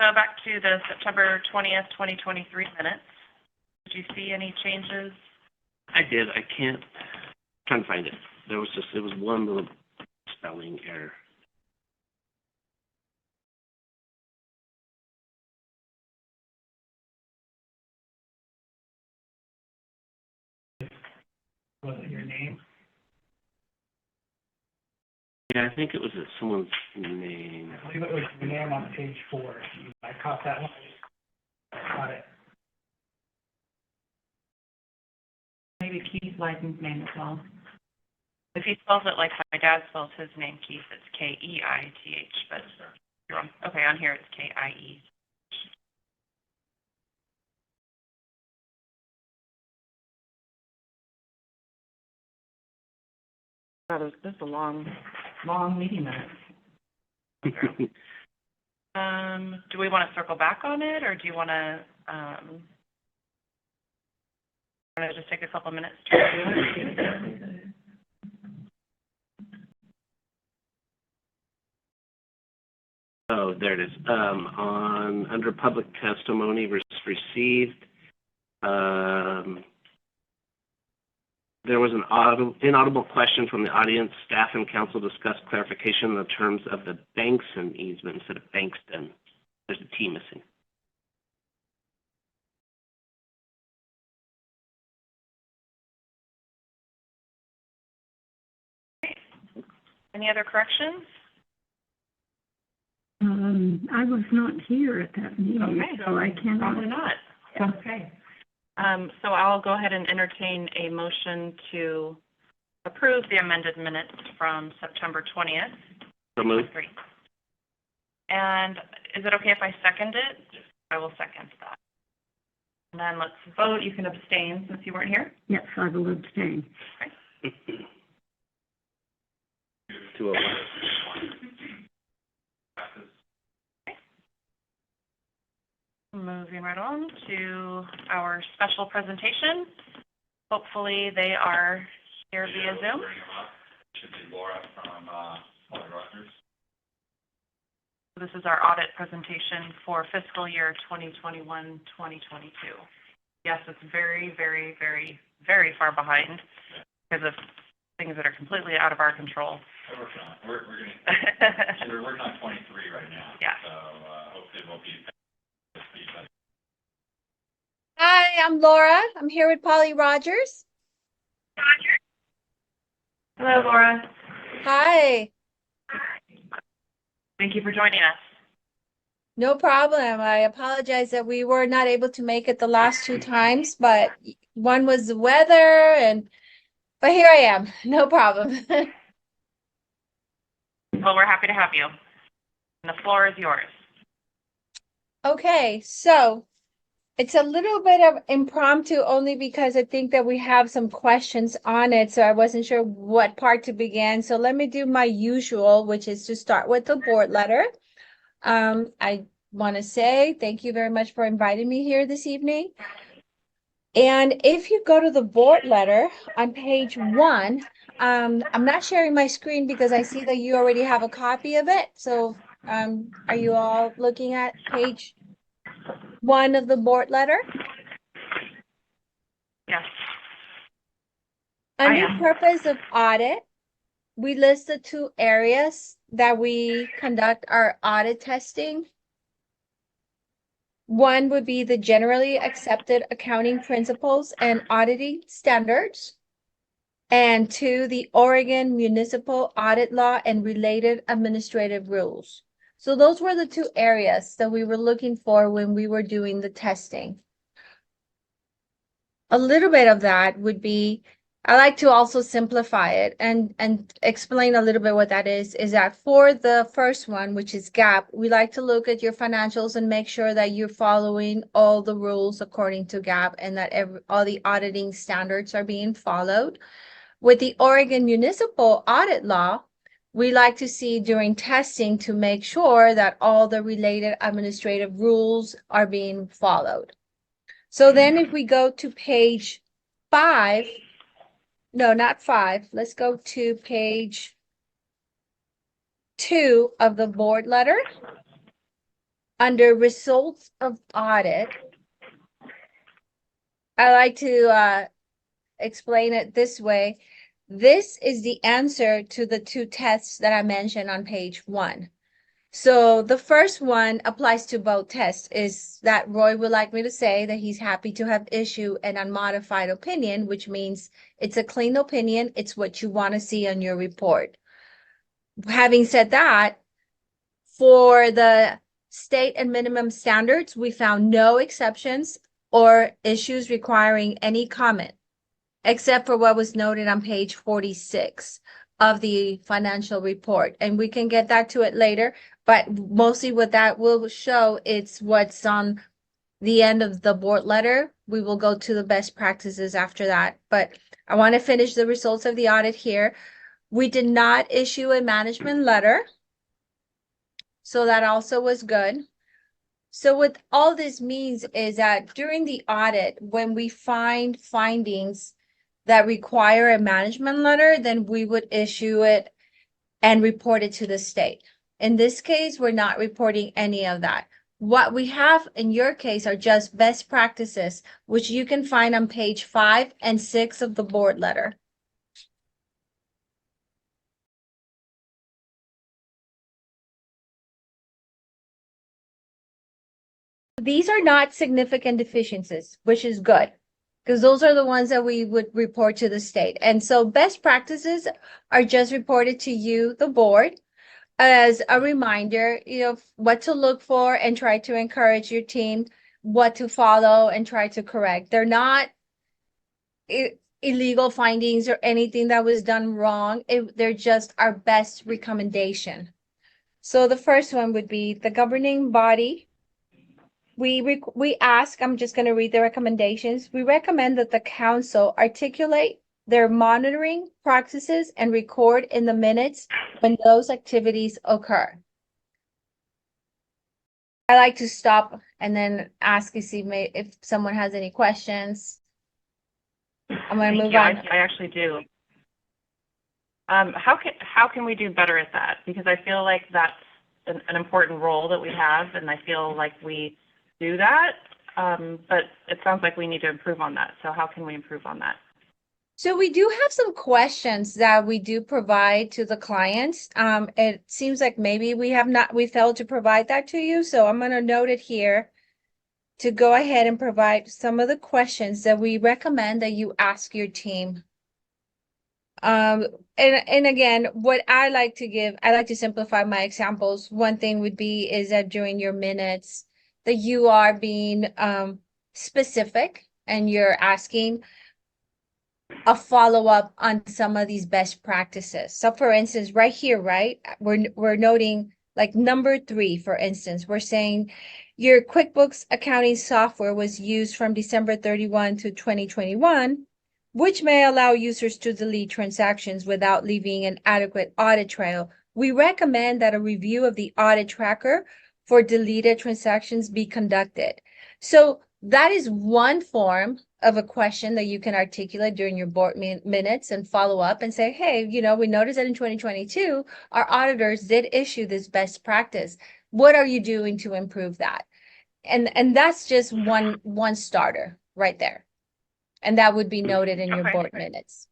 go back to the September 20th, 2023 minutes. Did you see any changes? I did. I can't. Trying to find it. There was just, it was one little spelling error. Was it your name? Yeah, I think it was someone's name. I believe it was your name on page 4. I caught that one. I caught it. Maybe Keith's license name as well. If he spells it like my dad spells his name, Keith, it's Keith, but you're wrong. Okay, on here it's Kie. Wow, this is a long meeting minutes. Do we want to circle back on it, or do you want to just take a couple minutes to review it? Oh, there it is. Under public testimony received, there was an inaudible question from the audience. Staff and council discussed clarification in the terms of the Bankston easement instead of Bankston. There's a T missing. Any other corrections? I was not here at that meeting, Okay. so I cannot. Probably not. Okay. So I'll go ahead and entertain a motion to approve the amended minutes from September 20th. So moved. And is it okay if I second it? I will second that. And then let's vote. You can abstain since you weren't here. Yes, I will abstain. Okay. 201. Moving right on to our special presentation. Hopefully they are here via Zoom. Should be Laura from Ponderosa. This is our audit presentation for fiscal year 2021-2022. Yes, it's very, very, very, very far behind because of things that are completely out of our control. We're working on it. We're working on 23 right now. Yeah. So hopefully we'll be. Hi, I'm Laura. I'm here with Polly Rogers. Hello, Laura. Hi. Thank you for joining us. No problem. I apologize that we were not able to make it the last 2 times, but one was the weather but here I am. No problem. Well, we're happy to have you. And the floor is yours. Okay, so it's a little bit of impromptu only because I think that we have some questions on it, so I wasn't sure what part to begin. So let me do my usual, which is to start with the board letter. I want to say thank you very much for inviting me here this evening. And if you go to the board letter on page 1, I'm not sharing my screen because I see that you already have a copy of it. So are you all looking at page 1 of the board letter? Yes. Under purpose of audit, we list the 2 areas that we conduct our audit testing. One would be the generally accepted accounting principles and auditing standards. And 2, the Oregon Municipal Audit Law and related administrative rules. So those were the 2 areas that we were looking for when we were doing the testing. A little bit of that would be, I like to also simplify it and explain a little bit what that is that for the first one, which is GAAP, we like to look at your financials and make sure that you're following all the rules according to GAAP and that all the auditing standards are being followed. With the Oregon Municipal Audit Law, we like to see during testing to make sure that all the related administrative rules are being followed. So then if we go to page 5, no, not 5. Let's go to page 2 of the board letter. under results of audit, I like to explain it this way. This is the answer to the two tests that I mentioned on page 1. So the first one applies to both tests, is that Roy would like me to say that he's happy to have issued an unmodified opinion, which means it's a clean opinion. It's what you want to see on your report. Having said that, for the state and minimum standards, we found no exceptions or issues requiring any comment, except for what was noted on page 46 of the financial report. And we can get that to it later, but mostly what that will show, it's what's on the end of the board letter. We will go to the best practices after that, but I want to finish the results of the audit here. We did not issue a management letter, so that also was good. So what all this means is that during the audit, when we find findings that require a management letter, then we would issue it and report it to the state. In this case, we're not reporting any of that. What we have in your case are just best practices, which you can find on page 5 and 6 of the board letter. These are not significant deficiencies, which is good, because those are the ones that we would report to the state. And so best practices are just reported to you, the board, as a reminder, what to look for and try to encourage your team, what to follow and try to correct. They're not illegal findings or anything that was done wrong. They're just our best recommendation. So the first one would be the governing body. We ask, I'm just going to read the recommendations. We recommend that the council articulate their monitoring practices and record in the minutes when those activities occur. I like to stop and then ask you see if someone has any questions. I'm going to move on. I actually do. How can we do better at that? Because I feel like that's an important role that we have, and I feel like we do that, but it sounds like we need to improve on that. So how can we improve on that? So we do have some questions that we do provide to the clients. It seems like maybe we failed to provide that to you. So I'm going to note it here to go ahead and provide some of the questions that we recommend that you ask your team. And again, what I like to simplify my examples. One thing would be is that during your minutes that you are being specific and you're asking a follow-up on some of these best practices. So for instance, right here, right, we're noting like number 3, for instance, we're saying your QuickBooks accounting software was used from December 31 to 2021, which may allow users to delete transactions without leaving an adequate audit trail. We recommend that a review of the audit tracker for deleted transactions be conducted. So that is one form of a question that you can articulate during your board minutes and follow up and say, hey, we noticed that in 2022, our auditors did issue this best practice. What are you doing to improve that? And that's just one starter right there. And that would be noted in your board minutes.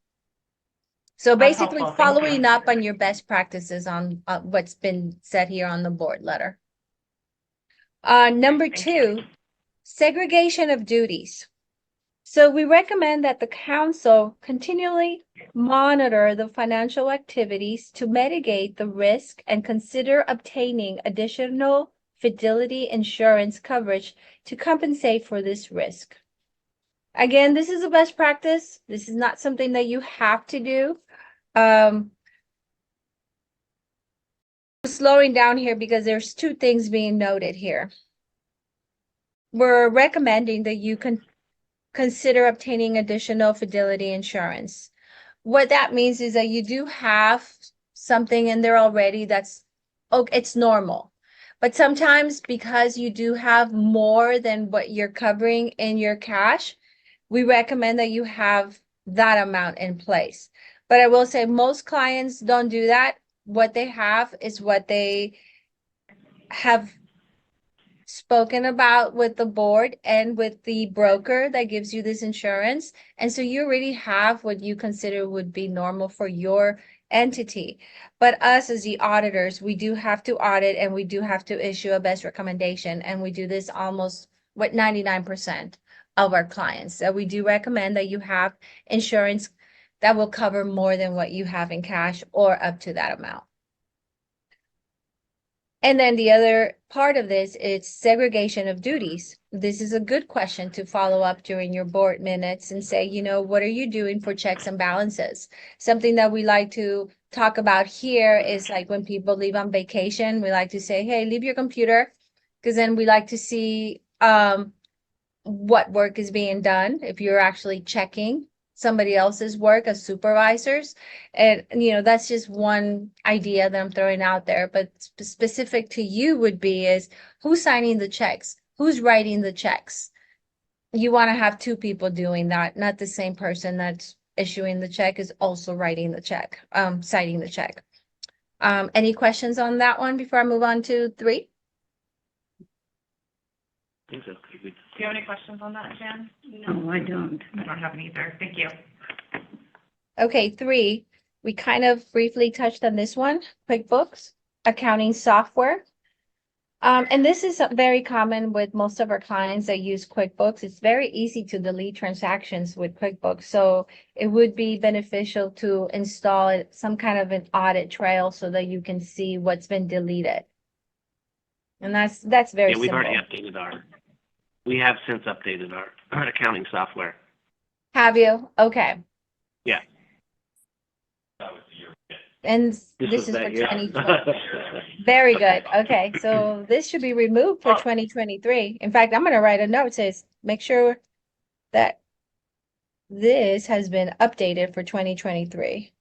So That's basically helpful. Thank following you. up on your best practices on what's been said here on the board letter. Number Thank 2, you. segregation of duties. So we recommend that the council continually monitor the financial activities to mitigate the risk and consider obtaining additional fidelity insurance coverage to compensate for this risk. Again, this is a best practice. This is not something that you have to do. Slowing down here because there's 2 things being noted here. We're recommending that you can consider obtaining additional fidelity insurance. What that means is that you do have something in there already that's, it's normal. But sometimes because you do have more than what you're covering in your cash, we recommend that you have that amount in place. But I will say most clients don't do that. What they have is what they have spoken about with the board and with the broker that gives you this insurance. And so you already have what you consider would be normal for your entity. But us as the auditors, we do have to audit and we do have to issue a best recommendation. And we do this almost with 99% of our clients. So we do recommend that you have insurance that will cover more than what you have in cash or up to that amount. And then the other part of this is segregation of duties. This is a good question to follow up during your board minutes and say, you know, what are you doing for checks and balances? Something that we like to talk about here is like when people leave on vacation, we like to say, hey, leave your computer, because then we like to see what work is being done if you're actually checking somebody else's work as supervisors. And, you know, that's just one idea that I'm throwing out there, but specific to you would be is who's signing the checks? Who's writing the checks? You want to have two people doing that, not the same person that's issuing the check is also writing the check, citing the check. Any questions on that one before I move on to 3? I think so. Do you have any questions on that, Jan? No, I don't. I don't have any either. Thank you. Okay, 3, we kind of briefly touched on this one, QuickBooks, accounting software. And this is very common with most of our clients that use QuickBooks. It's very easy to delete transactions with QuickBooks. So it would be beneficial to install some kind of an audit trail so that you can see what's been deleted. And that's very Yeah, we've simple. already updated we have since updated our accounting software. Have you? Okay. Yeah. That was the year. And This this was is for that year. 2020. Very good. Okay, so this should be removed for Well- 2023. In fact, I'm going to write a note that says, make sure that this has been updated for 2023.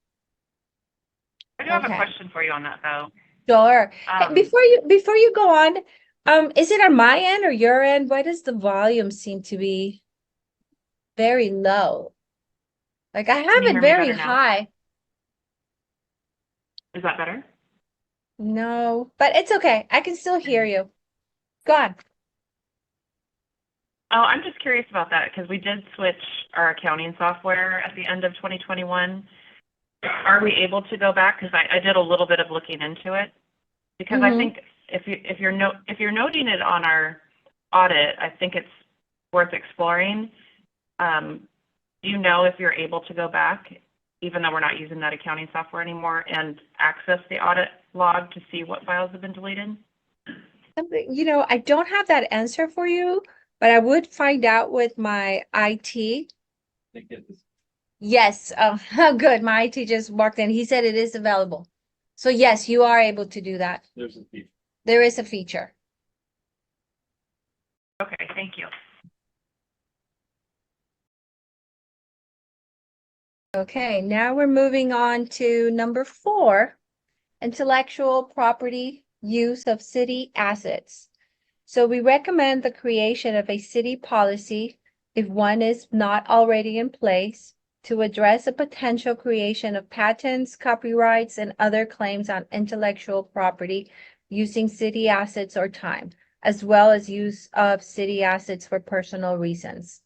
I do have Okay. a question for you on that, though. Sure. Hey, Um, before you go on, is it on my end or your end? Why does the volume seem to be very low? Like I have you it hear me very better now? high. Is that better? No, but it's okay. I can still hear you. Go on. Oh, I'm just curious about that because we did switch our accounting software at the end of 2021. Are we able to go back? Because I did a little bit of looking into it. Because I Mhm. think if you're noting it on our audit, I think it's worth exploring. Do you know if you're able to go back, even though we're not using that accounting software anymore, and access the audit log to see what files have been deleted? You know, I don't have that answer for you, but I would find out with my IT. They get this. Yes, good. My IT just walked in. He said it is available. So yes, you are able to do that. There's a feature. There is a feature. Okay, thank you. Okay, now we're moving on to number 4, intellectual property use of city assets. So we recommend the creation of a city policy, if one is not already in place, to address the potential creation of patents, copyrights, and other claims on intellectual property using city assets or time, as well as use of city assets for personal reasons.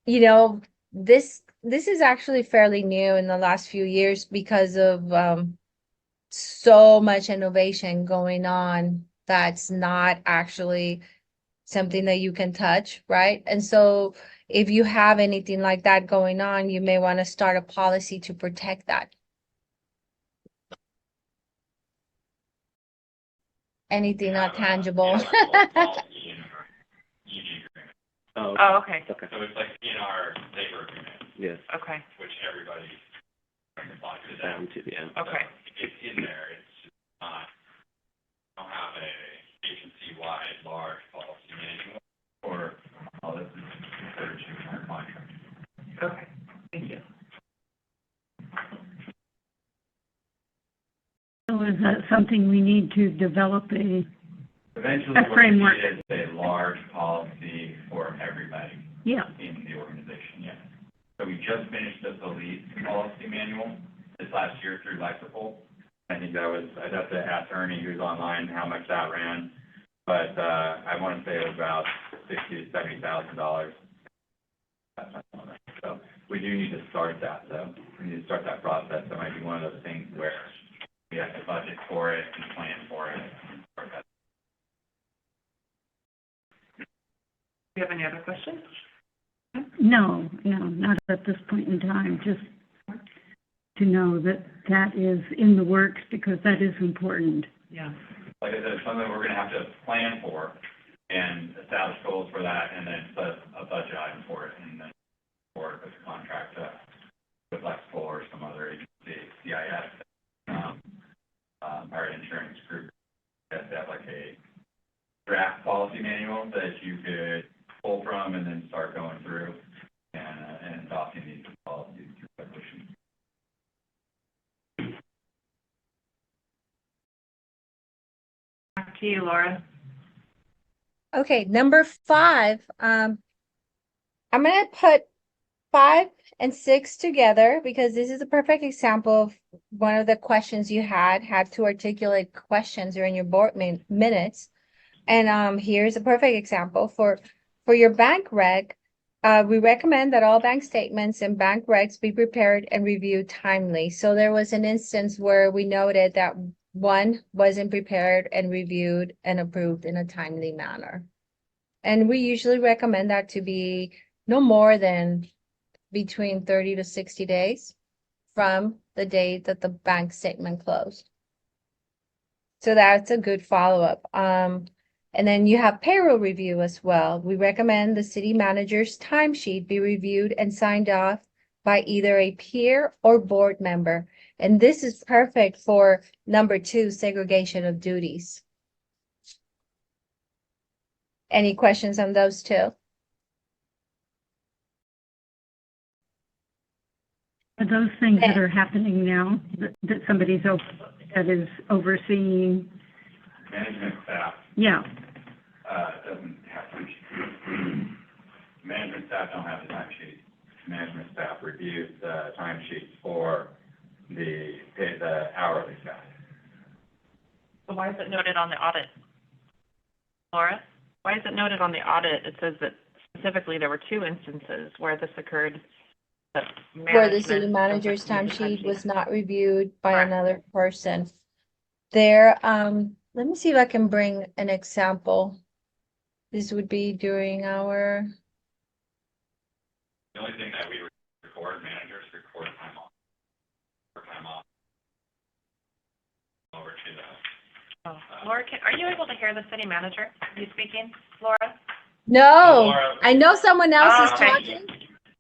You know, this is actually fairly new in the last few years because of so much innovation going on that's not actually something that you can touch, right? And so if you have anything like that going on, you may want to start a policy to protect that. Anything not tangible. Oh, Oh, okay, okay. So it's like in our labor agreement, Yes. okay, which everybody complies to that. Down to, yeah. okay. It's in there, it's just not, don't have a agency-wide large policy manual or all this is encouraging our contract. Okay, thank you. So is that something we need to develop a, Eventually, A what we framework. need is a large policy for everybody yeah, in the organization, yes. So we just finished the police policy manual this last year through Lexipol. I think I'd have to ask Ernie, who's online, how much that ran. but, I want to say it was about $60,000 to $70,000. So we do need to start that, though. We need to start that process. That might be one of those things where we have to budget for it and plan for it and start that. Do you have any other questions? No, not at this point in time, just to know that that is in the works because that is important. Yeah. Like I said, it's something we're gonna have to plan for and establish goals for that, and then set a budget item for it, and then work with the contract, with Lexipol or some other agency, CIS, our insurance group, has to have like a draft policy manual that you could pull from and then start going through and adopting these policies through resolution. Back to you, Laura. Okay, number 5, I'm gonna put 5 and 6 together because this is a perfect example of one of the questions you had to articulate questions during your board minutes. And here's a perfect example for your bank rec. We recommend that all bank statements and bank recs be prepared and reviewed timely. So there was an instance where we noted that one wasn't prepared and reviewed and approved in a timely manner. And we usually recommend that to be no more than between 30 to 60 days from the date that the bank statement closed. So that's a good follow-up. And then you have payroll review as well. We recommend the city manager's timesheet be reviewed and signed off by either a peer or board member. And this is perfect for number 2, segregation of duties. Any questions on those two? Are those things that are happening now, that somebody's that is overseeing? Management staff, Yeah, doesn't have time sheets. Management staff don't have the time sheet. Management staff reviews the time sheets for the hourly staff. So why is it noted on the audit? Laura, why is it noted on the audit? It says that specifically there were 2 instances where this occurred. that Where the city management manager's doesn't review the timesheet was not reviewed by Correct. another person. There, let me see if I can bring an example. This would be during our, The only thing that we record, managers record time off. Or time off. Over to the, Oh. Laura, are you able to hear the city manager? Are you speaking, Laura? no, Laura. I know someone else is Okay. talking.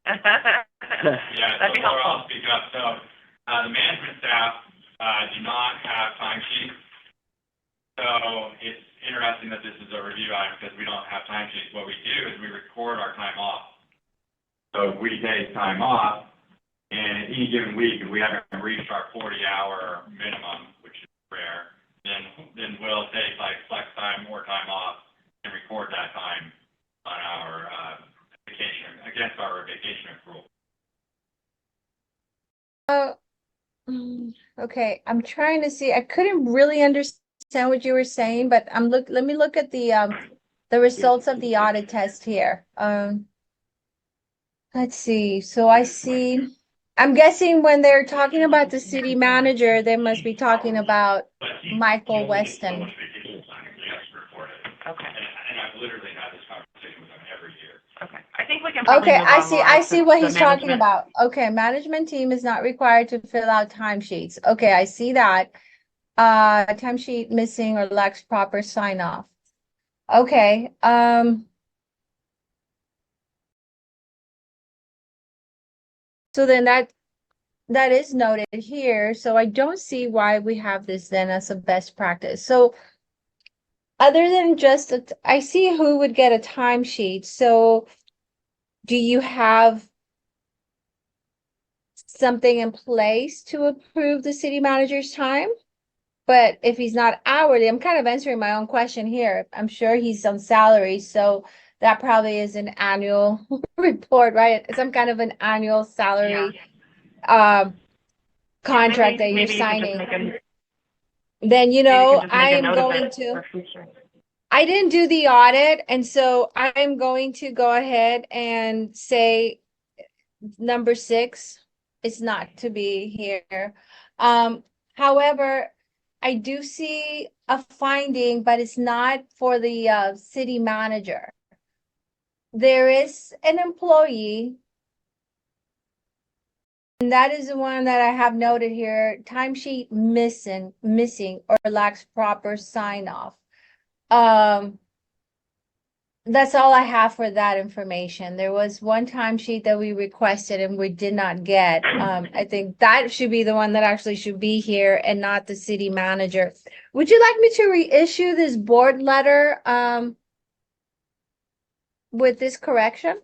yeah, That'd be so Laura, helpful. I'll speak up. So, the management staff, do not have time sheets. So it's interesting that this is a review item because we don't have time sheets. What we do is we record our time off. So if we take time off, and any given week, if we haven't reached our 40-hour minimum, which is rare, then we'll take like flex time or time off and record that time on our vacation, against our vacation accrual. Okay, I'm trying to see, I couldn't really understand what you were saying, but let me look at the results of the audit test here. Let's see, so I see, I'm guessing when they're talking about the city manager, they must be talking about But Michael he only gets so Weston. much vacation time, he has to report it. Okay, And I've literally had this conversation with him every year. okay. I think we can probably Okay, move I on, see, Laura, I to see what the he's talking management. about. Okay, management team is not required to fill out timesheets. Okay, I see that. Timesheet missing or lacks proper sign off. Okay, so then that is noted here, so I don't see why we have this then as a best practice. So other than just, I see who would get a timesheet, so do you have something in place to approve the city manager's time? But if he's not hourly, I'm kind of answering my own question here. I'm sure he's on salary, so that probably is an annual report, right? Some kind of an annual salary contract that you're Maybe you could just signing. make a, Then, maybe you could just make I a am note of going it to, for future. I didn't do the audit, and so I'm going to go ahead and say number 6 is not to be here. However, I do see a finding, but it's not for the city manager. There is an employee, and that is the one that I have noted here, timesheet missing or lacks proper sign off. That's all I have for that information. There was one timesheet that we requested and we did not get. I think that should be the one that actually should be here and not the city manager. Would you like me to reissue this board letter, with this correction?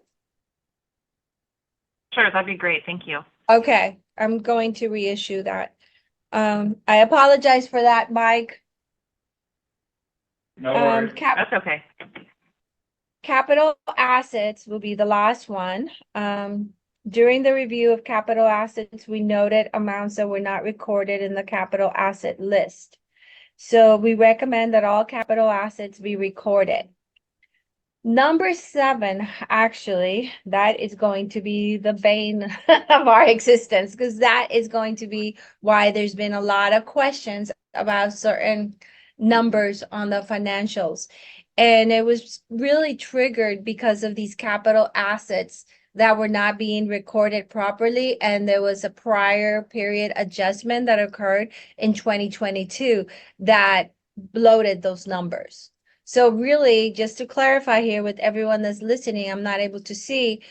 Sure, that'd be great. Thank you. Okay, I'm going to reissue that. I apologize for that, Mike. No worries. That's okay. Capital assets will be the last one. During the review of capital assets, we noted amounts that were not recorded in the capital asset list. So we recommend that all capital assets be recorded. Number 7, actually, that is going to be the bane of our existence, because that is going to be why there's been a lot of questions about certain numbers on the financials. And it was really triggered because of these capital assets that were not being recorded properly. And there was a prior period adjustment that occurred in 2022 that bloated those numbers. So really, just to clarify here with everyone that's listening, I'm not able to see,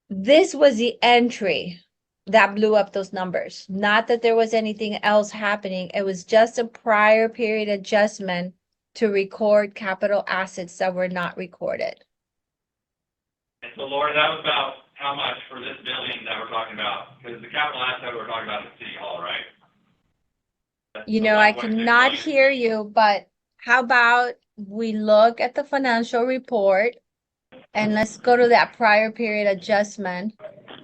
this was the entry that blew up those numbers. Not that there was anything else happening. It was just a prior period adjustment to record capital assets that were not recorded. And so Laura, that was about how much for this building that we're talking about? Because the capital asset we're talking about is City Hall, right? That's You the know, I 1.6 cannot million. hear you, but how about we look at the financial report and let's go to that prior period adjustment,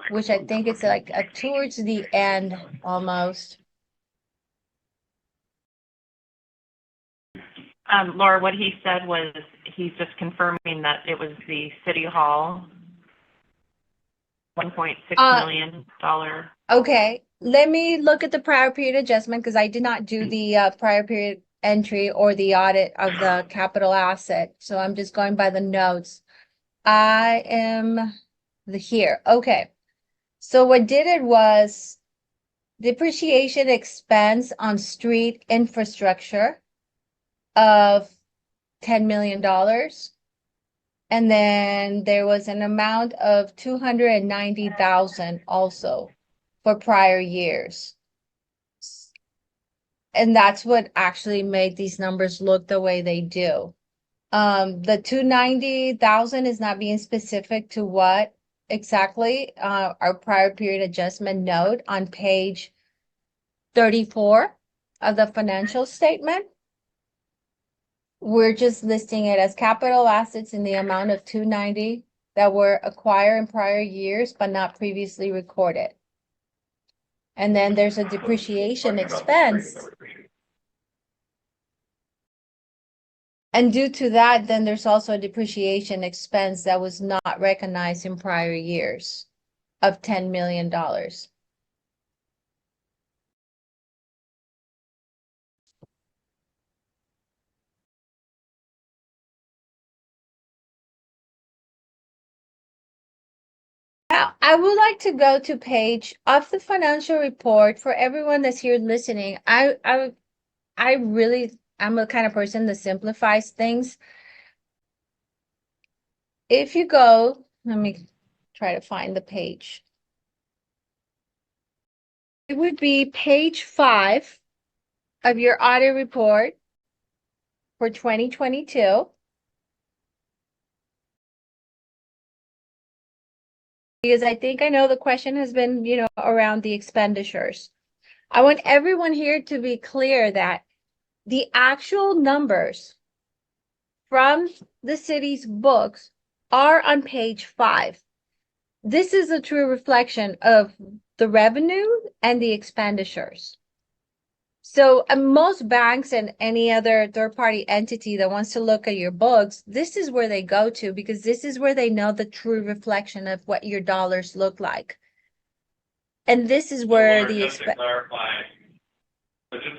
which I think it's like towards the end almost. Laura, what he said was he's just confirming that it was the City Hall $1.6 million. Okay, let me look at the prior period adjustment because I did not do the prior period entry or the audit of the capital asset. So I'm just going by the notes. I am here. Okay. So what did it was depreciation expense on street infrastructure of $10 million. And then there was an amount of 290,000 also for prior years. And that's what actually made these numbers look the way they do. The 290,000 is not being specific to what exactly. Our prior period adjustment note on page 34 of the financial statement. We're just listing it as capital assets in the amount of 290 that were acquired in prior years but not previously recorded. And then there's a depreciation expense. And due to that, then there's also a depreciation expense that was not recognized in prior years of $10 million. Now, I would like to go to page of the financial report for everyone that's here listening. I really, I'm a kind of person that simplifies things. If you go, let me try to find the page. It would be page 5 of your audit report for 2022. Because I think I know the question has been, around the expenditures. I want everyone here to be clear that the actual numbers from the city's books are on page 5. This is a true reflection of the revenue and the expenditures. So most banks and any other third-party entity that wants to look at your books, this is where they go to because this is where they know the true reflection of what your dollars look like. And this is where Laura, the just to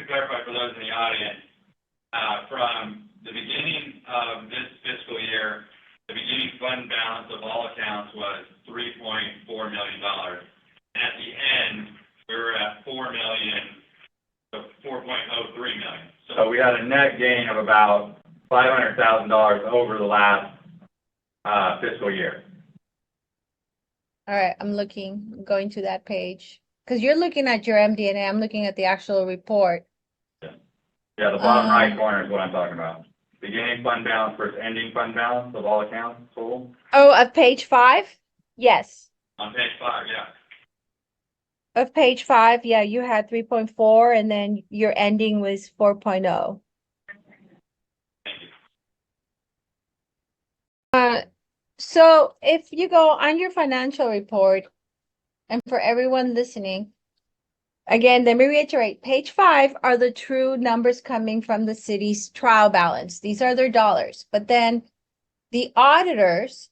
clarify for those in the audience, from the beginning of this fiscal year, the beginning fund balance of all accounts was $3.4 million. And at the end, we were at $4 million. So $4.03 million. So we had a net gain of about $500,000 over the last fiscal year. All right, I'm going to that page. Because you're looking at your MD&A, I'm looking at the actual report. Yeah, the bottom right corner is what I'm talking about. Beginning fund balance versus ending fund balance of all accounts total. Oh, of page 5? Yes. On page 5, yeah. Of page 5, yeah, you had 3.4 and then your ending was 4.0. So if you go on your financial report, and for everyone listening, again, let me reiterate, page 5 are the true numbers coming from the city's trial balance. These are their dollars. But then the auditors,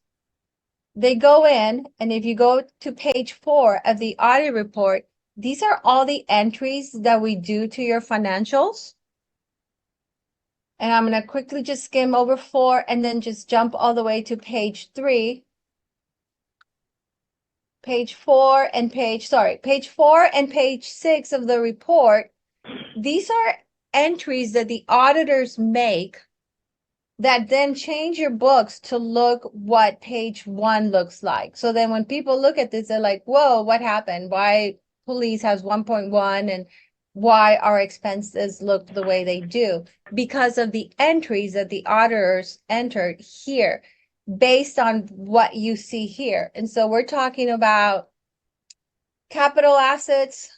they go in, and if you go to page 4 of the audit report, these are all the entries that we do to your financials. And I'm going to quickly just skim over 4 and then just jump all the way to page 3. Page 4 and page 6 of the report. These are entries that the auditors make that then change your books to look what page 1 looks like. So then when people look at this, they're like, whoa, what happened? Why police has 1.1 and why our expenses look the way they do? Because of the entries that the auditors entered here based on what you see here. And so we're talking about capital assets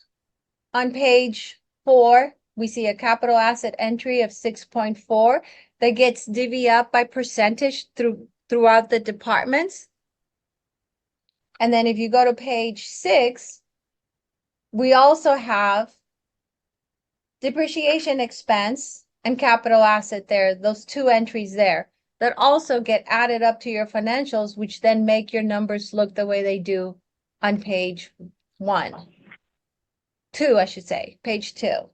on page 4. We see a capital asset entry of 6.4 that gets divvied up by percentage throughout the departments. And then if you go to page 6, we also have depreciation expense and capital asset there, those 2 entries there that also get added up to your financials, which then make your numbers look the way they do on page 2, I should say, page 2.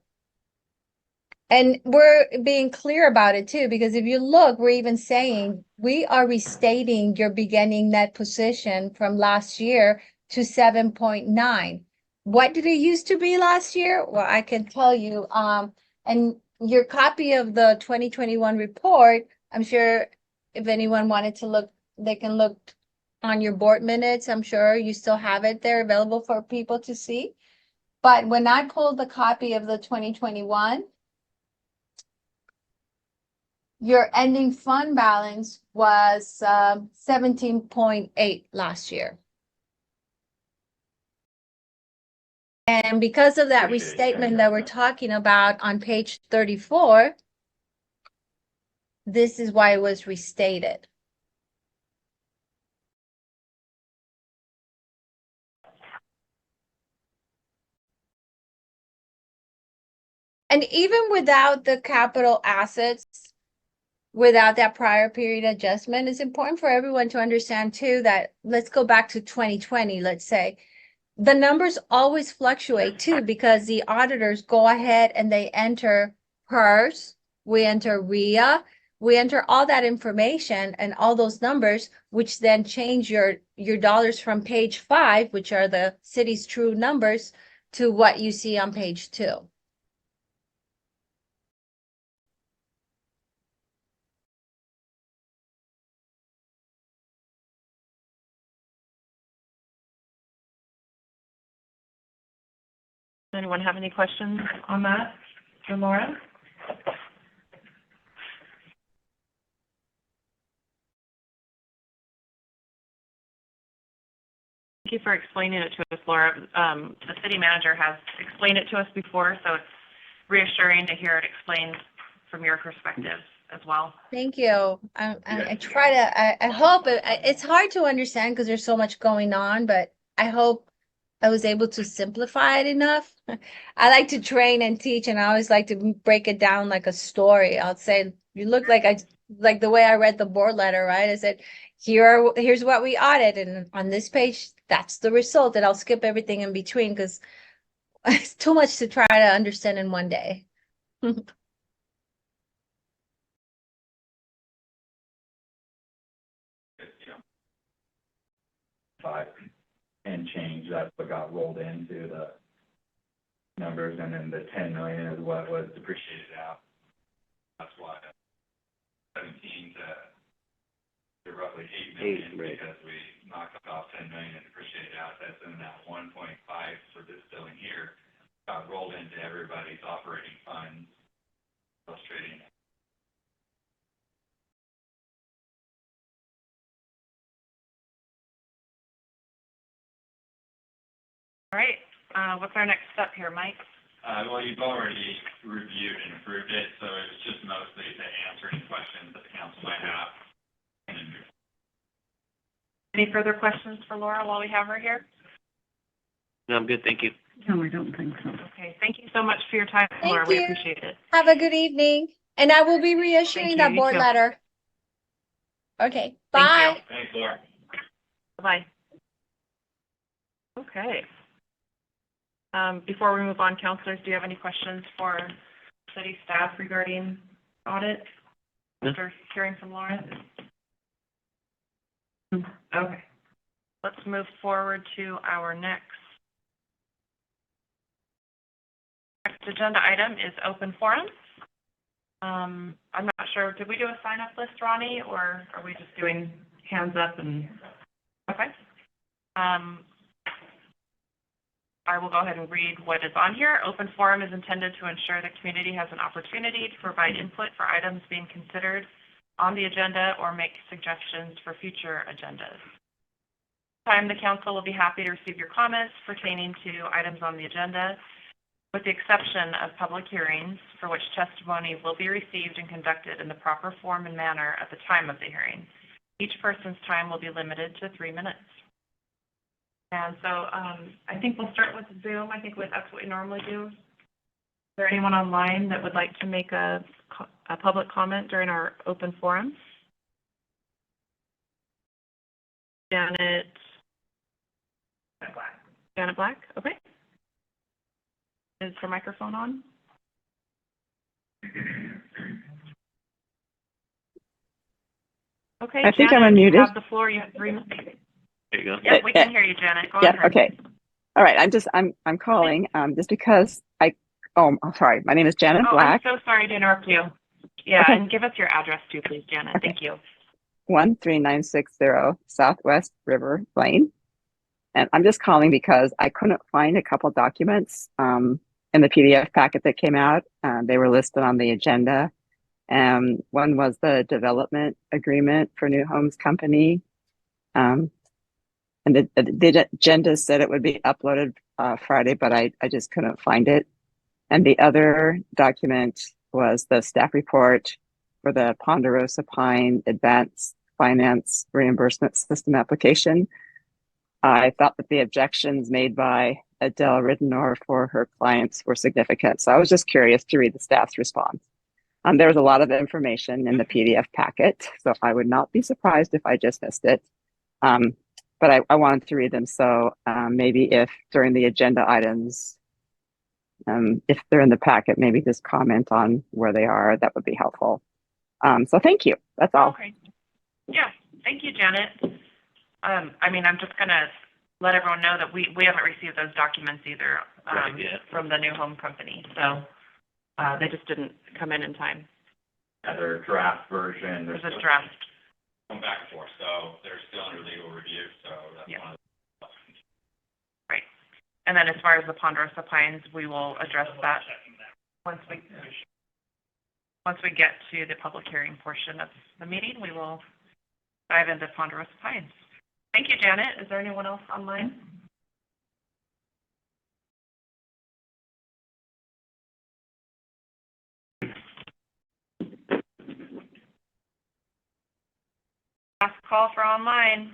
And we're being clear about it too, because if you look, we're even saying we are restating your beginning net position from last year to 7.9. What did it used to be last year? Well, I can tell you, and your copy of the 2021 report, I'm sure if anyone wanted to look, they can look on your board minutes. I'm sure you still have it there available for people to see. But when I pulled the copy of the 2021, your ending fund balance was 17.8 last year. And because of that restatement that we're talking about on page 34, this is why it was restated. And even without the capital assets, without that prior period adjustment, it's important for everyone to understand too that let's go back to 2020, let's say. The numbers always fluctuate too because the auditors go ahead and they enter PERS, we enter RIA, we enter all that information and all those numbers, which then change your dollars from page 5, which are the city's true numbers, to what you see on page 2. Does anyone have any questions on that for Laura? Thank you for explaining it to us, Laura. The city manager has explained it to us before, so it's reassuring to hear it explained from your perspective as well. Thank you. I try to, I hope, it's hard to understand because there's so much going on, but I hope I was able to simplify it enough. I like to train and teach, and I always like to break it down like a story. I'll say, you look like the way I read the board letter, right? I said, here's what we audited, and on this page, that's the result. And I'll skip everything in between because it's too much to try to understand in one day. You know, 5 and change, that's what got rolled into the numbers, and then the 10 million is what was depreciated out. That's why 17 to roughly 8 million, Right. because we knocked off 10 million and depreciated assets, and that 1.5 for this billing here got rolled into everybody's operating funds, illustrating. All right, what's our next step here, Mike? Well, you've already reviewed and approved it, so it's just mostly to answer any questions that the council might have. Any further questions for Laura while we have her here? No, I'm good, thank you. No, I don't think so. Okay, thank you so much for your time, Thank Laura. We you. appreciate it. Have a good evening. And I will be reissuing you, that you board too. letter. Okay, Thank bye. you. Thanks, Laura. Bye. Okay. Before we move on, counselors, do you have any questions for city staff regarding audit No. after hearing from Laura? Okay. Let's move forward to our next agenda item is open forum. I'm not sure, did we do a sign-up list, Ronnie, or are we just doing hands up and, okay. I will go ahead and read what is on here. Open forum is intended to ensure the community has an opportunity to provide input for items being considered on the agenda or make suggestions for future agendas. The council will be happy to receive your comments pertaining to items on the agenda, with the exception of public hearings for which testimony will be received and conducted in the proper form and manner at the time of the hearing. Each person's time will be limited to 3 minutes. And so I think we'll start with Zoom. I think that's what we normally do. Is there anyone online that would like to make a public comment during our open forum? Janet Black, okay. Is her microphone on? Okay, I think Janet, I'm unmuted. you have the floor. You have 3 minutes. There you go. Yep, we can hear you, Janet. Go Yeah, ahead. okay. All right, I'm calling, just because I'm sorry, my name is Janet Oh, Black, I'm so sorry to interrupt you. Yeah, Okay. and give us your address too, please, Janet. Okay. Thank you. 13960 Southwest River Lane. And I'm just calling because I couldn't find a couple documents, in the PDF packet that came out. They were listed on the agenda. One was the development agreement for New Homes Company. And the agenda said it would be uploaded Friday, but I just couldn't find it. And the other document was the staff report for the Ponderosa Pine Advanced Finance Reimbursement System application. I thought that the objections made by Adele Ridenour for her clients were significant. So I was just curious to read the staff's response. There was a lot of information in the PDF packet, so I would not be surprised if I just missed it. But I wanted to read them. So maybe if during the agenda items, if they're in the packet, maybe just comment on where they are. That would be helpful. So thank you. That's all. Okay. Yeah, thank you, Janet. I'm just going to let everyone know that we haven't received those documents either Right, yeah. from the New Home Company. So they just didn't come in time. Other draft version. There's a draft. Going back and forth, so they're still under legal review, so that's Yeah. one of the. Right. And then as far as the Ponderosa Pines, we will address that once we get to the public hearing portion of the meeting. We will dive into Ponderosa Pines. Thank you, Janet. Is there anyone else online? Last call for online.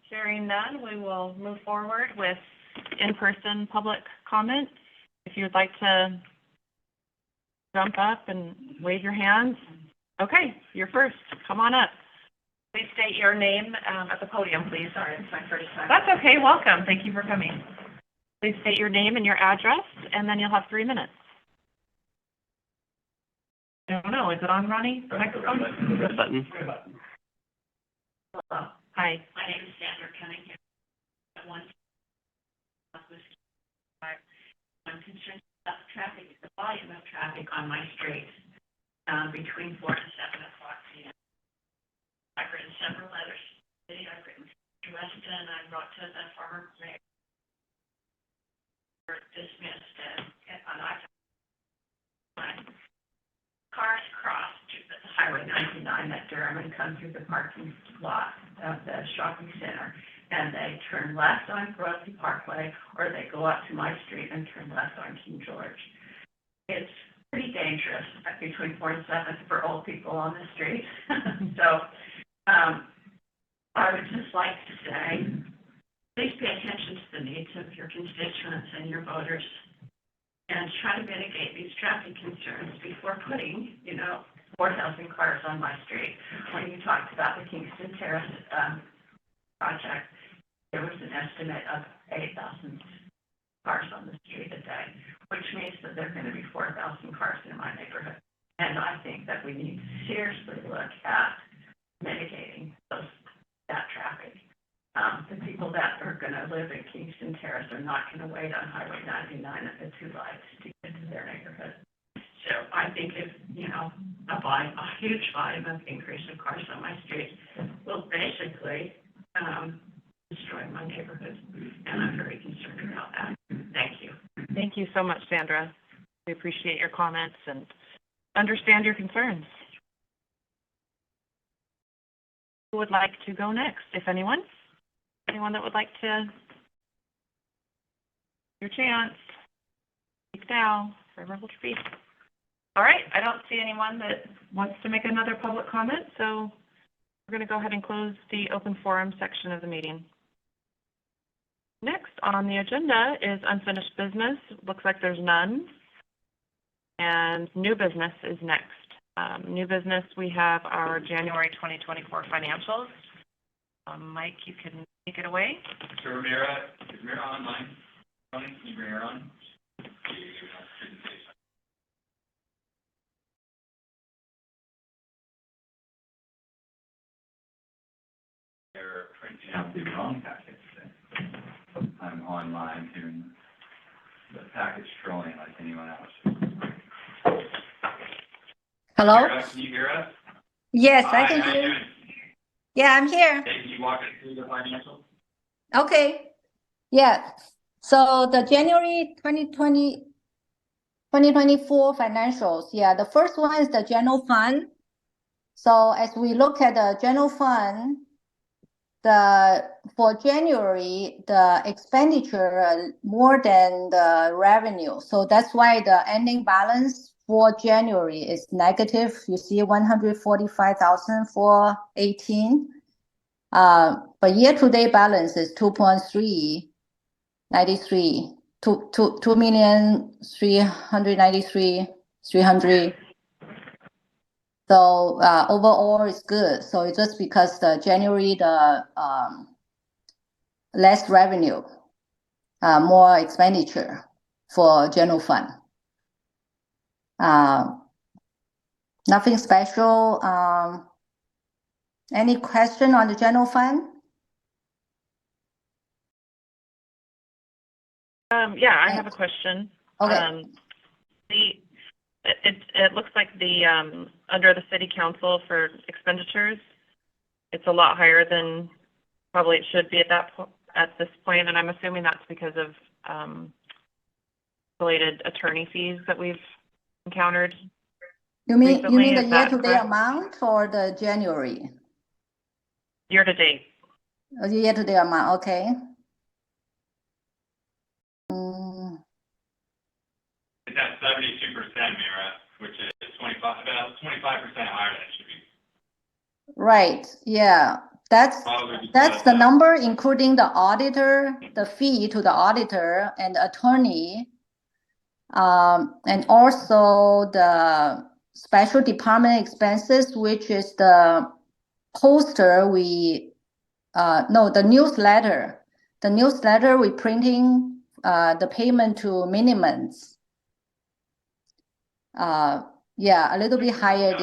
Hearing none, we will move forward with in-person public comment. If you'd like to jump up and wave your hands. Okay, you're first. Come on up. Please state your name at the podium, please. Sorry, it's my first time. That's okay. Welcome. Thank you for coming. Please state your name and your address, and then you'll have 3 minutes. I don't know. Is it on, Ronnie? Microphone? Red button. Hello. Hi. My name is Sandra Cunningham. I'm concerned about traffic, the volume of traffic on my street, between 4 and 7 o'clock p.m. I've written several letters. I've written to Weston, I wrote to the former mayor. Dismissed and cars cross the Highway 99 at Durham and come through the parking lot of the shopping center, and they turn left on Broadway Parkway, or they go up to my street and turn left on King George. It's pretty dangerous between 4 and 7 for old people on the street. So I would just like to say, please pay attention to the needs of your constituents and your voters, and try to mitigate these traffic concerns before putting, 4,000 cars on my street. When you talked about the Kingston Terrace project, there was an estimate of 8,000 cars on the street a day, which means that there are going to be 4,000 cars in my neighborhood. And I think that we need to seriously look at mitigating that traffic. The people that are going to live in Kingston Terrace are not going to wait on Highway 99 at the 2 lights to get to their neighborhood. So I think if, a huge volume of increase of cars on my street will basically destroy my neighborhood, and I'm very concerned about that. Thank you. Thank you so much, Sandra. We appreciate your comments and understand your concerns. Who would like to go next, if anyone? Anyone that would like to? Your chance. Speak now. Forever hold your peace. All right. I don't see anyone that wants to make another public comment, so we're going to go ahead and close the open forum section of the meeting. Next on the agenda is unfinished business. Looks like there's none. And new business is next. New business, we have our January 2024 financials. Mike, you can take it away. So Ramira, is Ramira online? Tony, can you bring her on? Presentation. They're printing out the wrong package today. I'm online doing the package trolling like anyone else. Hello? Ramira, can you hear us? Yes, Hi, I can how you hear you. doing? Yeah, I'm here. Hey, can you walk us through the financials? Okay. Yeah. So the January 2024 financials. Yeah, the first one is the general fund. So as we look at the general fund, for January, the expenditure more than the revenue. So that's why the ending balance for January is negative. You see 145,418. But year-to-date balance is 2.393, 2,393,300. So overall, it's good. So it's just because the January, the less revenue, more expenditure for general fund. Nothing special. Any question on the general fund? Yeah, I have a question. Okay. It looks like the under the city council for expenditures, it's a lot higher than probably it should be at this point, and I'm assuming that's because of related attorney fees that we've encountered. You mean Recently, the is that year-to-date correct? amount or the January? Year to date. The year-to-date amount, okay. It's at 72%, Mira, which is 25% higher than it should be. Right, yeah. That's Probably That's because the number, including the auditor, the fee to the auditor and attorney, and also the special department expenses, which is the poster the newsletter. The newsletter we printing, the payment to minimums. Yeah, a little bit higher.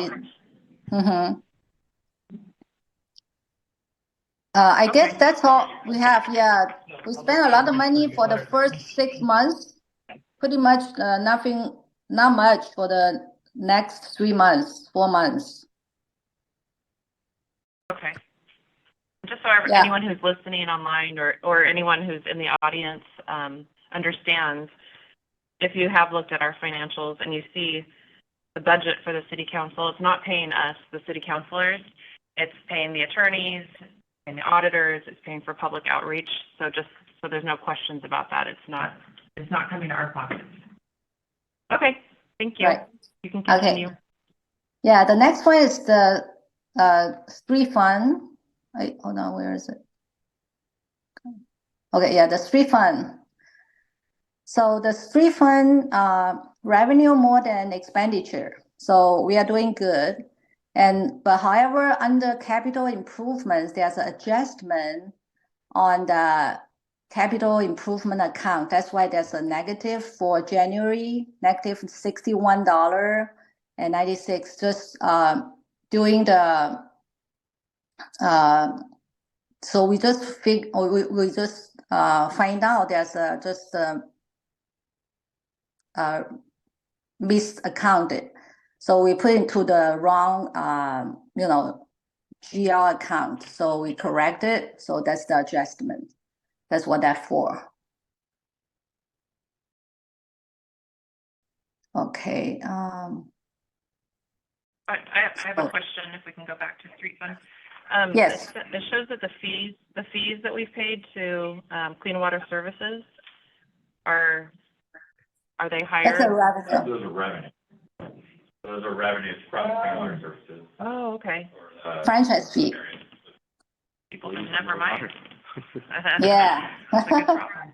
Mm-hmm. I guess Okay. that's all we have. Yeah, we spent a lot of money for the first 6 months. Pretty much not much for the next 3 months, 4 months. Okay. Just so Yeah. anyone who's listening online or anyone who's in the audience understands, if you have looked at our financials and you see the budget for the city council, it's not paying us, the city councilors, it's paying the attorneys and the auditors, it's paying for public outreach. So just so there's no questions about that, it's not coming to our pockets. Okay, thank you. Right. You can Okay. continue. Yeah, the next one is the street fund. Hold on, where is it? Okay, yeah, the street fund. So the street fund revenue more than expenditure. So we are doing good. But however, under capital improvements, there's an adjustment on the capital improvement account. That's why there's a negative for January, negative $61.96. Just doing the so we just find out there's just misaccounted. So we put into the wrong GL account. So we correct it. So that's the adjustment. That's what that's for. Okay. I have a question, if we can go back to street fund. Yes. It shows that the fees that we've paid to Clean Water Services are they higher? That's a revenue. Those are revenue. Those are revenues from Clean Water Services. Oh, okay. Or, Franchise fee. People just never mind. Yeah. That's a good problem.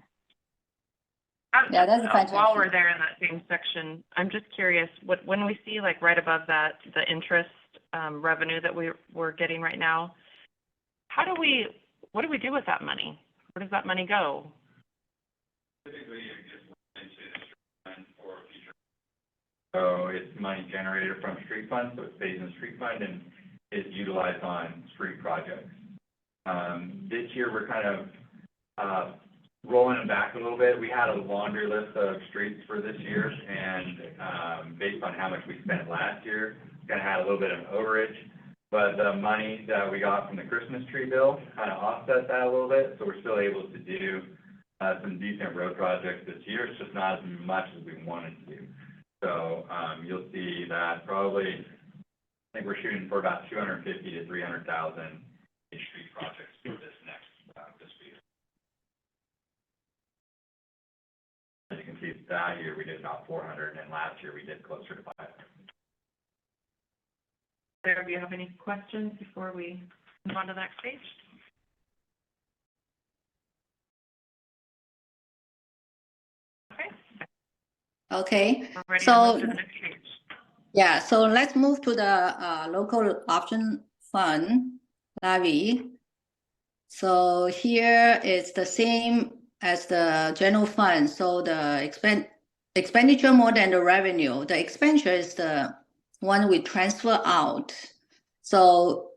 Yeah, that's a franchise While fee. we're there in that same section, I'm just curious, when we see like right above that, the interest revenue that we're getting right now, what do we do with that money? Where does that money go? Typically, it gets into the street fund for future. So it's money generated from street fund, so it stays in the street fund and is utilized on street projects. This year, we're kind of rolling it back a little bit. We had a laundry list of streets for this year, and based on how much we spent last year, kind of had a little bit of an overage. But the money that we got from the Christmas tree bill kind of offset that a little bit, so we're still able to do some decent road projects this year. It's just not as much as we wanted to do. So you'll see that probably, I think we're shooting for about $250,000 to $300,000 in street projects for this next fiscal year. As you can see, that year we did about 400, and last year we did closer to 500. Sarah, do you have any questions before we move on to the next page? Okay. We're ready So- to move to the next page. Yeah, so let's move to the local option fund levy. So here is the same as the general fund. So the expenditure more than the revenue. The expenditure is the one we transfer out. So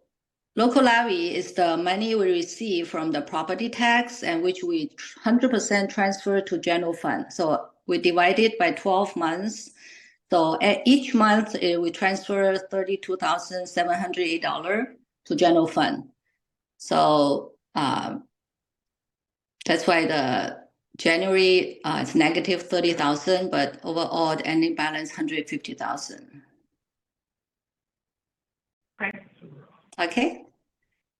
local levy is the money we receive from the property tax and which we 100% transfer to general fund. So we divide it by 12 months. So at each month, we transfer $32,708 to general fund. So that's why the January it's negative 30,000, but overall the ending balance 150,000. Okay. Okay.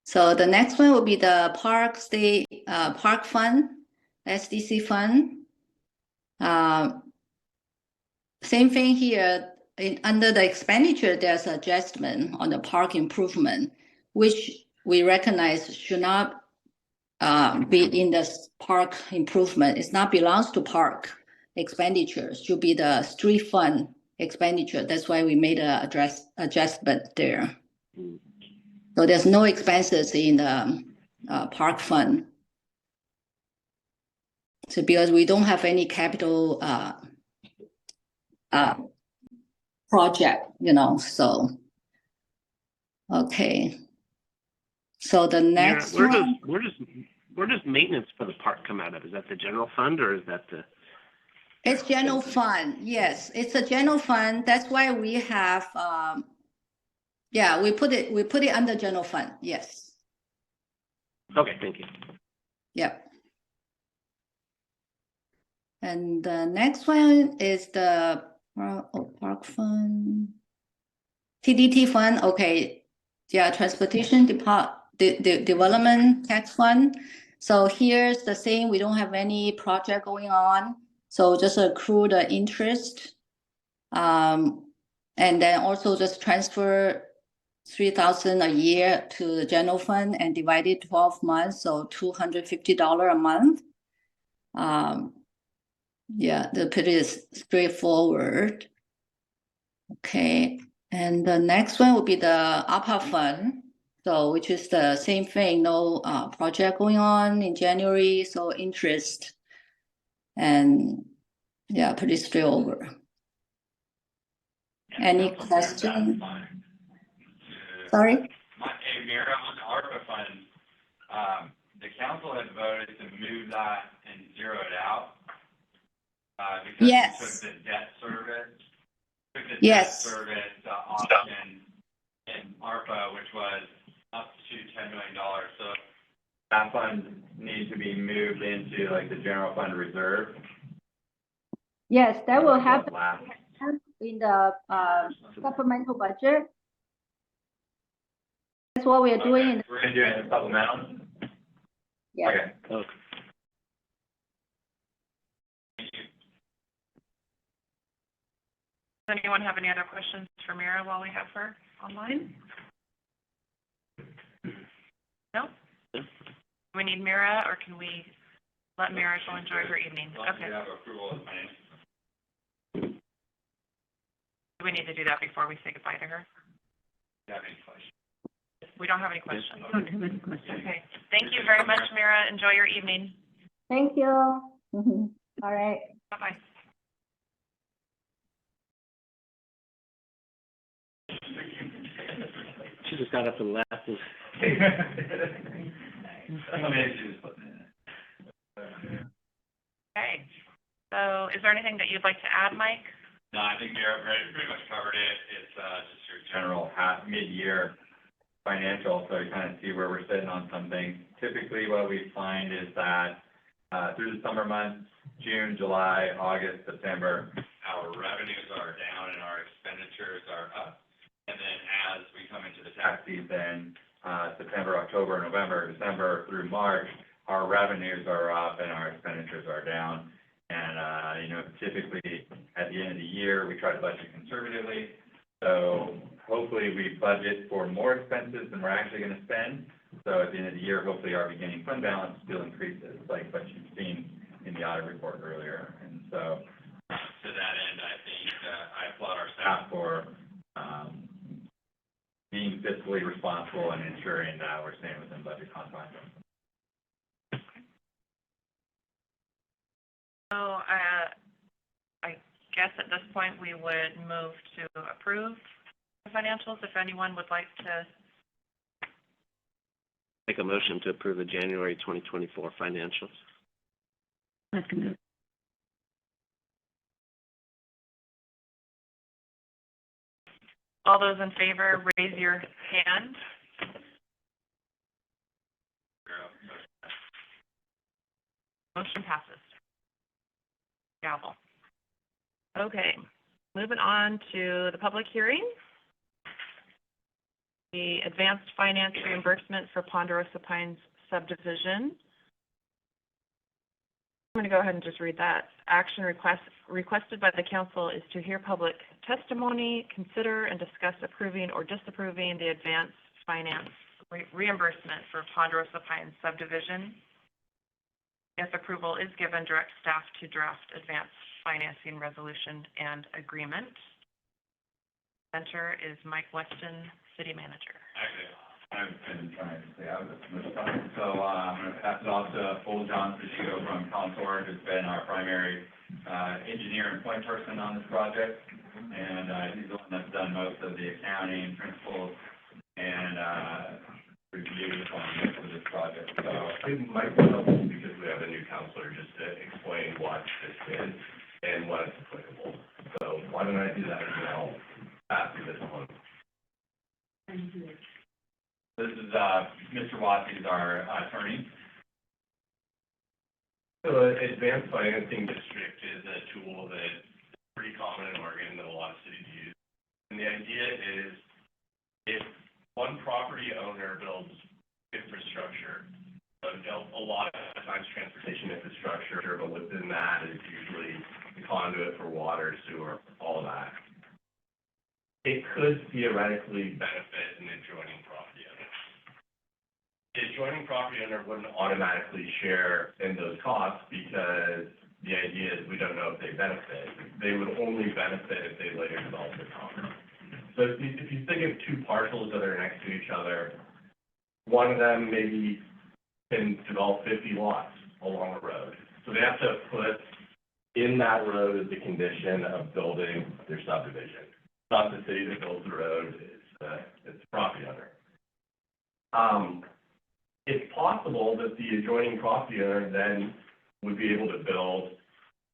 So the next one will be the park fund, SDC fund. Same thing here. Under the expenditure, there's adjustment on the park improvement, which we recognize should not be in the park improvement. It's not belongs to park expenditures, should be the street fund expenditure. That's why we made a adjustment there. So there's no expenses in the park fund. So because we don't have any capital project, so. Okay. So the next Where one. does maintenance for the park come out of? Is that the general fund or is that the? It's general fund, yes, it's a general fund, that's why we have, we put it under general fund, yes, Okay, thank you. yep. And the next one is the park fund, TDT fund, okay, transportation development tax fund. So here's the same, we don't have any project going on. So just accrue the interest, and then also just transfer $3,000 a year to the general fund and divide it 12 months, so $250 a month. They're pretty straightforward. Okay, and the next one will be the APA fund, so which is the same thing, no project going on in January, so interest. And pretty straightforward. Any questions? Sorry? Hey, Mira, on the ARPA fund, the council had voted to move that and zero it out. Because Yes. we took the debt service. Yes. Option in ARPA, which was up to $10 million. So that fund needs to be moved into like the general fund reserve. Yes, that will happen in the supplemental budget. That's what we are doing. We're going to do it in the supplemental? Yeah. Okay. Okay. Does anyone have any other questions for Mira while we have her online? No? Do we need Mira, or can we let Mira go enjoy her evening? Okay. We have approval of finance. Do we need to do that before we say goodbye to her? Do you have any questions? We don't have any questions. I don't have any questions. Okay. Thank you very much, Mira. Enjoy your evening. Thank you. All right. Bye-bye. She just got up and left. Okay. So is there anything that you'd like to add, Mike? No, I think Mira pretty much covered it. It's just your general mid-year financial, so you kind of see where we're sitting on something. Typically, what we find is that through the summer months, June, July, August, September, our revenues are down and our expenditures are up. And then as we come into the tax season, September, October, November, December through March, our revenues are up and our expenditures are down. And, typically at the end of the year, we try to budget conservatively. So hopefully we budget for more expenses than we're actually going to spend. So at the end of the year, hopefully our beginning fund balance still increases, like what you've seen in the audit report earlier. And so to that end, I think I applaud our staff for being fiscally responsible and ensuring that we're staying within budget confines. So, I guess at this point, we would move to approve the financials, if anyone would like to. Make a motion to approve the January 2024 financials. Second. All those in favor, raise your hand. Motion passes. Gavel. Okay, moving on to the public hearing. The advanced finance reimbursement for Ponderosa Pines subdivision. I'm going to go ahead and just read that. Action requested by the council is to hear public testimony, consider and discuss approving or disapproving the advanced finance reimbursement for Ponderosa Pines subdivision. If approval is given, direct staff to draft advanced financing resolution and agreement. Presenter is Mike Weston, City Manager. Actually, I've been trying to stay out of this much time, so I'm going to pass it off to Full John Fusco from Consor, who's been our primary engineer and point person on this project, and he's the one that's done most of the accounting, principles, and reviews on this project. So It might be helpful because we have a new counselor just to explain what this is and what it's applicable. So why don't I do that and then I'll pass you this one. this is Mr. Watts, he's our attorney. So advanced financing district is a tool that's pretty common in Oregon that a lot of cities use. And the idea is if one property owner builds infrastructure, a lot of times transportation infrastructure, but within that is usually the conduit for water, sewer, all of that. It could theoretically benefit an adjoining property owner. The adjoining property owner wouldn't automatically share in those costs because the idea is we don't know if they benefit. They would only benefit if they later develop the property. So if you think of two parcels that are next to each other, one of them maybe can develop 50 lots along a road. So they have to put in that road as the condition of building their subdivision. It's not the city that builds the road, it's the property owner. It's possible that the adjoining property owner then would be able to build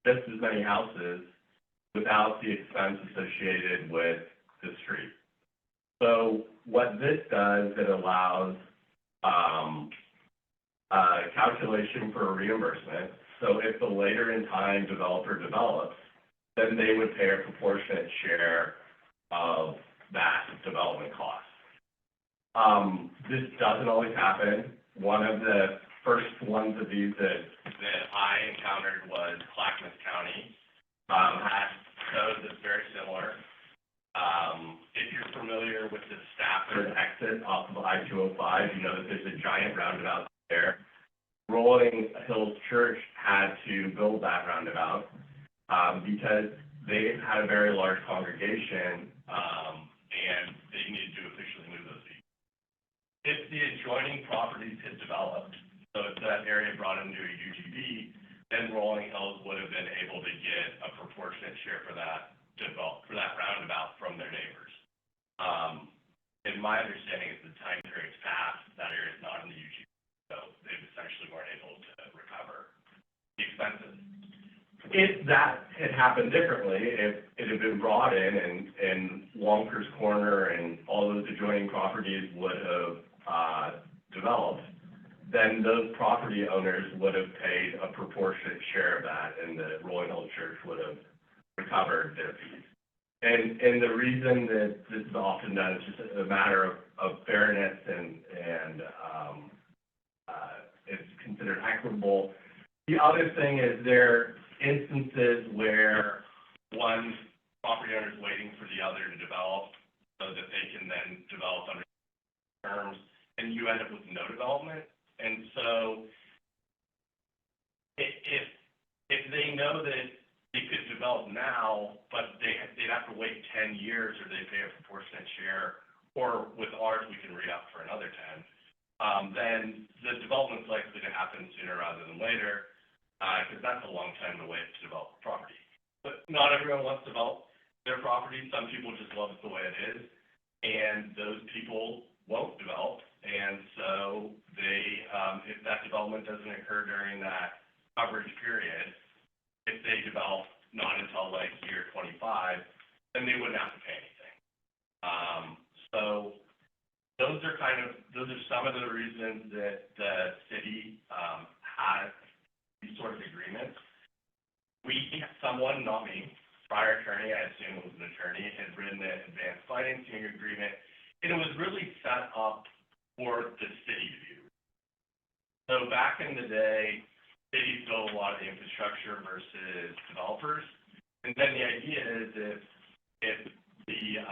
just as many houses without the expense associated with the street. So what this does, it allows calculation for a reimbursement. So if the later in time developer develops, then they would pay a proportionate share of that development cost. This doesn't always happen. One of the first ones of these that I encountered was Clackamas County. Had code that's very similar. If you're familiar with the Stafford exit off of I-205, you know that there's a giant roundabout there. Rolling Hills Church had to build that roundabout because they had a very large congregation and they needed to officially move those people. If the adjoining properties had developed, so if that area brought into a UGB, then Rolling Hills would have been able to get a proportionate share for that roundabout from their neighbors. And my understanding is the time period's passed, that area is not in the UGB, so they essentially weren't able to recover the expenses. If that had happened differently, if it had been brought in and Wonkers Corner and all those adjoining properties would have developed, then those property owners would have paid a proportionate share of that, and the Rolling Hill Church would have recovered their fees. And the reason that this is often done is just a matter of fairness and it's considered equitable. The other thing is there are instances where one property owner is waiting for the other to develop so that they can then develop under terms, and you end up with no development. And so if they know that they could develop now, but they'd have to wait 10 years or they pay a proportionate share, or with ours, we can re-up for another 10, then the development's likely to happen sooner rather than later, because that's a long time to wait to develop a property. But not everyone wants to develop their property. Some people just love it the way it is, and those people won't develop. And so they, if that development doesn't occur during that coverage period, if they develop not until like year 25, then they wouldn't have to pay anything. So those are some of the reasons that the city has these sort of agreements. Someone, not me, prior attorney, I assume it was an attorney, had written an advanced financing agreement, and it was really set up for the city to do. So back in the day, cities built a lot of the infrastructure versus developers. And then the idea is if the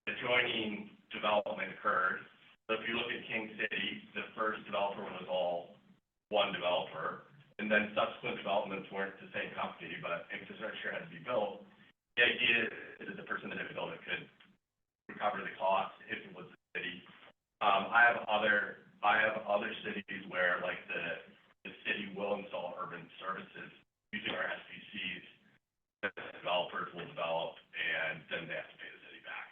adjoining development occurred So if you look at King City, the first developer was all one developer, and then subsequent developments weren't the same company, but infrastructure had to be built. The idea is that the person that had built it could recover the cost if it was the city. I have other cities where, like, the city will install urban services using our SPCs. The developers will develop, and then they have to pay the city back.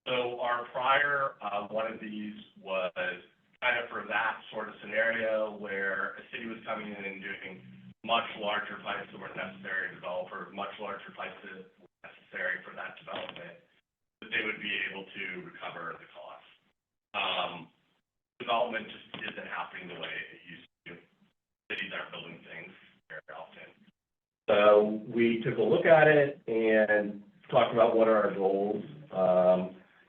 So our prior, one of these was kind of for that sort of scenario where a city was coming in and doing much larger pipes that were necessary, developer, much larger pipes that were necessary for that development, that they would be able to recover the cost. Development just isn't happening the way it used to. Cities aren't building things very often. So we took a look at it and talked about what are our goals,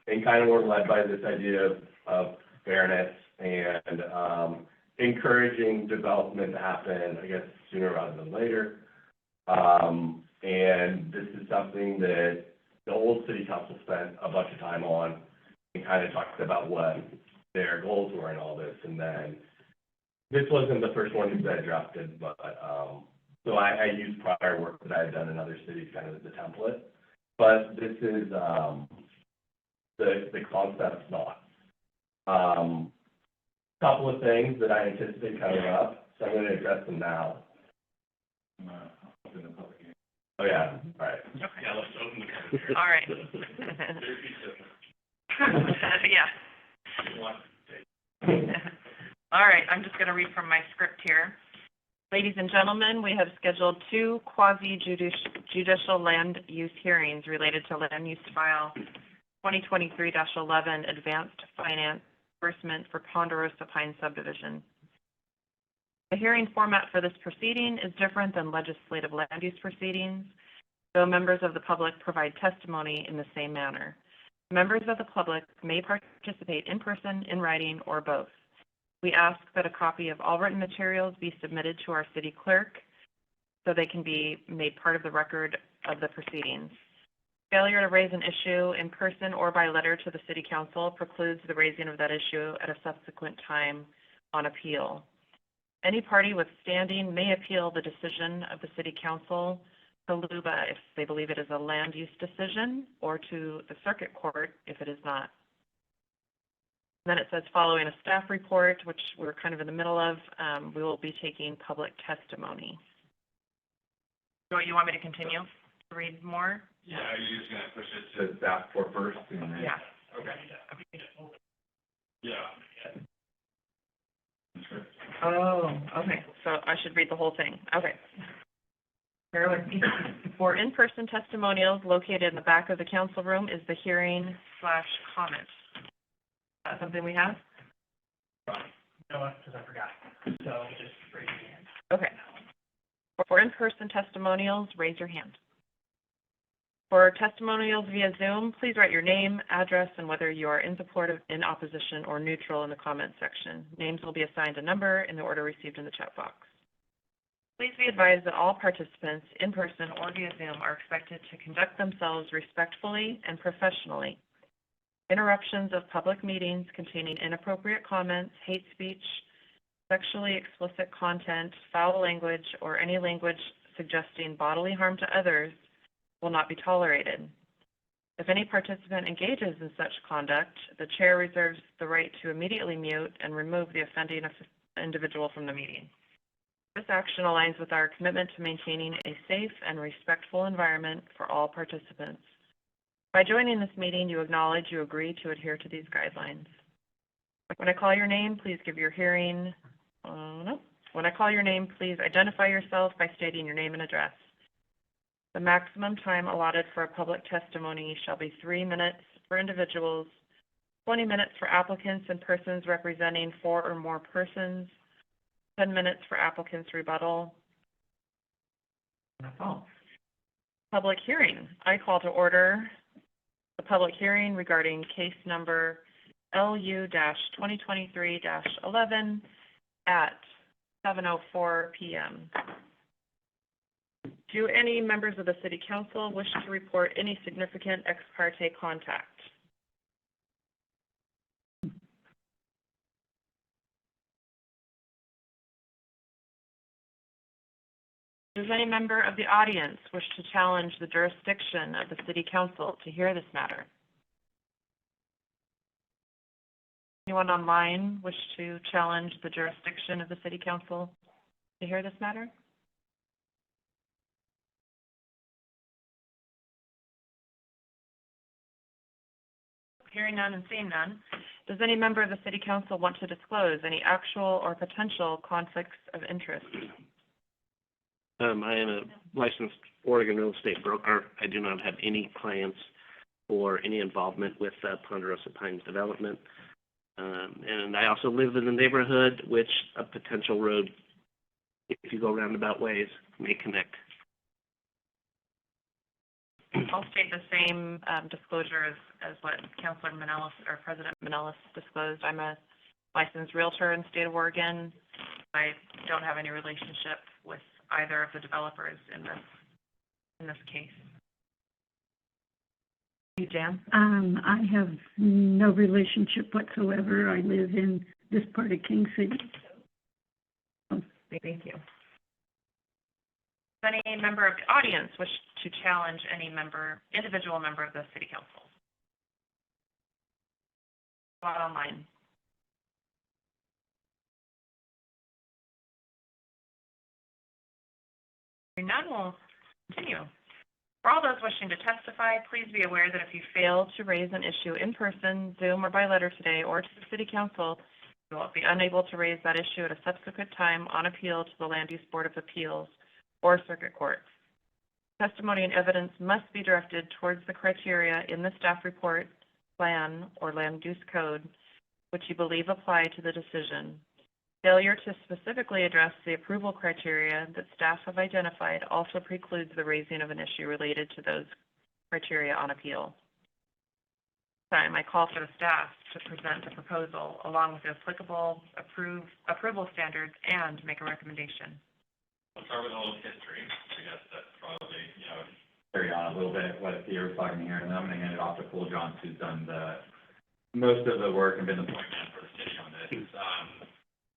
and kind of were led by this idea of fairness and encouraging development to happen, I guess, sooner rather than later. And this is something that the old city council spent a bunch of time on and kind of talked about what their goals were in all this. And then this wasn't the first one that I drafted, but so I used prior work that I had done in other cities kind of as a template. But this is the concept's not. Couple of things that I anticipate coming up, so I'm going to address them now. Oh, yeah, all right. Okay. Yeah, let's open the public hearing. All right. Yeah. All right, I'm just going to read from my script here. Ladies and gentlemen, we have scheduled 2 quasi-judicial land use hearings related to land use file 2023-11 Advanced Finance Disbursement for Ponderosa Pine Subdivision. The hearing format for this proceeding is different than legislative land use proceedings, though members of the public provide testimony in the same manner. Members of the public may participate in person, in writing, or both. We ask that a copy of all written materials be submitted to our city clerk so they can be made part of the record of the proceedings. Failure to raise an issue in person or by letter to the city council precludes the raising of that issue at a subsequent time on appeal. Any party with standing may appeal the decision of the city council to LUBA if they believe it is a land use decision, or to the circuit court if it is not. Then it says, following a staff report, which we're kind of in the middle of, we will be taking public testimony. So you want me to continue to read more? Yeah, are you just gonna push it to staff for first and then? Yeah. Okay. Yeah. Oh, okay, so I should read the whole thing, okay. Bear with me. For in-person testimonials located in the back of the council room is the hearing/comment. Something we have? No, because I forgot. So just raise your hand. Okay. For in-person testimonials, raise your hand. For testimonials via Zoom, please write your name, address, and whether you are in support of, in opposition, or neutral in the comment section. Names will be assigned a number in the order received in the chat box. Please be advised that all participants, in person or via Zoom, are expected to conduct themselves respectfully and professionally. Interruptions of public meetings containing inappropriate comments, hate speech, sexually explicit content, foul language, or any language suggesting bodily harm to others will not be tolerated. If any participant engages in such conduct, the chair reserves the right to immediately mute and remove the offending individual from the meeting. This action aligns with our commitment to maintaining a safe and respectful environment for all participants. By joining this meeting, you acknowledge you agree to adhere to these guidelines. When I call your name, please give your hearing. When I call your name, please identify yourself by stating your name and address. The maximum time allotted for a public testimony shall be 3 minutes for individuals, 20 minutes for applicants and persons representing 4 or more persons, 10 minutes for applicants' rebuttal. That's all. Public hearing. I call to order the public hearing regarding case number LU-2023-11 at 7:04 p.m. Do any members of the City Council wish to report any significant ex parte contact? Does any member of the audience wish to challenge the jurisdiction of the City Council to hear this matter? Anyone online wish to challenge the jurisdiction of the City Council to hear this matter? Hearing none and seeing none, does any member of the City Council want to disclose any actual or potential conflicts of interest? I am a licensed Oregon real estate broker. I do not have any clients or any involvement with Ponderosa Pines development. And I also live in the neighborhood, which a potential road, if you go roundabout ways, may connect. I'll state the same disclosure as what Councilor Manelis or President Manelis disclosed. I'm a licensed realtor in the state of Oregon. I don't have any relationship with either of the developers in this case. You, Jan? I have no relationship whatsoever. I live in this part of King City. Thank you. Does any member of the audience wish to challenge any individual member of the City Council? Not online. Hearing none, we'll continue. For all those wishing to testify, please be aware that if you fail to raise an issue in person, Zoom, or by letter today, or to the City Council, you will be unable to raise that issue at a subsequent time on appeal to the Land Use Board of Appeals or Circuit Court. Testimony and evidence must be directed towards the criteria in the staff report, plan, or land use code, which you believe apply to the decision. Failure to specifically address the approval criteria that staff have identified also precludes the raising of an issue related to those criteria on appeal. I call for the staff to present a proposal along with the applicable approval standards and make a recommendation. We'll start with a little history. I guess that's probably, carry on a little bit what Peter was talking here, and then I'm going to hand it off to Cole Johns, who's done most of the work and been the point man for the city on this.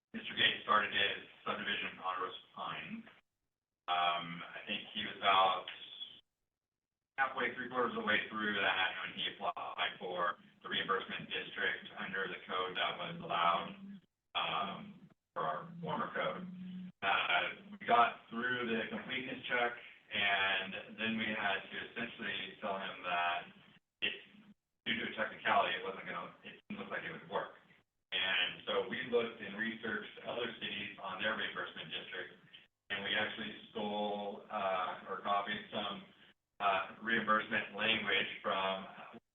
Mr. Gates started his subdivision on Ponderosa Pines. I think he was about halfway, three-quarters of the way through that when he applied for the reimbursement district under the code that was allowed for our former code. We got through the completeness check, and then we had to essentially tell him that due to a technicality, it didn't look like it would work. And so we looked and researched other cities on their reimbursement districts, and we actually stole or copied some reimbursement language from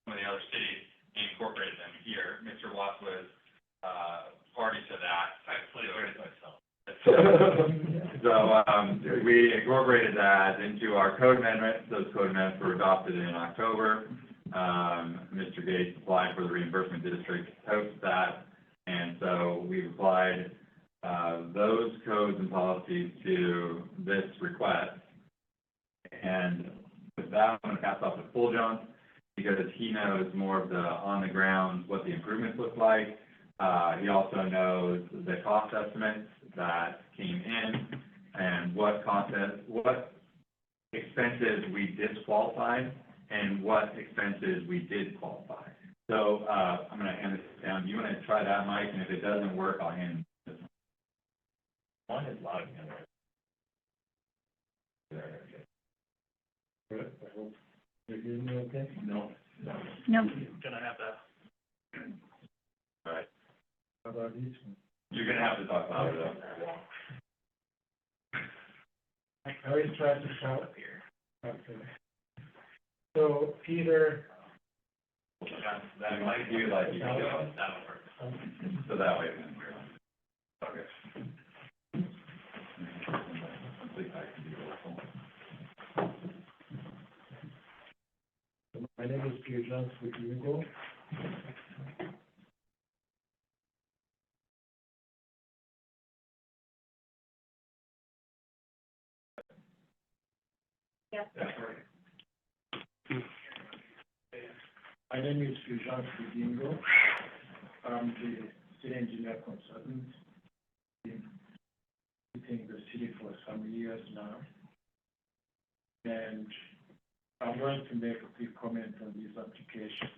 some of the other cities and incorporated them here. Mr. Watts was party to that. I played it myself. So we incorporated that into our code amendment. Those code amendments were adopted in October. Mr. Gates applied for the reimbursement district post that, and so we've applied those codes and policies to this request. And with that, I'm going to pass off to Cole Johns because he knows more of the on the ground what the improvements look like. He also knows the cost estimates that came in and what expenses we disqualified and what expenses we did qualify. So I'm going to hand this down. Do you want to try that, Mike? And if it doesn't work, I'll hand this one. One is loud. Good, I hope you're hearing me okay? No. No. Gonna have to. All right. How about these ones? You're going to have to talk louder, though. I always try to shout here. Okay. So Peter. That might do like you can do it. That'll work. So that way we can hear them. Okay. My name is Peter Jones with Hugo. Yes. My name is Fulgence Fudingo. I'm the city engineer consultant. Been visiting the city for some years now. And I'm going to make a quick comment on this application.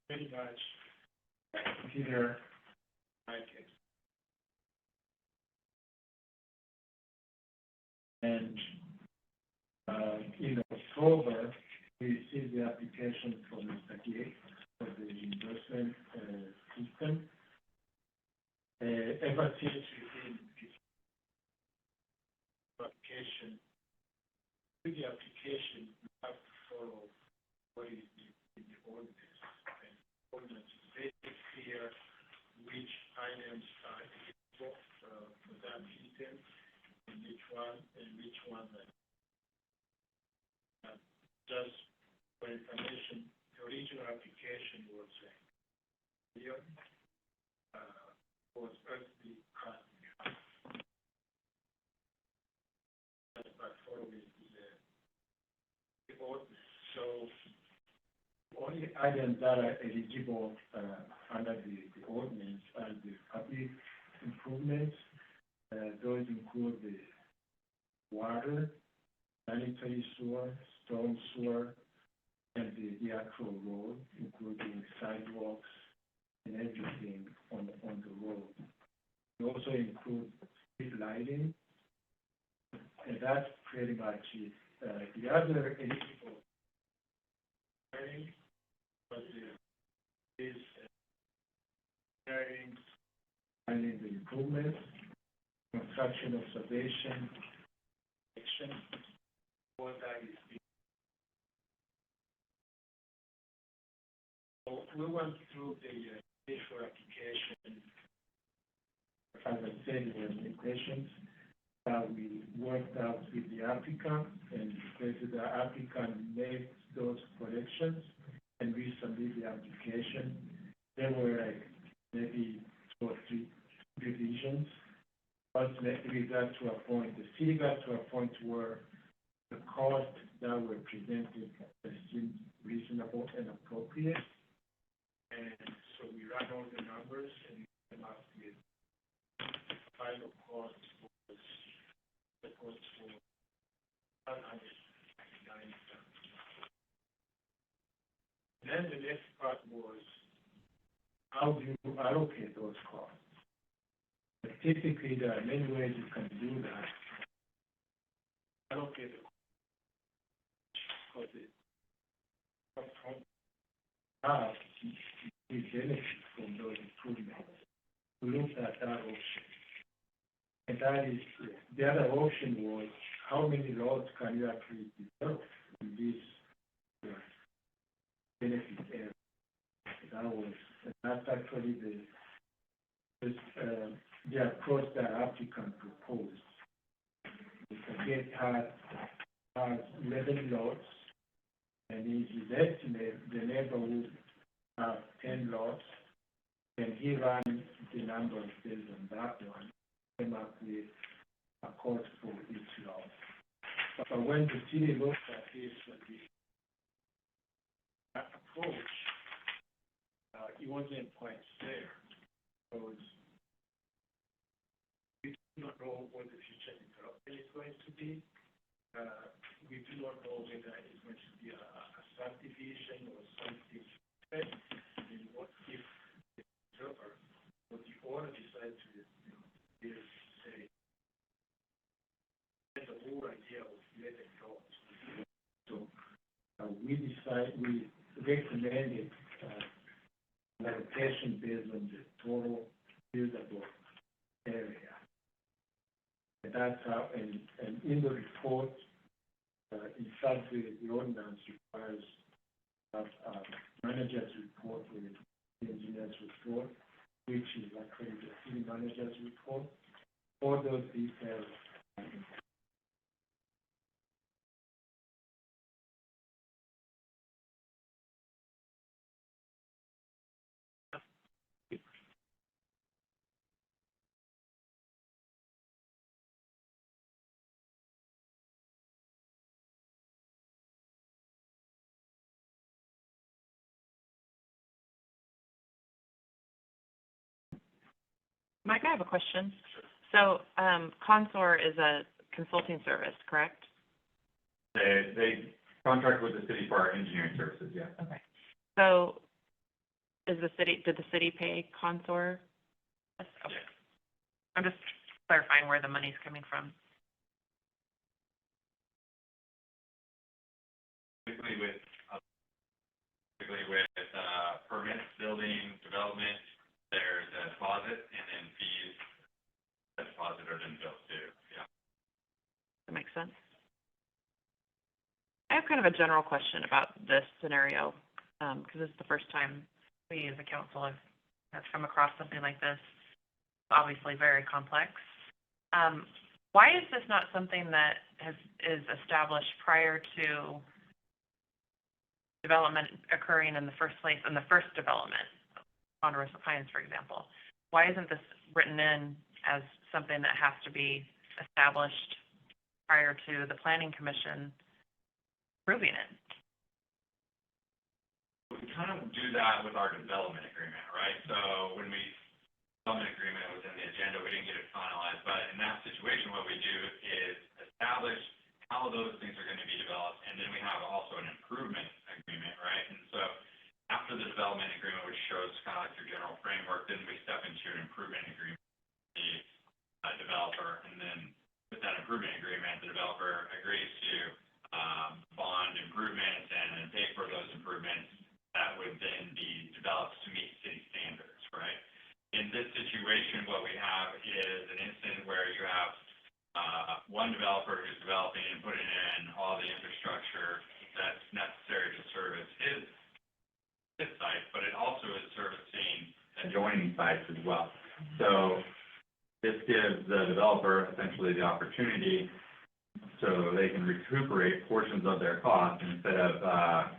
Pretty much, Peter, Mike, and in October, we received the application from Mr. Gates for the reimbursement system. Ever since we did the application, with the application, we have to follow what is in the ordinance. And the ordinance is very clear which items are eligible for that system, and which one that. Just for information, the original application was was earthly cut. But following the ordinance. So only items that are eligible under the ordinance are the public improvements. Those include the water, sanitary sewer, storm sewer, and the actual road, including sidewalks and everything on the road. We also include street lighting, and that's pretty much it. The other eligible but there is finding the improvements, construction observation, action, all that is being. So we went through the initial application. As I said, there were some questions that we worked out with the applicant, and basically the applicant made those corrections, and we submitted the application. There were like maybe 2 or 3 revisions. Ultimately, we got to a point, the city got to a point where the costs that were presented seemed reasonable and appropriate. And so we ran all the numbers and we came up with the final cost was the cost for $199,000. Then the next part was, how do you allocate those costs? But typically, there are many ways you can do that. Allocate the cost because we benefit from those improvements. We looked at that option. And that is, the other option was, how many lots can you actually develop in this benefit area? That's actually the approach that applicant proposed. The target has 11 lots, and in his estimate, the neighborhood have 10 lots, and he ran the numbers based on that one, came up with a cost for each lot. But when the city looked at this approach, it wasn't quite fair, because we do not know what the future development is going to be. We do not know whether it's going to be a subdivision or something. And what if the developer or the owner decides to say, that's the whole idea of letting go. So we recommended allocation based on the total usable area. And that's how, and in the report, in fact, the ordinance requires a manager's report with the engineer's report, which is actually the city manager's report. All those details. Mike, I have a question. So, Consor is a consulting service, correct? They contract with the city for our engineering services, yeah. Okay. So did the city pay Consor? Okay. Yeah. I'm just clarifying where the money's coming from. Typically with permits, building, development, there's a deposit and then fees. That deposit are then billed to, yeah. That makes sense. I have kind of a general question about this scenario, because this is the first time we as a council have come across something like this. It's obviously very complex. Why is this not something that is established prior to development occurring in the first place, in the first development, Ponderosa Pines, for example? Why isn't this written in as something that has to be established prior to the planning commission approving it? We kind of do that with our development agreement, right? So when development agreement was in the agenda, we didn't get it finalized, but in that situation, what we do is establish how those things are going to be developed, and then we have also an improvement agreement, right? And so after the development agreement, which shows kind of like your general framework, then we step into an improvement agreement with the developer, and then with that improvement agreement, the developer agrees to bond improvements and then pay for those improvements that would then be developed to meet city standards, right? In this situation, what we have is an instance where you have one developer who's developing and putting in all the infrastructure that's necessary to service his site, but it also is servicing adjoining sites as well. So this gives the developer essentially the opportunity so they can recuperate portions of their costs instead of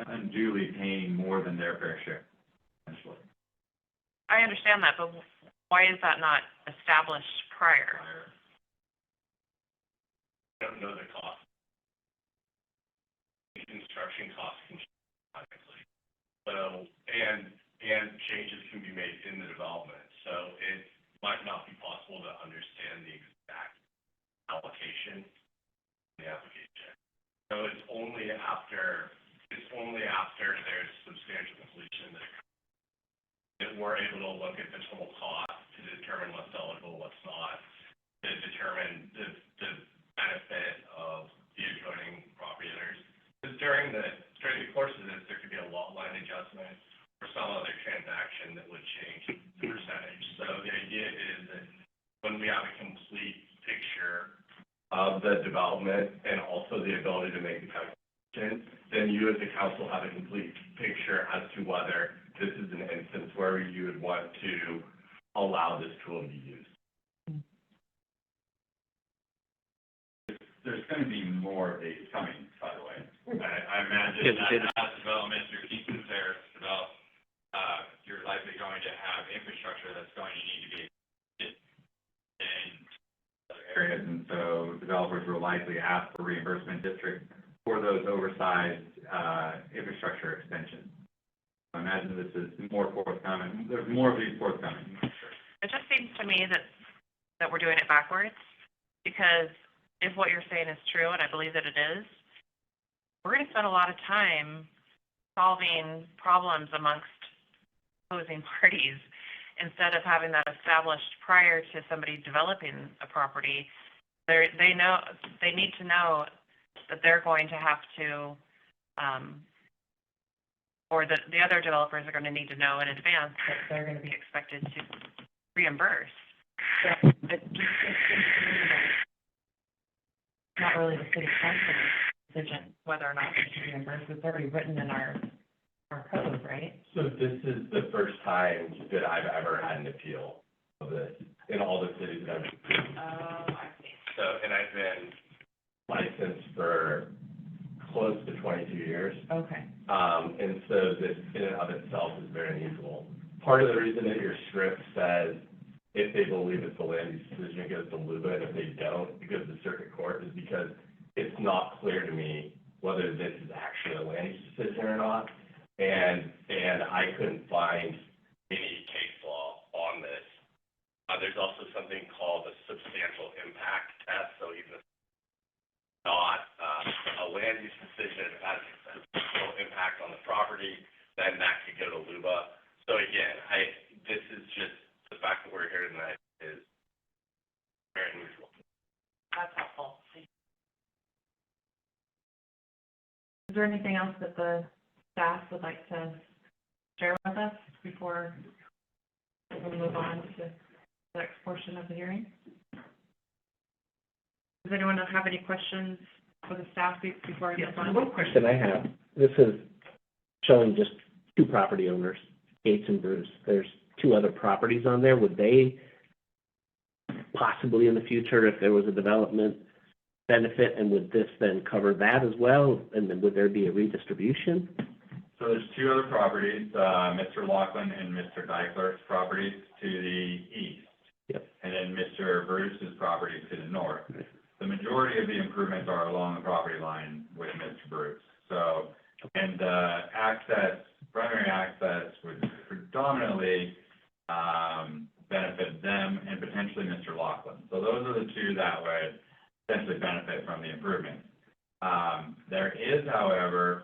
unduly paying more than their fair share, essentially. I understand that, but why is that not established prior? I don't know the cost. Construction costs can change dramatically. So, and changes can be made in the development. So it might not be possible to understand the exact allocation in the application. So it's only after there's substantial completion that we're able to look at the total cost to determine what's eligible, what's not, to determine the benefit of the adjoining property owners. Because during the course of this, there could be a lot line adjustment or some other transaction that would change the percentage. So the idea is that when we have a complete picture of the development and also the ability to make the calculation, then you as the council have a complete picture as to whether this is an instance where you would want to allow this tool to be used. There's going to be more of these coming, by the way. I imagine that as development through Eastern Terrace develop, you're likely going to have infrastructure that's going to need to be in other areas, and so developers will likely ask for reimbursement district for those oversized infrastructure extensions. I imagine this is more forthcoming. There's more of these forthcoming. It just seems to me that we're doing it backwards, because if what you're saying is true, and I believe that it is, we're going to spend a lot of time solving problems amongst opposing parties instead of having that established prior to somebody developing a property. They need to know that they're going to have to, or that the other developers are going to need to know in advance that they're going to be expected to reimburse. So it just seems to me that not really the city council's decision whether or not they should reimburse. It's already written in our code, right? So this is the first time that I've ever had an appeal of this in all the cities that I've been. Oh, I see. So, and I've been licensed for close to 22 years. Okay. And so this in and of itself is very unusual. Part of the reason that your script says if they believe it's a land use decision, it goes to LUBA, and if they don't, it goes to circuit court, is because it's not clear to me whether this is actually a land use decision or not. And I couldn't find any case law on this. There's also something called a substantial impact test, so even if it's not use decision has a potential impact on the property, then that could go to LUBA. So again, this is just, the fact that we're here tonight is very unusual. That's helpful. Is there anything else that the staff would like to share with us before we move on to the next portion of the hearing? Does anyone have any questions for the staff before I move on? One question I have, this is showing just two property owners, Gates and Bruce. There's two other properties on there. Would they possibly in the future, if there was a development, benefit, and would this then cover that as well? And then would there be a redistribution? So there's two other properties, Mr. Laughlin and Mr. Dykler's properties to the east. Yep. And then Mr. Bruce's property to the north. Right. The majority of the improvements are along the property line with Mr. Bruce. So, and primary access would predominantly benefit them and potentially Mr. Laughlin. So those are the two that would potentially benefit from the improvement. There is, however,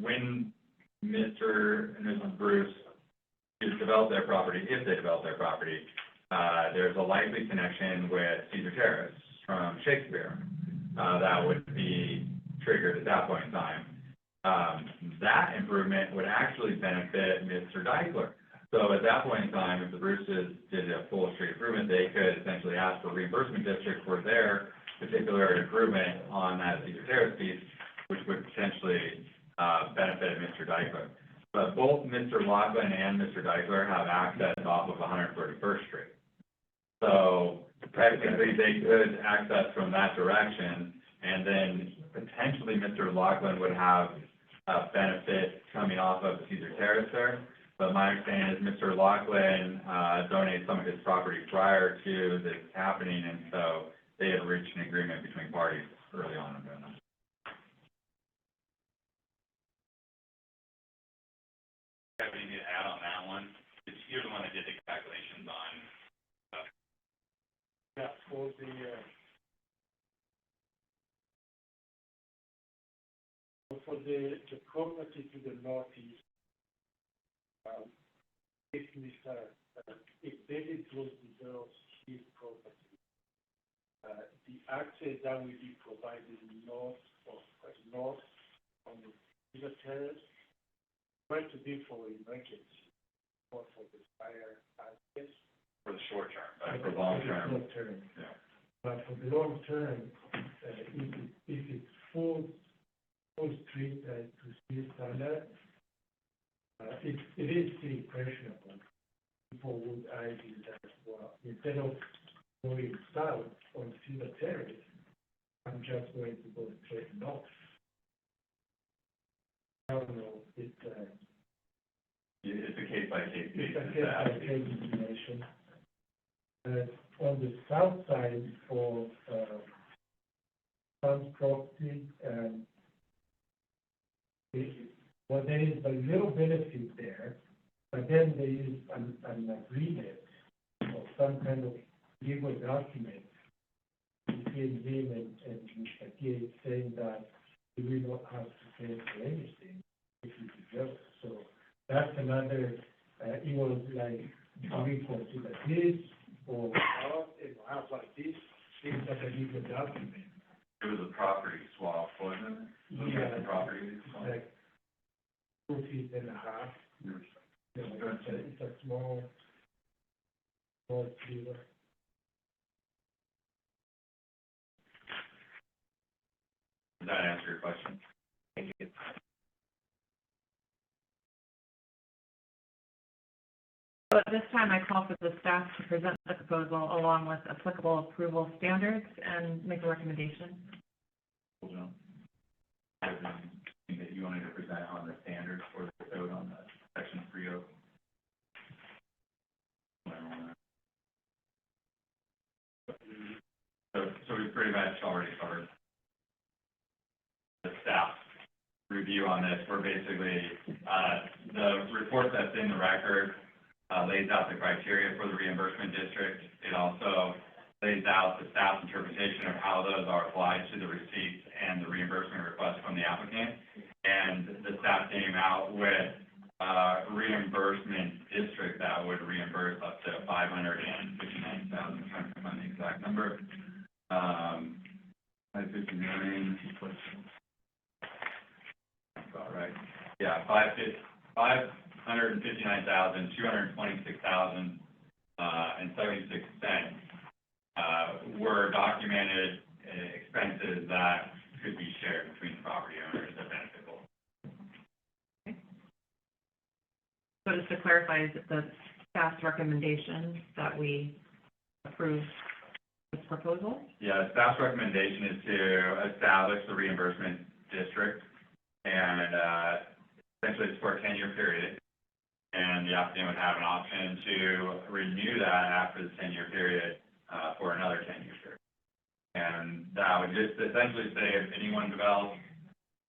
when Mr. and Mrs. Bruce develop their property, if they develop their property, there's a likely connection with Cedar Terrace from Shakespeare that would be triggered at that point in time. That improvement would actually benefit Mr. Dykler. So at that point in time, if the Bruces did a full street improvement, they could essentially ask for reimbursement district for their particular improvement on that Cedar Terrace piece, which would potentially benefit Mr. Dykler. But both Mr. Laughlin and Mr. Dykler have access off of 131st Street. So technically, they could access from that direction, and then potentially Mr. Laughlin would have a benefit coming off of Cedar Terrace there. But my understanding is Mr. Laughlin donated some of his property prior to this happening, and so they had reached an agreement between parties early on in doing that. Have anything to add on that one? You're the one that did the calculations on. Yeah, for the property to the northeast, if David Rose develops his property, the access that will be provided north on the Cedar Terrace, going to be for emergency, or for the fire access. For the short term, but for long term. Short term. Yeah. But for the long term, if it's full street to see standard, it is still questionable. People would argue that, well, instead of going south on Cedar Terrace, I'm just going to go straight north. I don't know, it's a case-by-case basis. It's a case-by-case situation. On the south side for some property, well, there is a little benefit there, but then there is an agreement or some kind of legal document between him and Mr. Gates saying that he will not have to pay for anything if he develops. So that's another, it was like, do we consider this or have like this, things like a legal document. It was a property swap, wasn't it? Yeah. The property swap. Like 2.5 feet. You know, it's a small sliver. Does that answer your question? Thank you. So at this time, I call for the staff to present the proposal along with applicable approval standards and make a recommendation. Hold on. Anything that you wanted to present on the standards for the code on the section 3.0? So we pretty much already covered the staff review on this. We're basically, the report that's in the record lays out the criteria for the reimbursement district. It also lays out the staff's interpretation of how those are applied to the receipts and the reimbursement request from the applicant. And the staff came out with reimbursement district that would reimburse up to $559,000, trying to find the exact number. 559. That's about right. Yeah, 559,226,000 and 76 cents were documented expenses that could be shared between the property owners that benefit both. So just to clarify, is it the staff's recommendation that we approve this proposal? Yeah, staff's recommendation is to establish the reimbursement district, and essentially it's for a 10-year period, and the applicant would have an option to renew that after the 10-year period for another 10-year period. And that would just essentially say if anyone develops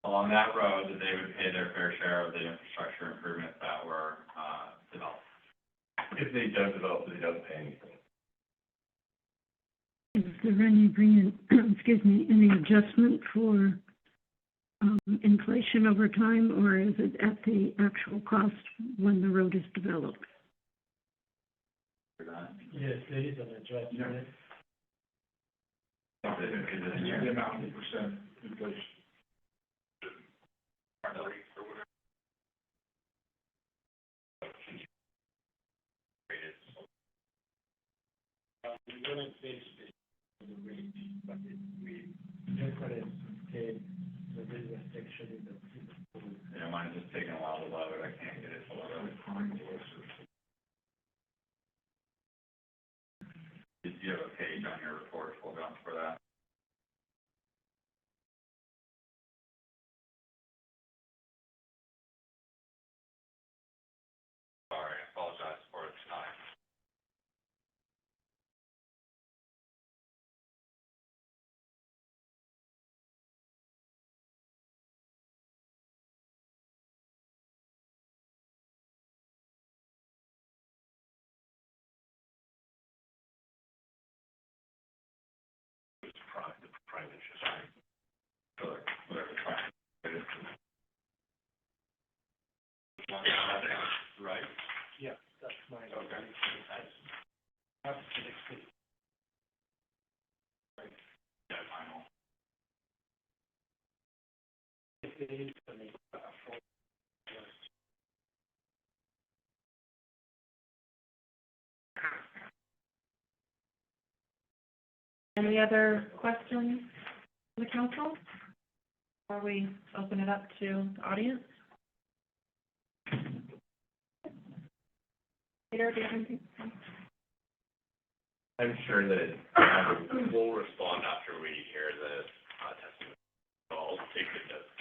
along that road, that they would pay their fair share of the infrastructure improvements that were developed. If they don't develop, they don't pay anything. Is there any any adjustment for inflation over time, or is it at the actual cost when the road is developed? For that. Yes, there is an adjustment. Is it a year? The amount of percent inflation. We wouldn't base it on the rate, but we difference in the business section in the. Yeah, mine's just taking a while to load. I can't get it to load. Did you have a page on your report pulled up for that? Sorry, I apologize for the time. The prime interest. Whatever, fine. Right? Yeah, that's mine. Okay. That's the next thing. Yeah, final. If they need to make Any other questions from the council before we open it up to the audience? Peter, do you have anything? I'm sure that we'll respond after we hear the testimony. So I'll take the notes.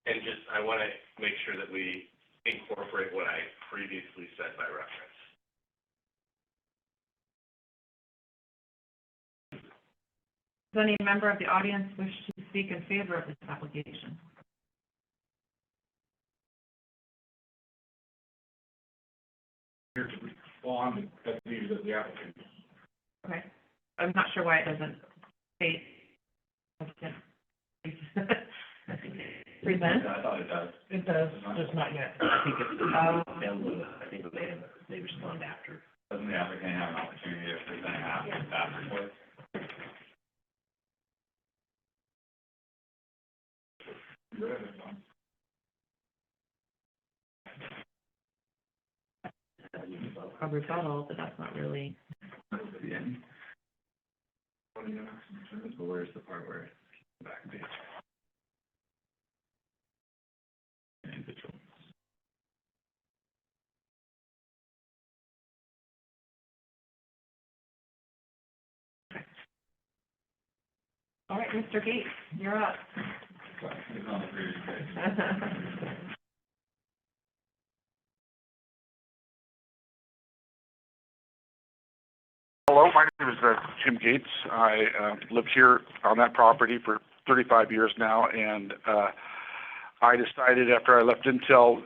And just, I want to make sure that we incorporate what I previously said by reference. Does any member of the audience wish to speak in favor of this application? here to respond as needed as the applicant. Okay. I'm not sure why it doesn't state. Present? Yeah, I thought it does. It does, just not yet. I think they respond after. Doesn't the applicant have an opportunity to present after the staff report? A rebuttal, but that's not really. That's the end. So where's the part where it's back page? Individual. All right, Mr. Gates, you're up. Sorry, it's on the previous page. Hello, my name is Tim Gates. I lived here on that property for 35 years now, and I decided after I left Intel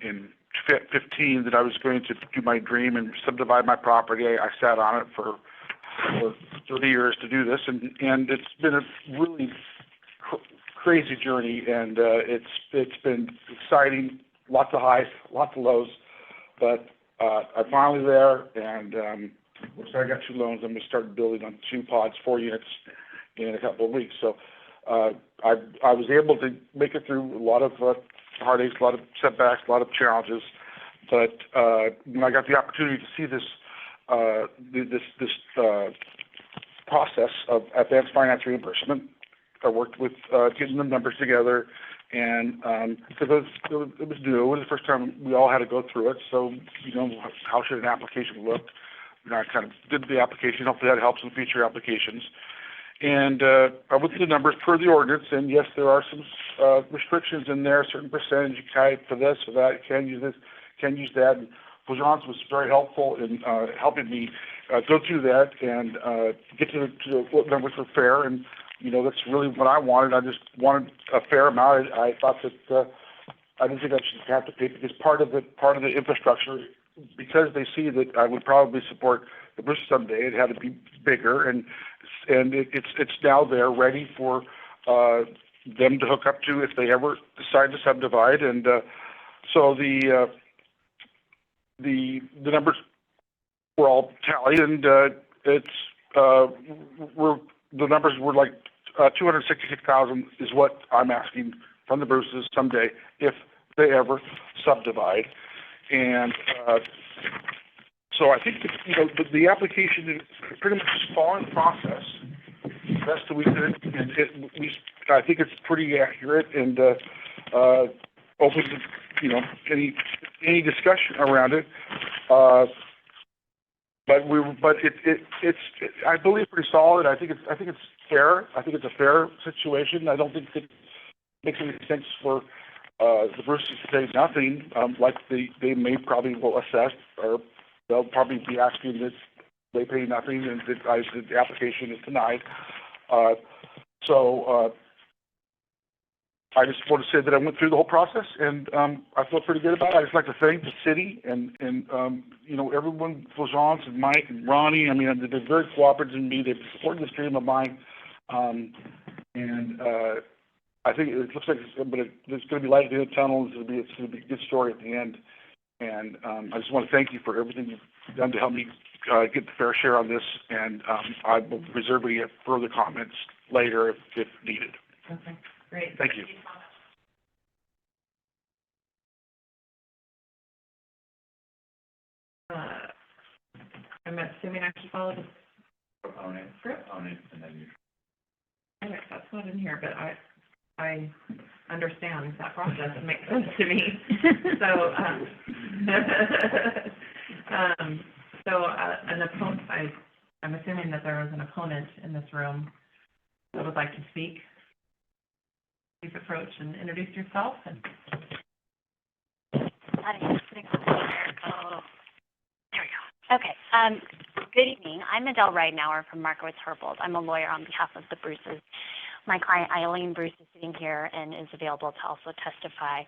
in 15 that I was going to do my dream and subdivide my property. I sat on it for 30 years to do this, and it's been a really crazy journey, and it's been exciting, lots of highs, lots of lows, but I'm finally there, and so I got 2 loans. I'm going to start building on 2 pods, 4 units in a couple of weeks. So I was able to make it through a lot of heartaches, a lot of setbacks, a lot of challenges, but when I got the opportunity to see this process of advanced finance reimbursement, I worked with getting the numbers together, and because it was new. It was the first time we all had to go through it, so how should an application look? I kind of did the application. Hopefully that helps in future applications. And I went through the numbers per the ordinance, and yes, there are some restrictions in there, a certain percentage you can for this or that, you can use this, can use that. And Florence was very helpful in helping me go through that and get to what numbers were fair. And that's really what I wanted. I just wanted a fair amount. I thought that I didn't think I should have to pay because part of the infrastructure, because they see that I would probably support the bridge someday, it had to be bigger, and it's now there ready for them to hook up to if they ever decide to subdivide. And so the numbers were all tallied, and the numbers were like 266,000 is what I'm asking from the Bruces someday if they ever subdivide. And so I think that, the application is pretty much just following the process the best that we could, and I think it's pretty accurate and open to any discussion around it. But it's I believe pretty solid. I think it's fair. I think it's a fair situation. I don't think it makes any sense for the Bruces to say nothing, like they may probably will assess, or they'll probably be asking that they pay nothing and that the application is denied. So I just want to say that I went through the whole process, and I feel pretty good about it. I just like to thank the city and everyone, Florence and Mike and Ronnie. I mean, they're very cooperative with me. They've supported this dream of mine, and I think it looks like there's going to be light at the end of the tunnel. It's going to be a good story at the end. And I just want to thank you for everything you've done to help me get the fair share on this. And I will reserve any further comments later if needed. Okay, great. Thank you. I'm assuming I should follow the Proponent, and then you. Okay, that's not in here, but I understand that process. It makes sense to me. So, an opponent, I'm assuming that there was an opponent in this room that would like to speak. Please approach and introduce yourself. Okay. Good evening. I'm Adele Ridenauer from Markowitz Herbold. I'm a lawyer on behalf of the Bruces. My client Eileen Bruce is sitting here and is available to also testify.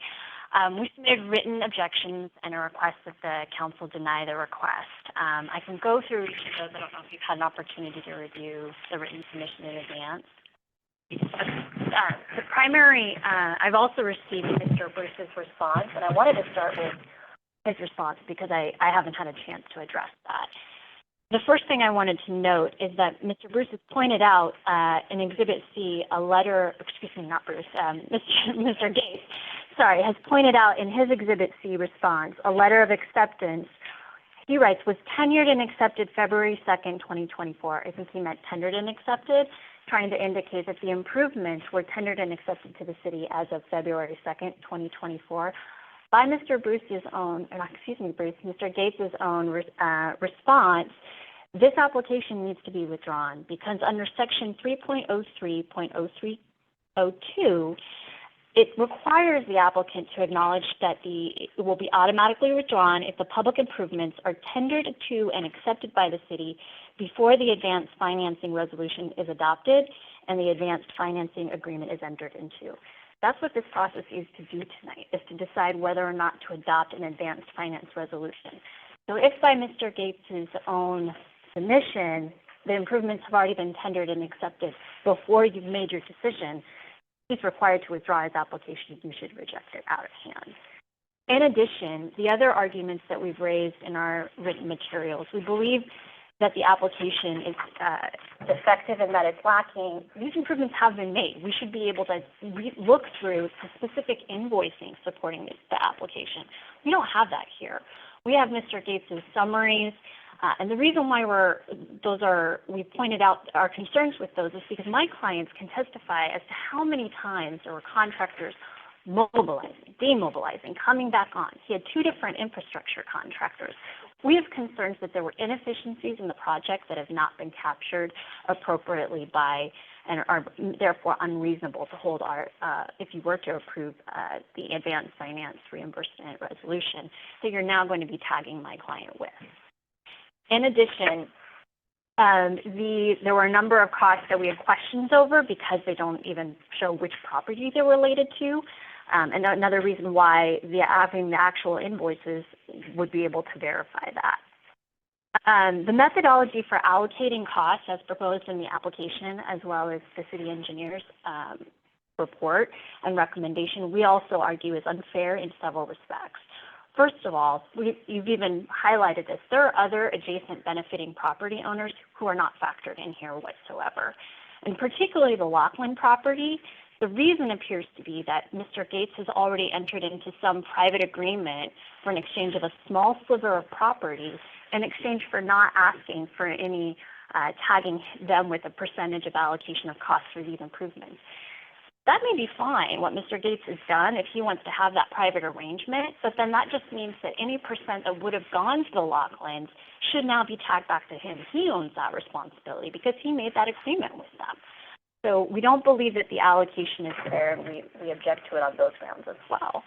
We submitted written objections and a request that the council deny the request. I can go through each of those. I don't know if you've had an opportunity to review the written submission in advance. The primary, I've also received Mr. Bruce's response, and I wanted to start with his response because I haven't had a chance to address that. The first thing I wanted to note is that Mr. Bruce has pointed out in Exhibit C a letter, Mr. Gates, has pointed out in his Exhibit C response a letter of acceptance. He writes, was tenured and accepted February 2nd, 2024. I think he meant tendered and accepted, trying to indicate that the improvements were tendered and accepted to the city as of February 2nd, 2024. By Mr. Bruce's own, Mr. Gates's own response, this application needs to be withdrawn because under Section 3.03.0302, it requires the applicant to acknowledge that it will be automatically withdrawn if the public improvements are tendered to and accepted by the city before the advanced financing resolution is adopted and the advanced financing agreement is entered into. That's what this process is to do tonight, is to decide whether or not to adopt an advanced finance resolution. So if by Mr. Gates's own submission, the improvements have already been tendered and accepted before you've made your decision, he's required to withdraw his application. You should reject it out of hand. In addition, the other arguments that we've raised in our written materials, we believe that the application is defective and that it's lacking. These improvements have been made. We should be able to look through the specific invoicing supporting the application. We don't have that here. We have Mr. Gates's summaries, and the reason why we pointed out our concerns with those is because my clients can testify as to how many times there were contractors mobilizing, demobilizing, coming back on. He had 2 different infrastructure contractors. We have concerns that there were inefficiencies in the project that have not been captured appropriately by and are therefore unreasonable to hold our, if you were to approve the advanced finance reimbursement resolution, that you're now going to be tagging my client with. In addition, there were a number of costs that we had questions over because they don't even show which property they're related to. And another reason why having the actual invoices would be able to verify that. The methodology for allocating costs as proposed in the application, as well as the city engineer's report and recommendation, we also argue is unfair in several respects. First of all, you've even highlighted this. There are other adjacent benefiting property owners who are not factored in here whatsoever. And particularly the Lockland property, the reason appears to be that Mr. Gates has already entered into some private agreement for an exchange of a small sliver of property in exchange for not asking for any tagging them with a percentage of allocation of costs for these improvements. That may be fine, what Mr. Gates has done, if he wants to have that private arrangement, but then that just means that any percent that would have gone to the Locklands should now be tagged back to him. He owns that responsibility because he made that agreement with them. So we don't believe that the allocation is fair, and we object to it on those grounds as well.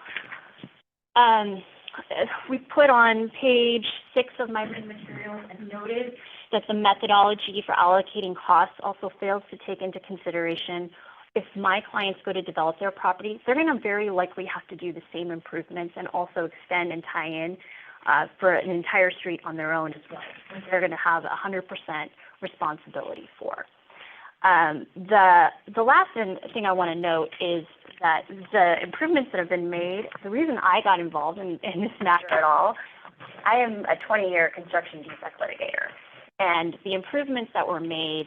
We put on page 6 of my written materials and noted that the methodology for allocating costs also fails to take into consideration if my clients go to develop their property, they're going to very likely have to do the same improvements and also extend and tie in for an entire street on their own as well. They're going to have 100% responsibility for. The last thing I want to note is that the improvements that have been made, the reason I got involved in this matter at all, I am a 20-year construction defect litigator, and the improvements that were made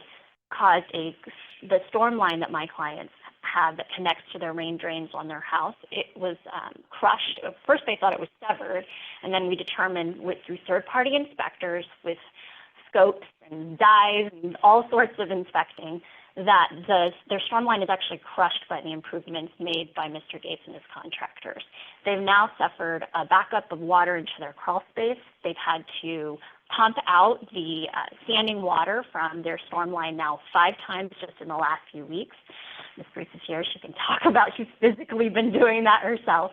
caused the storm line that my clients have that connects to their rain drains on their house. It was crushed. At first they thought it was severed, and then we determined through third-party inspectors with scopes and dies and all sorts of inspecting that their storm line is actually crushed by the improvements made by Mr. Gates and his contractors. They've now suffered a backup of water into their crawl space. They've had to pump out the standing water from their storm line now 5 times just in the last few weeks. Ms. Bruce is here. She can talk about she's physically been doing that herself.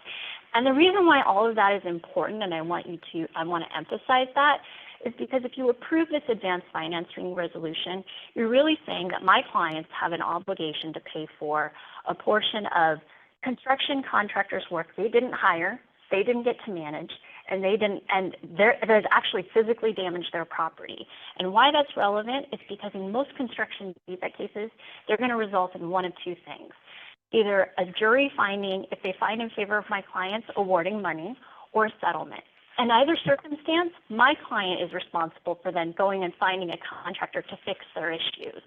And the reason why all of that is important, and I want to emphasize that, is because if you approve this advanced financing resolution, you're really saying that my clients have an obligation to pay for a portion of construction contractors' work they didn't hire, they didn't get to manage, and there's actually physically damaged their property. And why that's relevant is because in most construction defect cases, they're going to result in one of 2 things. Either a jury finding, if they find in favor of my clients, awarding money, or a settlement. In either circumstance, my client is responsible for then going and finding a contractor to fix their issues.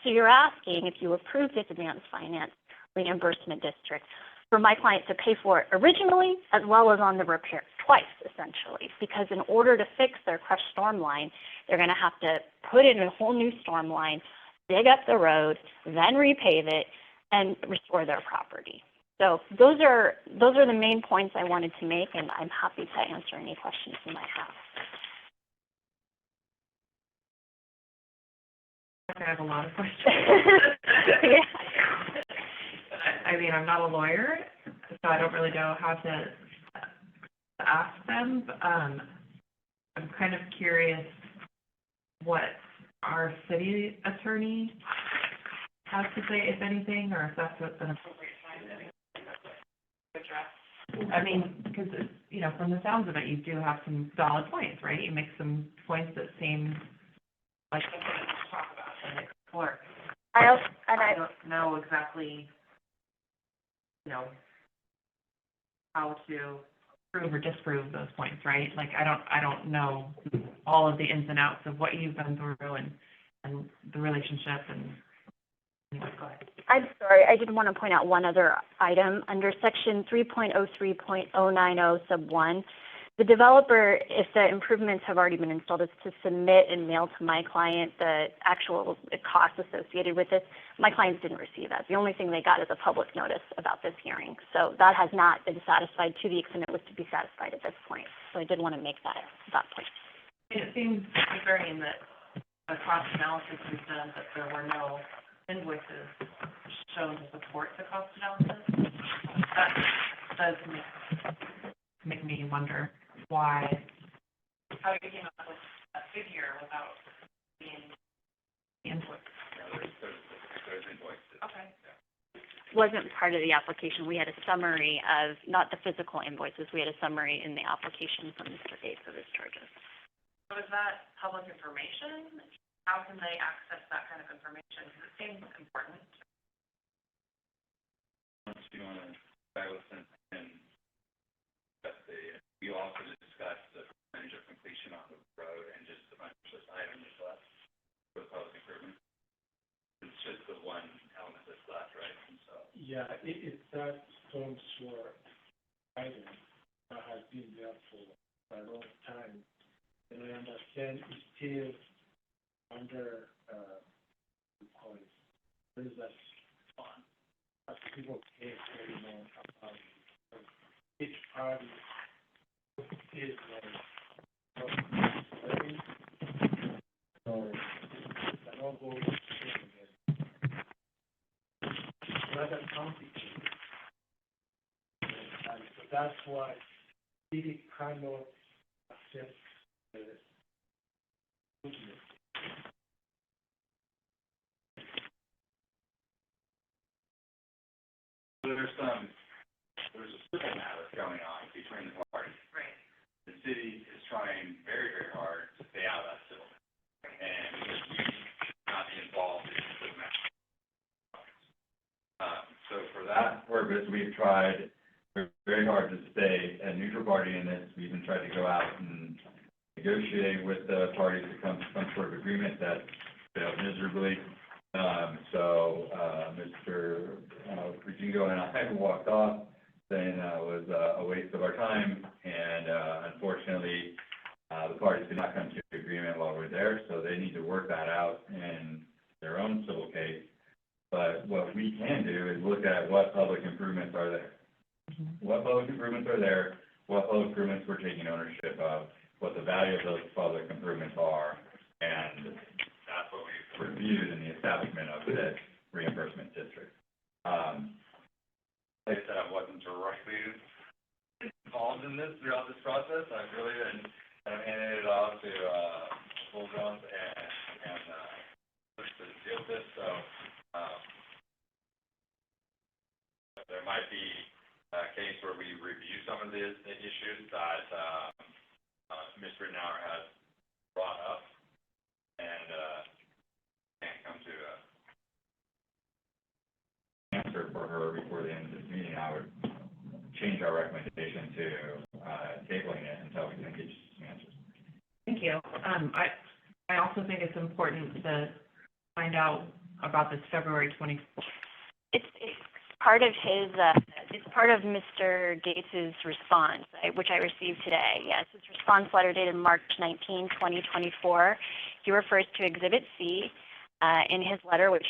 So you're asking, if you approve this advanced finance reimbursement district, for my client to pay for it originally as well as on the repairs twice, essentially, because in order to fix their crushed storm line, they're going to have to put in a whole new storm line, dig up the road, then repave it, and restore their property. So those are the main points I wanted to make, and I'm happy to answer any questions you might have. I have a lot of questions. Yeah. I mean, I'm not a lawyer, so I don't really know how to ask them. I'm kind of curious what our city attorney has to say, if anything, or if that's what's an appropriate time. I mean, because, you know, from the sounds of it, you do have some solid points, right? You make some points that seem like something that we should talk about and explore. I don't know exactly, you know, how to prove or disprove those points, right? Like, I don't know all of the ins and outs of what you've been through and the relationship and, anyway, go ahead. I'm sorry, I did want to point out one other item. Under section 3.03.090 sub 1, the developer, if the improvements have already been installed, is to submit and mail to my client the actual costs associated with this. My clients didn't receive that. The only thing they got is a public notice about this hearing. So that has not been satisfied to the extent it was to be satisfied at this point. So I did want to make that point. It seems concerning that a cost analysis was done, but there were no invoices shown to support the cost analysis. That does make me wonder why, how you came up with a figure without being invoiced. There's invoices. Okay. Wasn't part of the application. We had a summary of, not the physical invoices, we had a summary in the application from Mr. Gates of his charges. So is that public information? How can they access that kind of information? Because it seems important. Once you want to stylus and we also discussed the percentage of completion on the road and just the bunch of items left for the public improvement. It's just the one element that's left, right? And so. Yeah, it's that storm sewer item that has been there for a long time. And I understand it's still under, there's that fund that people pay very long about it. Each party is like, so they're not going to change it. Rather complicated. And so that's why it cannot accept the movement. There's a civil matter going on between the parties. Right. The city is trying very, very hard to stay out of that civil matter. And because we should not be involved in the civil matter. So for that purpose, we've tried very hard to stay a neutral party in this. We even tried to go out and negotiate with the parties to come to some sort of agreement that failed miserably. Mr. Virgingo and I walked off, saying it was a waste of our time, and unfortunately, the parties did not come to an agreement while we're there, so they need to work that out in their own civil case. But what we can do is look at what public improvements are there. What public improvements are there, what public improvements we're taking ownership of, what the value of those public improvements are, and that's what we've reviewed in the establishment of this reimbursement district. Like I said, I wasn't directly involved in this throughout this process. I've really been handing it off to Full Jones and to deal with this. So there might be a case where we review some of the issues that Ms. Rittenauer has brought up and can't come to a answer for her before the end of this meeting. I would change our recommendation to tabling it until we can get some answers. Thank you. I also think it's important to find out about this February 24th. It's part of his, it's part of Mr. Gates's response, which I received today. Yes, his response letter dated March 19, 2024. He refers to Exhibit C in his letter, which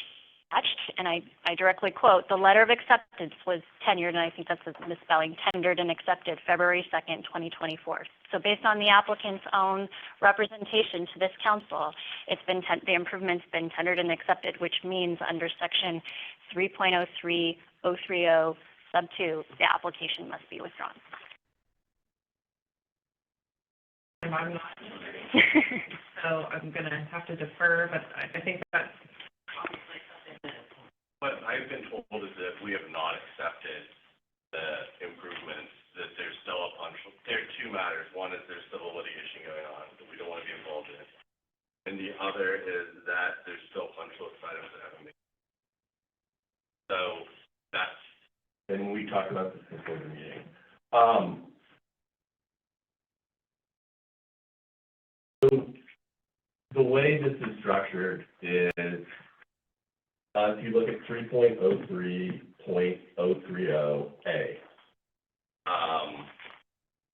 and I directly quote, the letter of acceptance was tenured, and I think that's a misspelling, tendered and accepted February 2nd, 2024. So based on the applicant's own representation to this council, it's been, the improvement's been tendered and accepted, which means under section 3.03.030 sub 2, the application must be withdrawn. And I'm not, so I'm going to have to defer, but I think that's obviously something that What I've been told is that we have not accepted the improvements that there's still there are two matters. One is there's civil litigation going on that we don't want to be involved in. And the other is that there's still punch list items that haven't been. So that's, and we talked about this before the meeting. So the way this is structured is, if you look at 3.03.030A,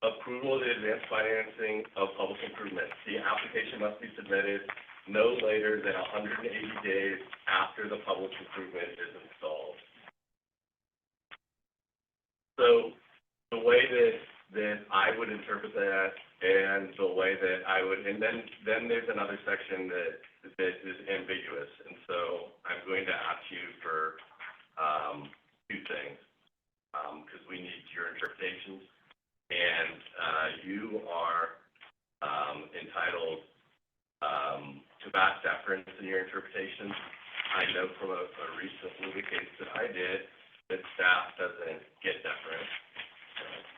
approval of the advanced financing of public improvements. The application must be submitted no later than 180 days after the public improvement is installed. So the way that I would interpret that, and the way that I would, and then there's another section that is ambiguous, and so I'm going to ask you for two things, because we need your interpretations, and you are entitled to vast deference in your interpretations. I know from a recent movie case that I did that staff doesn't get deference.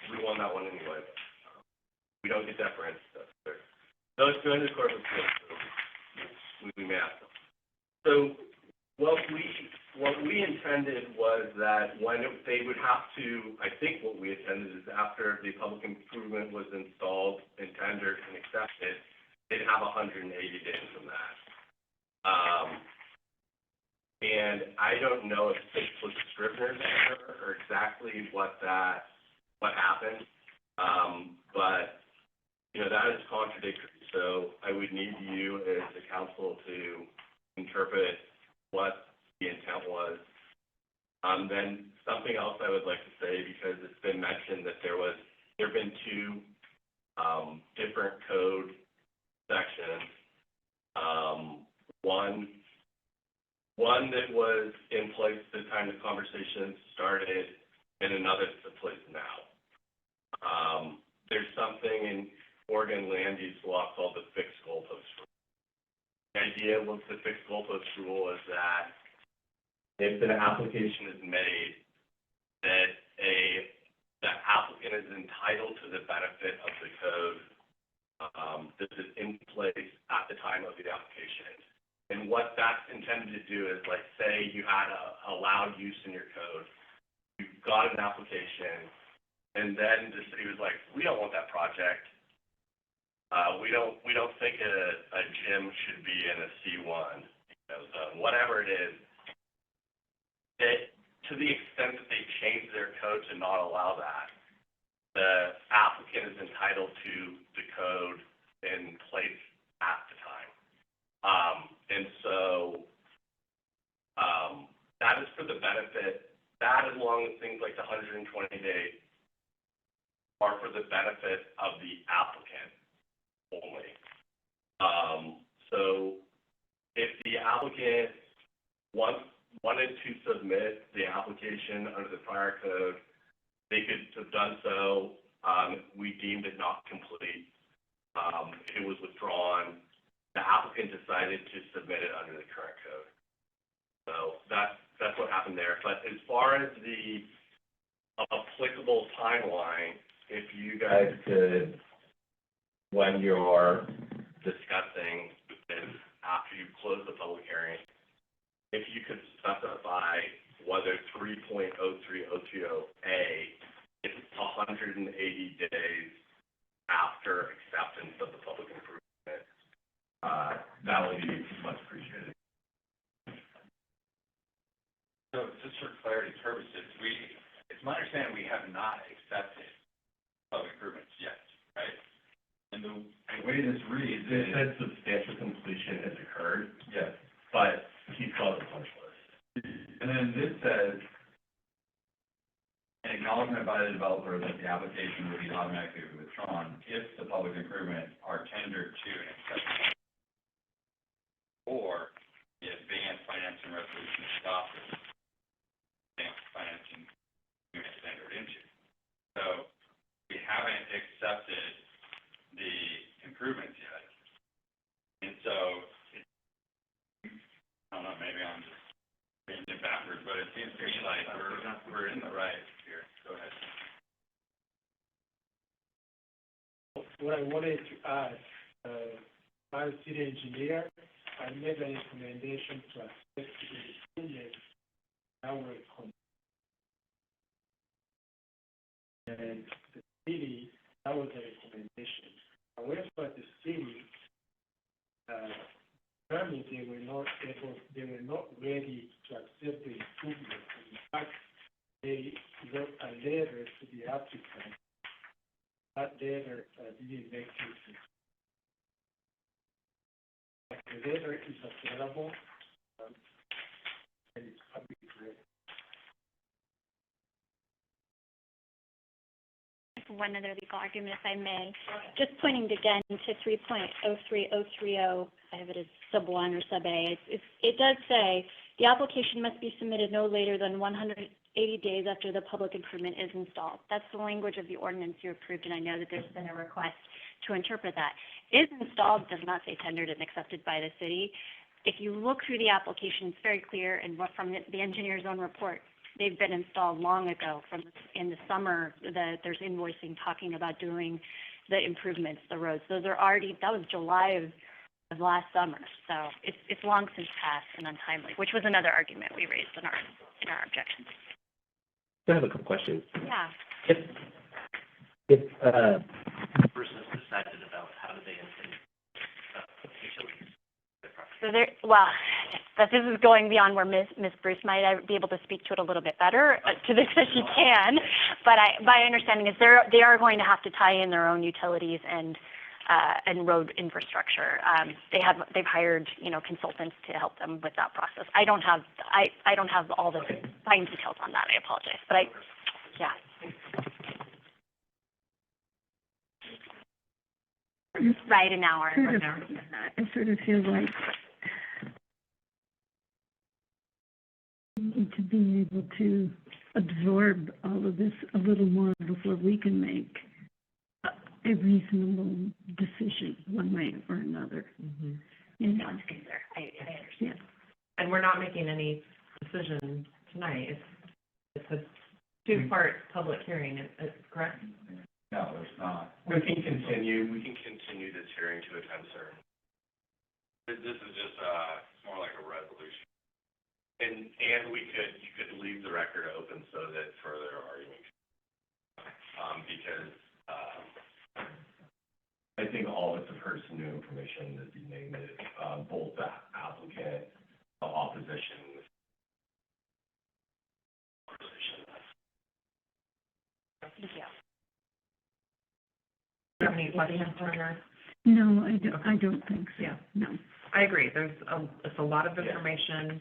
We won that one anyway. We don't get deference. Those going to the court of appeals, so we may ask them. So what we intended was that when they would have to, I think what we intended is after the public improvement was installed and tendered and accepted, they'd have 180 days from that. And I don't know if this was Scrivener's error or exactly what happened, but that is contradictory. So I would need you as the council to interpret what the intent was. Then something else I would like to say, because it's been mentioned that there have been two different code sections. One that was in place at the time the conversation started, and another that's in place now. There's something in Oregon land use law called the fixed goalpost rule. The idea with the fixed goalpost rule is that if an application is made, that the applicant is entitled to the benefit of the code that is in place at the time of the application. And what that's intended to do is, like, say you had a allowed use in your code, you got an application, and then the city was like, we don't want that project. We don't think a gym should be in a C1 zone, whatever it is. That to the extent that they change their code to not allow that, the applicant is entitled to the code in place at the time. And so that is for the benefit, that along with things like the 120 days are for the benefit of the applicant only. So if the applicant wanted to submit the application under the prior code, they could have done so. We deemed it not complete. It was withdrawn. The applicant decided to submit it under the current code. So that's what happened there. But as far as the applicable timeline, if you guys could, when you're discussing this after you close the public hearing, if you could specify whether 3.03.020A is 180 days after acceptance of the public improvement, that would be much appreciated. So just for clarity purposes, it's my understanding we have not accepted public improvements yet, right? And the way this reads It is, said substantial completion has occurred, yes, but he's called the punch list. and then this says, an acknowledgement by the developer that the application will be automatically withdrawn if the public improvements are tendered to and accepted, or the advanced financing resolution adopted, advanced financing unit tendered into. So we haven't accepted the improvements yet. And so, I don't know, maybe I'm just reading it backwards, but it seems to me like we're in the right here. Go ahead. I wanted to ask, my city engineer, I made a recommendation to accept the changes that were and the city, that was a recommendation. However, the city, apparently they were not ready to accept the improvement. In fact, they wrote a letter to the applicant. That letter didn't make it. The letter is available, and it's public record. One other legal argument, if I may, just pointing again to 3.03030, I have it as sub 1 or sub A. It does say the application must be submitted no later than 180 days after the public improvement is installed. That's the language of the ordinance you approved, and I know that there's been a request to interpret that. Is installed does not say tendered and accepted by the city. If you look through the application, it's very clear, and from the engineer's own report, they've been installed long ago. In the summer, there's invoicing talking about doing the improvements, the roads. Those are already, that was July of last summer. So it's long since passed and untimely, which was another argument we raised in our objections. I have a couple questions. Yeah. If versus decide to develop, how do they intend utilities? So this is going beyond where Ms. Bruce might be able to speak to it a little bit better, to the extent she can. But my understanding is they are going to have to tie in their own utilities and road infrastructure. They've hired consultants to help them with that process. I don't have all the fine details on that. I apologize, but yeah. Right, an hour. I sort of feel like we need to be able to absorb all of this a little more before we can make a reasonable decision one way or another. Mm-hmm. You know? I understand. Yeah. And we're not making any decision tonight. It's a two-part public hearing, is correct? No, there's not. We can continue this hearing to a time certain. This is just, more like a resolution. And you could leave the record open so that further argument, because, I think all of us have heard some new information that you named it, both the applicant, the opposition. Thank you. Do you have any questions, Turner? No, I don't think so. Yeah. No. I agree. It's a lot of information,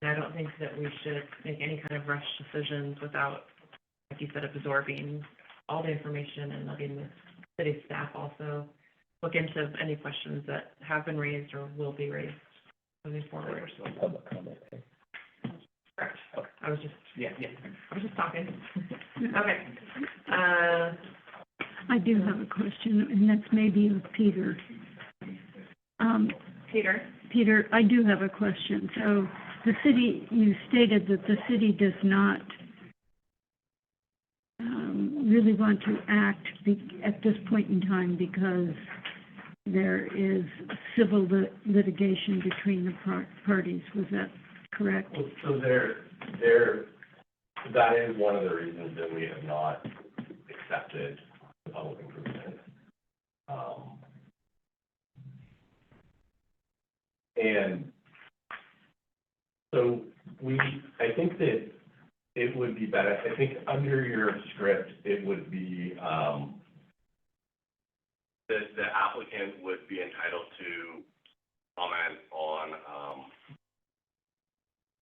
and I don't think that we should make any kind of rush decisions without, like you said, absorbing all the information and letting the city staff also look into any questions that have been raised or will be raised moving forward. Public comment. Correct. I was just talking. Okay. I do have a question, and that's maybe of Peter. Peter, I do have a question. So the city, you stated that the city does not really want to act at this point in time because there is civil litigation between the parties. Was that correct? So that is one of the reasons that we have not accepted the public improvement. And so I think that it would be better, I think under your script, it would be, that the applicant would be entitled to comment on,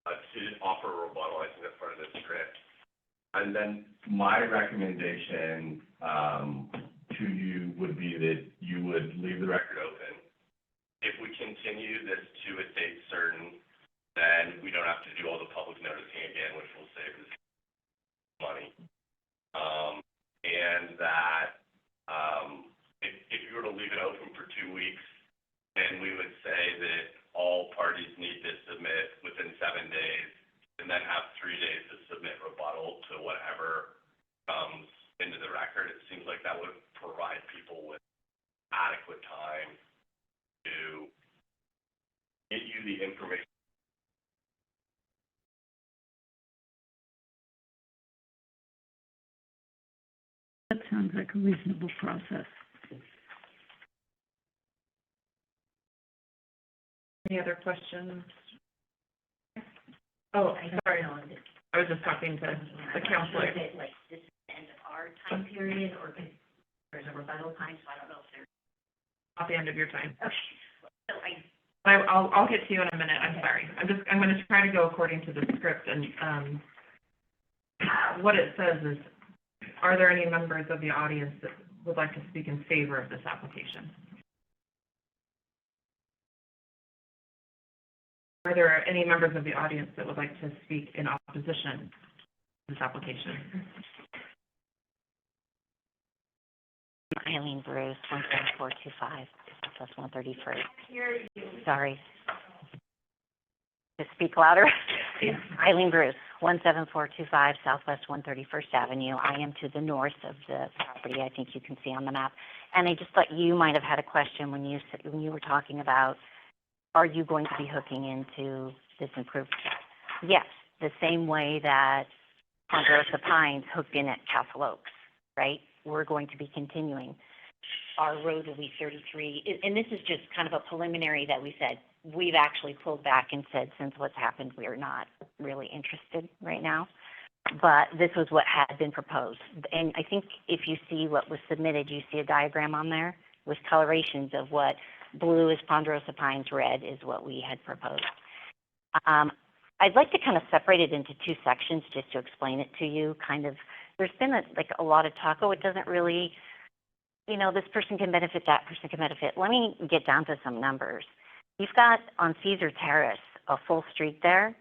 to offer a rebuttal. I think that's part of the script. And then my recommendation, to you would be that you would leave the record open. If we continue this to a date certain, then we don't have to do all the public noticing again, which will save us money. And that, if you were to leave it open for 2 weeks, then we would say that all parties need to submit within 7 days, and then have 3 days to submit rebuttal to whatever comes into the record. It seems like that would provide people with get you the information. That sounds like a reasonable process. Any other questions? Oh, sorry. I was just talking to the counselor. Like, this is the end of our time period, or there's a rebuttal time, so I don't know if there's. At the end of your time. Okay, so I'll get to you in a minute. I'm sorry. I'm going to try to go according to the script, and what it says is, are there any members of the audience that would like to speak in favor of this application? Are there any members of the audience that would like to speak in opposition to this application? Eileen Bruce, 17425, plus 131st. Sorry. To speak louder. Eileen Bruce, 17425 Southwest 131st Avenue. I am to the north of the property, I think you can see on the map. And I just thought you might have had a question when you were talking about, are you going to be hooking into this improvement? Yes, the same way that Ponderosa Pines hooked in at Castle Oaks, right? We're going to be continuing. Our road will be 33, and this is just kind of a preliminary that we said. We've actually pulled back and said, since what's happened, we are not really interested right now. But this was what had been proposed. And I think if you see what was submitted, you see a diagram on there with colorations of what blue is Ponderosa Pines, red is what we had proposed. I'd like to kind of separate it into two sections just to explain it to you. Kind of, there's been a lot of talk, oh, it doesn't really, you know, this person can benefit, that person can benefit. Let me get down to some numbers. You've got on Caesar Terrace a full street there.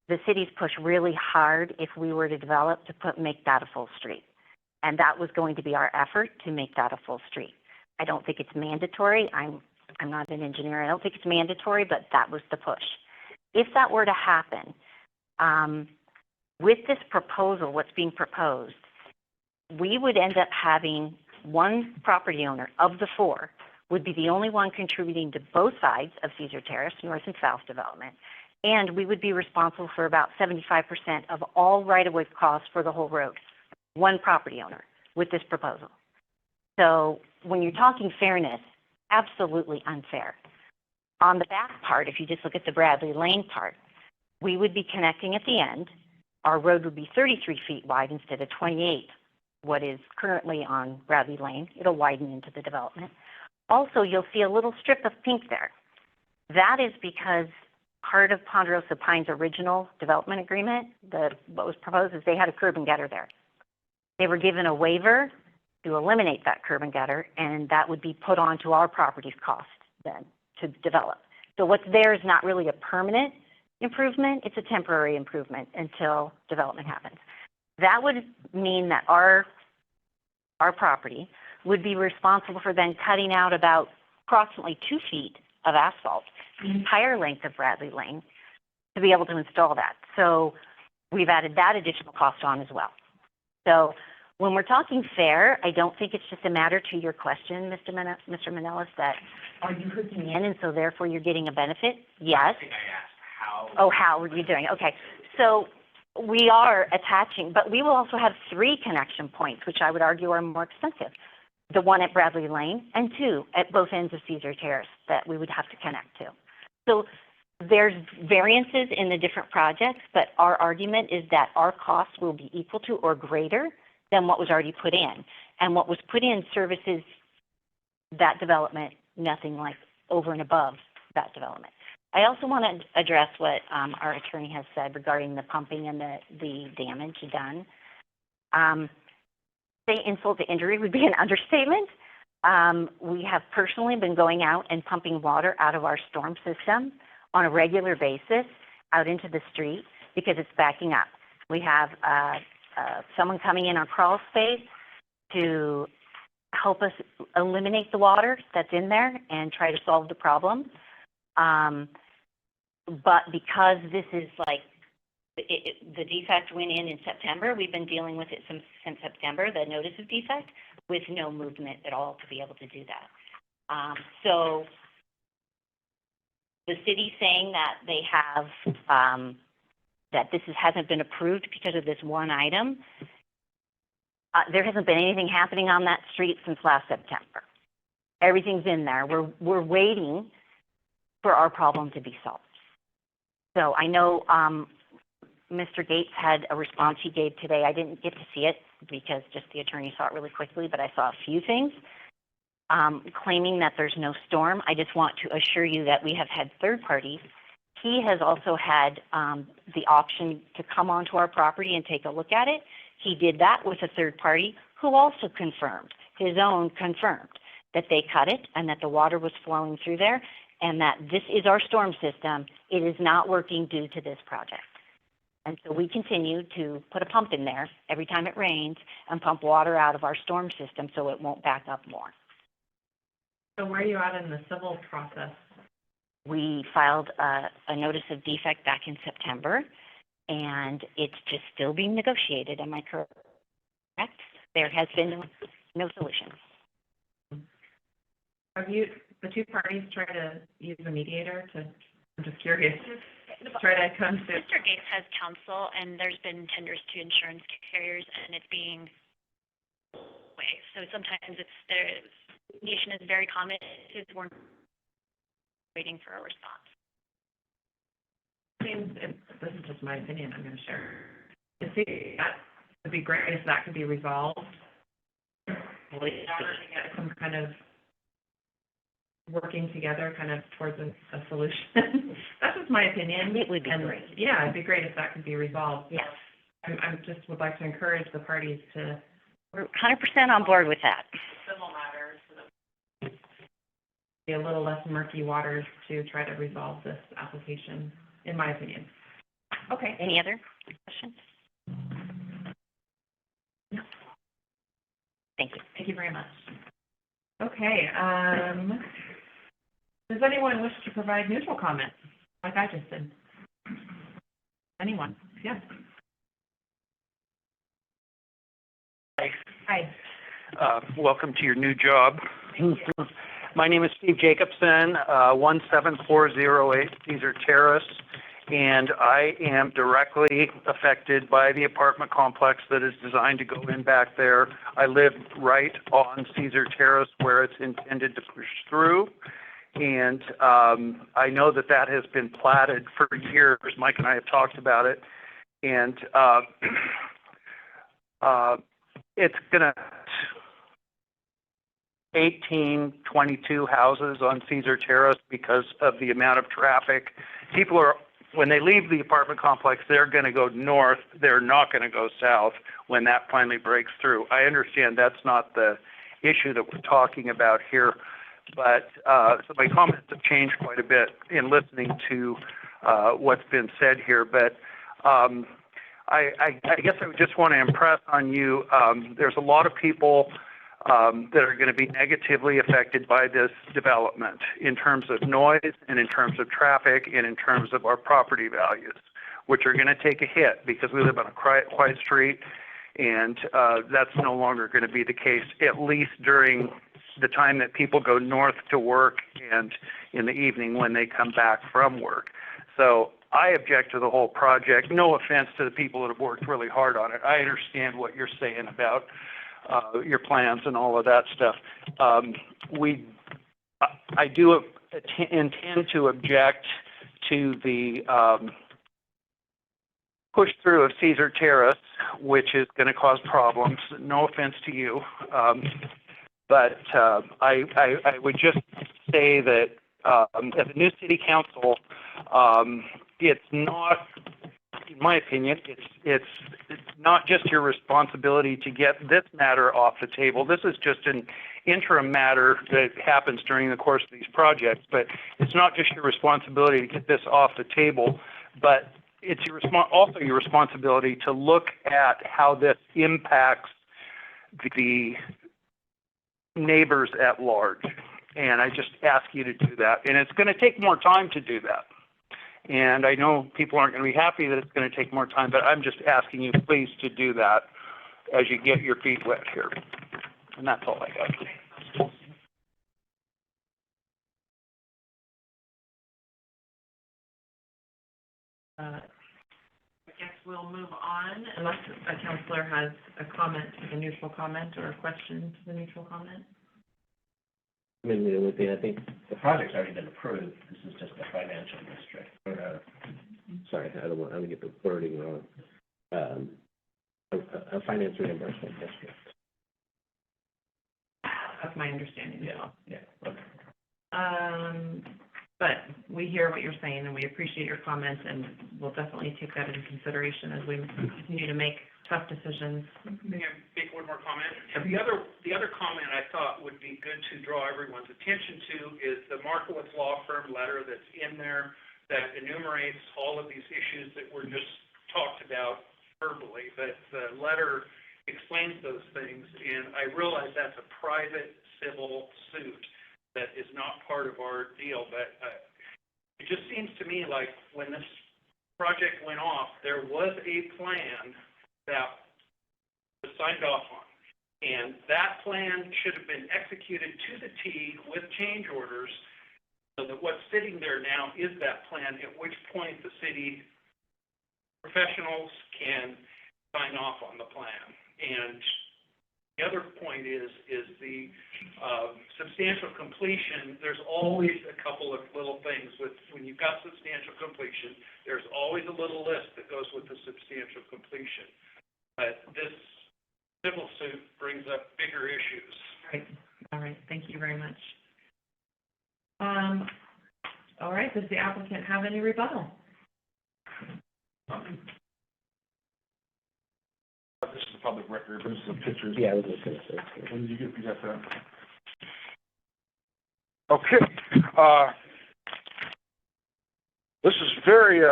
The city's pushed really hard if we were to develop to make that a full street. And that was going to be our effort to make that a full street. I don't think it's mandatory. I'm not an engineer. I don't think it's mandatory, but that was the push. If that were to happen, with this proposal, what's being proposed, we would end up having one property owner of the four would be the only one contributing to both sides of Caesar Terrace, north and south development. And we would be responsible for about 75% of all right-of-way costs for the whole road. One property owner with this proposal. So when you're talking fairness, absolutely unfair. On the back part, if you just look at the Bradley Lane part, we would be connecting at the end. Our road would be 33 feet wide instead of 28, what is currently on Bradley Lane. It'll widen into the development. Also, you'll see a little strip of pink there. That is because part of Ponderosa Pines' original development agreement, what was proposed is they had a curb and gutter there. They were given a waiver to eliminate that curb and gutter, and that would be put onto our property's cost then to develop. So what's there is not really a permanent improvement, it's a temporary improvement until development happens. That would mean that our property would be responsible for then cutting out about approximately 2 feet of asphalt, the entire length of Bradley Lane, to be able to install that. So we've added that additional cost on as well. So when we're talking fair, I don't think it's just a matter to your question, Mr. Manelis, that are you hooking in and so therefore you're getting a benefit? Yes. I think I asked how. Oh, how are you doing? Okay. So we are attaching, but we will also have 3 connection points, which I would argue are more expensive. The one at Bradley Lane and 2 at both ends of Caesar Terrace that we would have to connect to. So there's variances in the different projects, but our argument is that our costs will be equal to or greater than what was already put in. And what was put in services that development, nothing like over and above that development. I also want to address what our attorney has said regarding the pumping and the damage done. Say insult to injury would be an understatement. We have personally been going out and pumping water out of our storm system on a regular basis out into the street because it's backing up. We have someone coming in our crawl space to help us eliminate the water that's in there and try to solve the problem. But because this is like, the defect went in September, we've been dealing with it since September, the notice of defect, with no movement at all to be able to do that. So the city saying that they have, that hasn't been approved because of this one item. There hasn't been anything happening on that street since last September. Everything's in there. We're waiting for our problem to be solved. So I know, Mr. Gates had a response he gave today. I didn't get to see it because just the attorney saw it really quickly, but I saw a few things, claiming that there's no storm. I just want to assure you that we have had third parties. He has also had, the option to come onto our property and take a look at it. He did that with a third party who also confirmed, his own confirmed, that they cut it and that the water was flowing through there and that this is our storm system. It is not working due to this project. And so we continue to put a pump in there every time it rains and pump water out of our storm system so it won't back up more. So where are you at in the civil process? We filed a notice of defect back in September, and it's just still being negotiated. Am I correct? There has been no solution. Have you, the two parties, tried to use a mediator to, I'm just curious, try to come to? Mr. Gates has counsel, and there's been tenders to insurance carriers, and it's being way. So sometimes mediation is very common. We're waiting for a response. I mean, this is just my opinion, I'm going to share. That would be great if that could be resolved. To get some kind of working together kind of towards a solution. That's just my opinion. It would be great. Yeah, it'd be great if that could be resolved. Yes. I just would like to encourage the parties to. We're 100% on board with that. Civil matters, so that be a little less murky waters to try to resolve this application, in my opinion. Okay. Any other questions? No. Thank you. Thank you very much. Okay, does anyone wish to provide neutral comment, like I just did? Anyone? Yes. Hi. Welcome to your new job. My name is Steve Jacobson, 17408 Caesar Terrace, and I am directly affected by the apartment complex that is designed to go in back there. I live right on Caesar Terrace where it's intended to push through, and I know that that has been platted for years. Mike and I have talked about it, and it's going to 22 houses on Caesar Terrace because of the amount of traffic. People are, when they leave the apartment complex, they're going to go north. They're not going to go south when that finally breaks through. I understand that's not the issue that we're talking about here, but so my comments have changed quite a bit in listening to what's been said here. But I guess I would just want to impress on you, there's a lot of people that are going to be negatively affected by this development in terms of noise and in terms of traffic and in terms of our property values, which are going to take a hit because we live on a quiet street, and that's no longer going to be the case, at least during the time that people go north to work and in the evening when they come back from work. So I object to the whole project. No offense to the people that have worked really hard on it. I understand what you're saying about your plans and all of that stuff. I do intend to object to the push through of Caesar Terrace, which is going to cause problems. No offense to you, but I would just say that as a new city council, it's not, in my opinion, it's not just your responsibility to get this matter off the table. This is just an interim matter that happens during the course of these projects, but it's not just your responsibility to get this off the table, but it's also your responsibility to look at how this impacts the neighbors at large. And I just ask you to do that. And it's going to take more time to do that. And I know people aren't going to be happy that it's going to take more time, but I'm just asking you please to do that as you get your feet wet here. And that's all I got. I guess we'll move on unless a councillor has a comment to the neutral comment or a question to the neutral comment. I mean, the only thing, I think the project's already been approved, this is just a financial district, or sorry, I don't want to get the wording wrong. A finance reimbursement district. That's my understanding as well. Yeah, okay. But we hear what you're saying and we appreciate your comments and we'll definitely take that into consideration as we continue to make tough decisions. May I make one more comment? The other comment I thought would be good to draw everyone's attention to is the Markowitz Law Firm letter that's in there that enumerates all of these issues that were just talked about verbally, but the letter explains those things, and I realize that's a private civil suit that is not part of our deal, but it just seems to me like when this project went off, there was a plan that was signed off on, and that plan should have been executed to the T with change orders, so that what's sitting there now is that plan, at which point the city professionals can sign off on the plan. And the other point is the substantial completion. There's always a couple of little things with, when you've got substantial completion, there's always a little list that goes with the substantial completion. But this civil suit brings up bigger issues. Right. All right. Thank you very much. All right. Does the applicant have any rebuttal? This is a public record, but this is some pictures. Yeah, I was just gonna say. When did you get that? Okay, this is very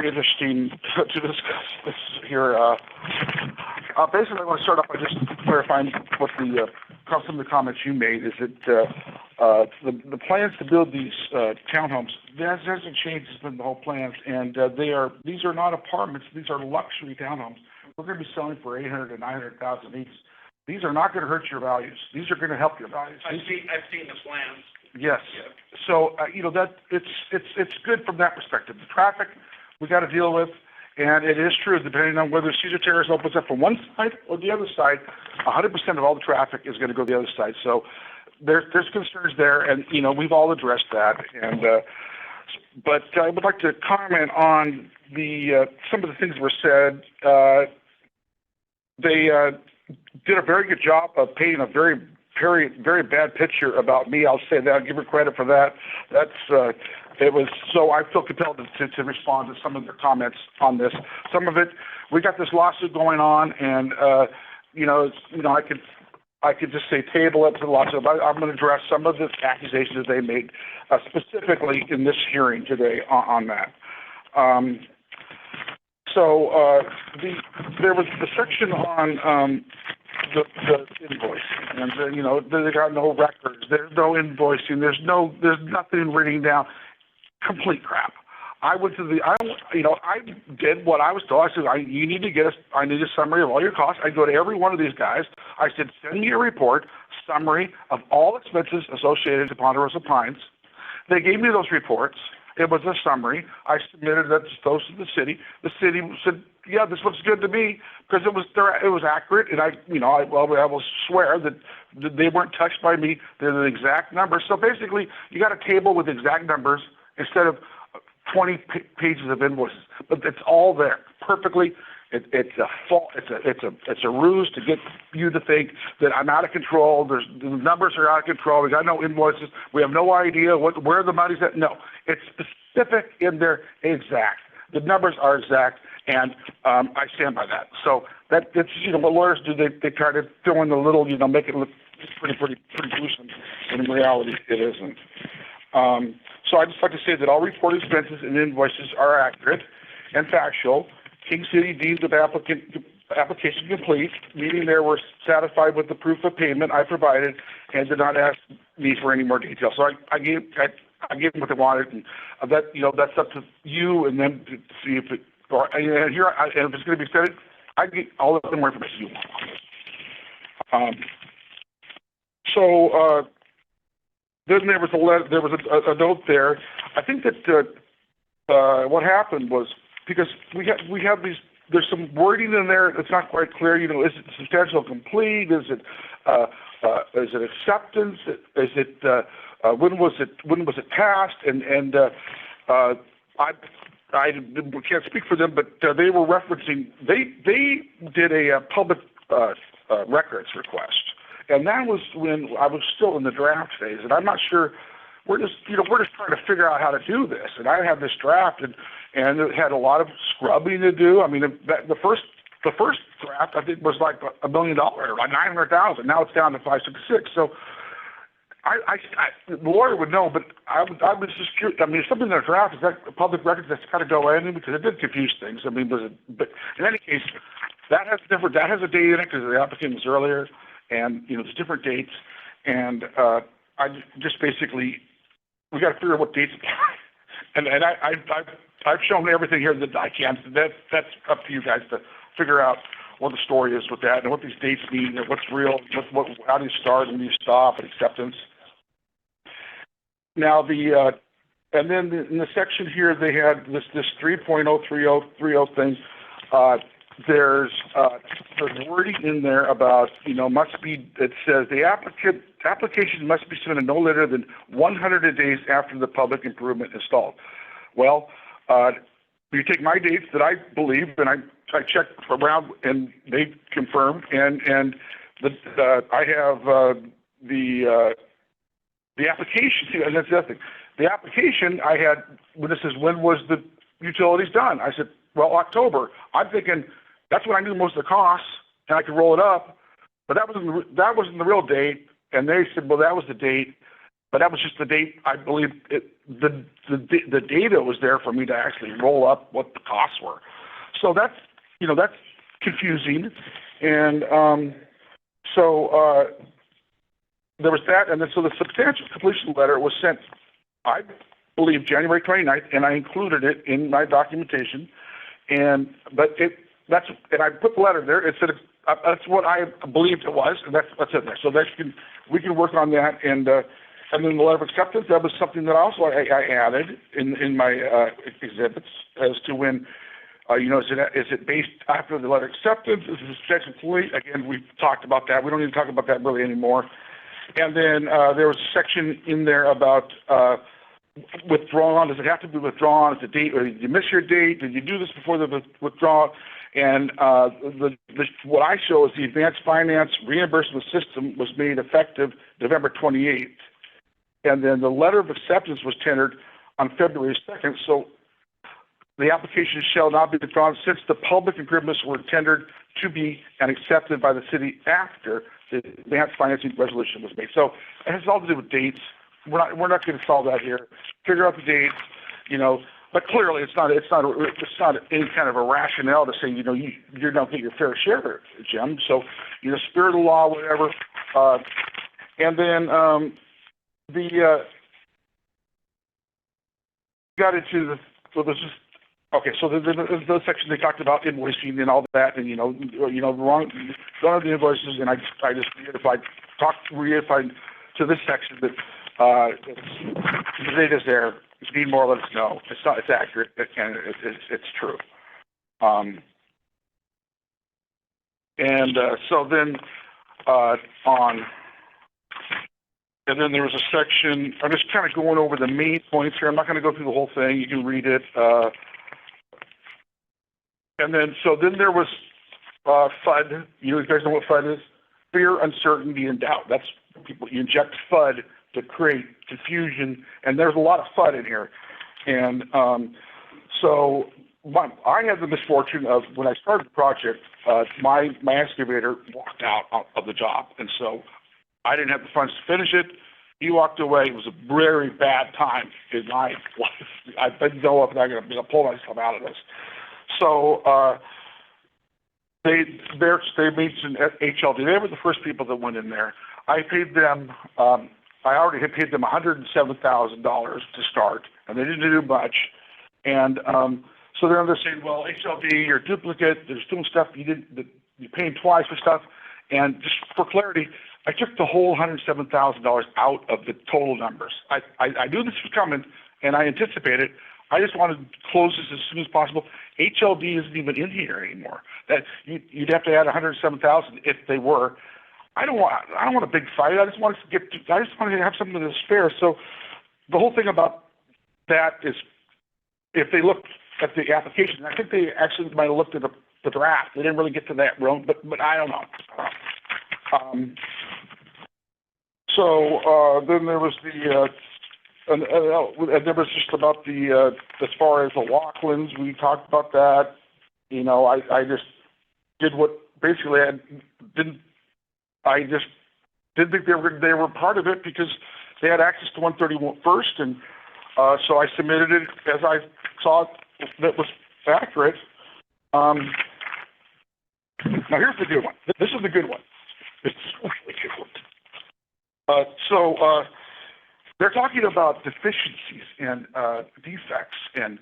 interesting to discuss this here. Basically, I want to start off by just clarifying what some of the comments you made is that the plans to build these townhomes, that hasn't changed in the whole plans, and these are not apartments, these are luxury townhomes. We're going to be selling for $800,000 to $900,000 each. These are not going to hurt your values. These are going to help your values. I've seen the plans. Yes. Yeah. So that it's good from that perspective. The traffic we got to deal with, and it is true depending on whether Cedar Terrace opens up from one side or the other side. 100% of all the traffic is going to go the other side. So there's concerns there, and we've all addressed that. And but I would like to comment on some of the things that were said. They did a very good job of painting a very, very, very bad picture about me. I'll say that. I'll give her credit for that. It was so I feel compelled to respond to some of their comments on this. Some of it, we got this lawsuit going on, and I could just say table it to the lawsuit. But I'm going to address some of the accusations that they made specifically in this hearing today on that. There was the section on the invoice, and they got no records. There's no invoicing. There's nothing written down. Complete crap. I went to I did what I was told. I said, I need a summary of all your costs. I go to every one of these guys. I said, send me a report, summary of all expenses associated to Ponderosa Pines. They gave me those reports. It was a summary. I submitted those to the city. The city said, yeah, this looks good to me, because it was accurate, and I will swear that they weren't touched by me. They're the exact numbers. So basically, you got a table with exact numbers instead of 20 pages of invoices, but it's all there perfectly. It's a ruse to get you to think that I'm out of control. The numbers are out of control. We got no invoices. We have no idea where the money's at. No, it's specific in there, exact. The numbers are exact, and I stand by that. So that's what lawyers do. They try to throw in the little, make it look pretty gruesome. In reality, it isn't. So I'd just like to say that all reported expenses and invoices are accurate and factual. King City deemed the application complete, meaning they were satisfied with the proof of payment I provided and did not ask me for any more details. So I gave them what they wanted, and that's up to you and them to see if it. And if it's going to be said, I get all the more information you want. Then there was a note there. I think that what happened was because we have these, there's some wording in there that's not quite clear, you know, is it substantial complete, is it acceptance, is it, when was it passed, and I can't speak for them, but they were referencing, they did a public records request, and that was when I was still in the draft phase, and I'm not sure, we're just trying to figure out how to do this, and I had this draft, and it had a lot of scrubbing to do. I mean, the first draft, I think, was like $1 million, like $900,000. Now it's down to $566. So the lawyer would know, but I was just curious. I mean, if something in the draft, is that public records that's got to go in, because it did confuse things. I mean, but in any case, that has a date in it because the applicant was earlier, and you know, there's different dates, and I just basically, we got to figure out what dates apply, and I've shown everything here that I can. So that's up to you guys to figure out what the story is with that, and what these dates mean, and what's real, how do you start, and when do you stop, and acceptance. Now and then in the section here they had this 3.03030 thing. There's wording in there about, you know, it says the application must be submitted no later than 100 days after the public improvement installed. Well, you take my dates that I believe, and I checked around, and they confirmed, and I have the application, and that's the other thing. The application I had, when it says when was the utilities done, I said, well, October. I'm thinking that's when I knew most of the costs, and I could roll it up, but that wasn't the real date. And they said, well, that was the date, but that was just the date. I believe the data was there for me to actually roll up what the costs were. So that's confusing, and so there was that, and then so the substantial completion letter was sent, I believe, January 29th, and I included it in my documentation, and I put the letter there. It said that's what I believed it was, and that's in there. So we can work on that, and then the letter of acceptance, that was something that also I added in my exhibits as to when. Is it based after the letter of acceptance? Is it substantial complete? Again, we've talked about that. We don't need to talk about that really anymore. And then there was a section in there about withdrawn. Does it have to be withdrawn? Is the date, or did you miss your date? Did you do this before the withdrawal? And what I show is the advanced finance reimbursement system was made effective November 28th. And then the letter of acceptance was tendered on February 2nd. So the application shall not be withdrawn since the public improvements were tendered to be and accepted by the city after the advanced financing resolution was made. So it has all to do with dates. We're not going to solve that here. Figure out the dates, but clearly it's not any kind of a rationale to say, you don't get your fair share, Jim. So, spirit of the law, whatever. And then got into the section they talked about invoicing and all that, and wrong of the invoices, and I just reified to this section that the data's there. If you need more, let us know. It's accurate, and it's true. And then there was a section. I'm just kind of going over the main points here. I'm not going to go through the whole thing. You can read it. And then there was FUD. You guys know what FUD is? Fear, uncertainty, and doubt. That's people. You inject FUD to create confusion, and there's a lot of FUD in here. And I had the misfortune of, when I started the project, my excavator walked out of the job, and so I didn't have the funds to finish it. He walked away. It was a very bad time in my life. I didn't know if I'm going to pull myself out of this. So they mentioned HLD. They were the first people that went in there. I paid them. I already had paid them $107,000 to start, and they didn't do much. And so they're saying, "Well, HLD, you're a duplicate. They're doing stuff you're paying twice for stuff." And just for clarity, I took the whole $107,000 out of the total numbers. I knew this was coming, and I anticipated. I just want to close this as soon as possible. HLD isn't even in here anymore. That you'd have to add 107,000 if they were. I don't want a big fight. I just want to have something that's fair. So the whole thing about that is, if they look at the application, I think they actually might have looked at the draft. They didn't really get to that room, but I don't know. Then there was and there was just about as far as the Laughlins, we talked about that. You know, I just did what basically I just didn't think they were part of it because they had access to 131 first, and so I submitted it as I saw that was accurate. Now here's the good one. This is the good one. It's a really good one. They're talking about deficiencies and defects, and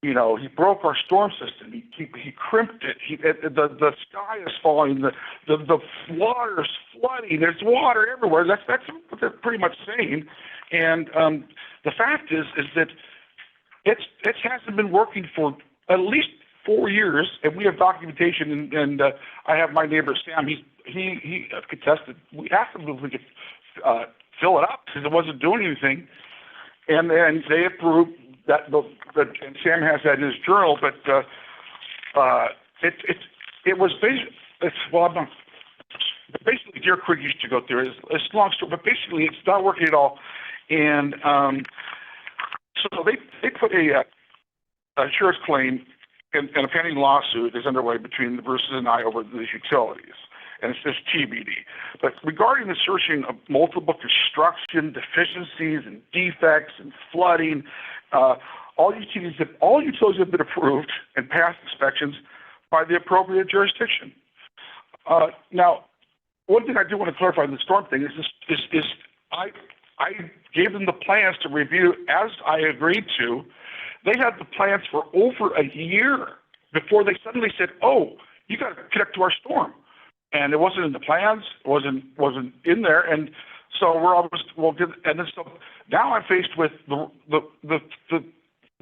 you know, he broke our storm system. He crimped it. The sky is falling. The water's flooding. There's water everywhere. That's what they're pretty much saying. And the fact is that it hasn't been working for at least 4 years, and we have documentation. And I have my neighbor Sam. He contested. We asked him if we could fill it up because it wasn't doing anything, and then they approved that. And Sam has that in his journal, but it was basically Deer Creek used to go through. It's a long story, but basically it's not working at all. And so they put a insurance claim, and a pending lawsuit is underway between the Bruces and I over these utilities. And it says TBD. But regarding the assertion of multiple construction deficiencies and defects and flooding, all utilities have been approved and passed inspections by the appropriate jurisdiction. Now, one thing I do want to clarify in the storm thing is I gave them the plans to review as I agreed to. They had the plans for over a year before they suddenly said, "Oh, you got to connect to our storm." And it wasn't in the plans, wasn't in there, and so so now I'm faced with the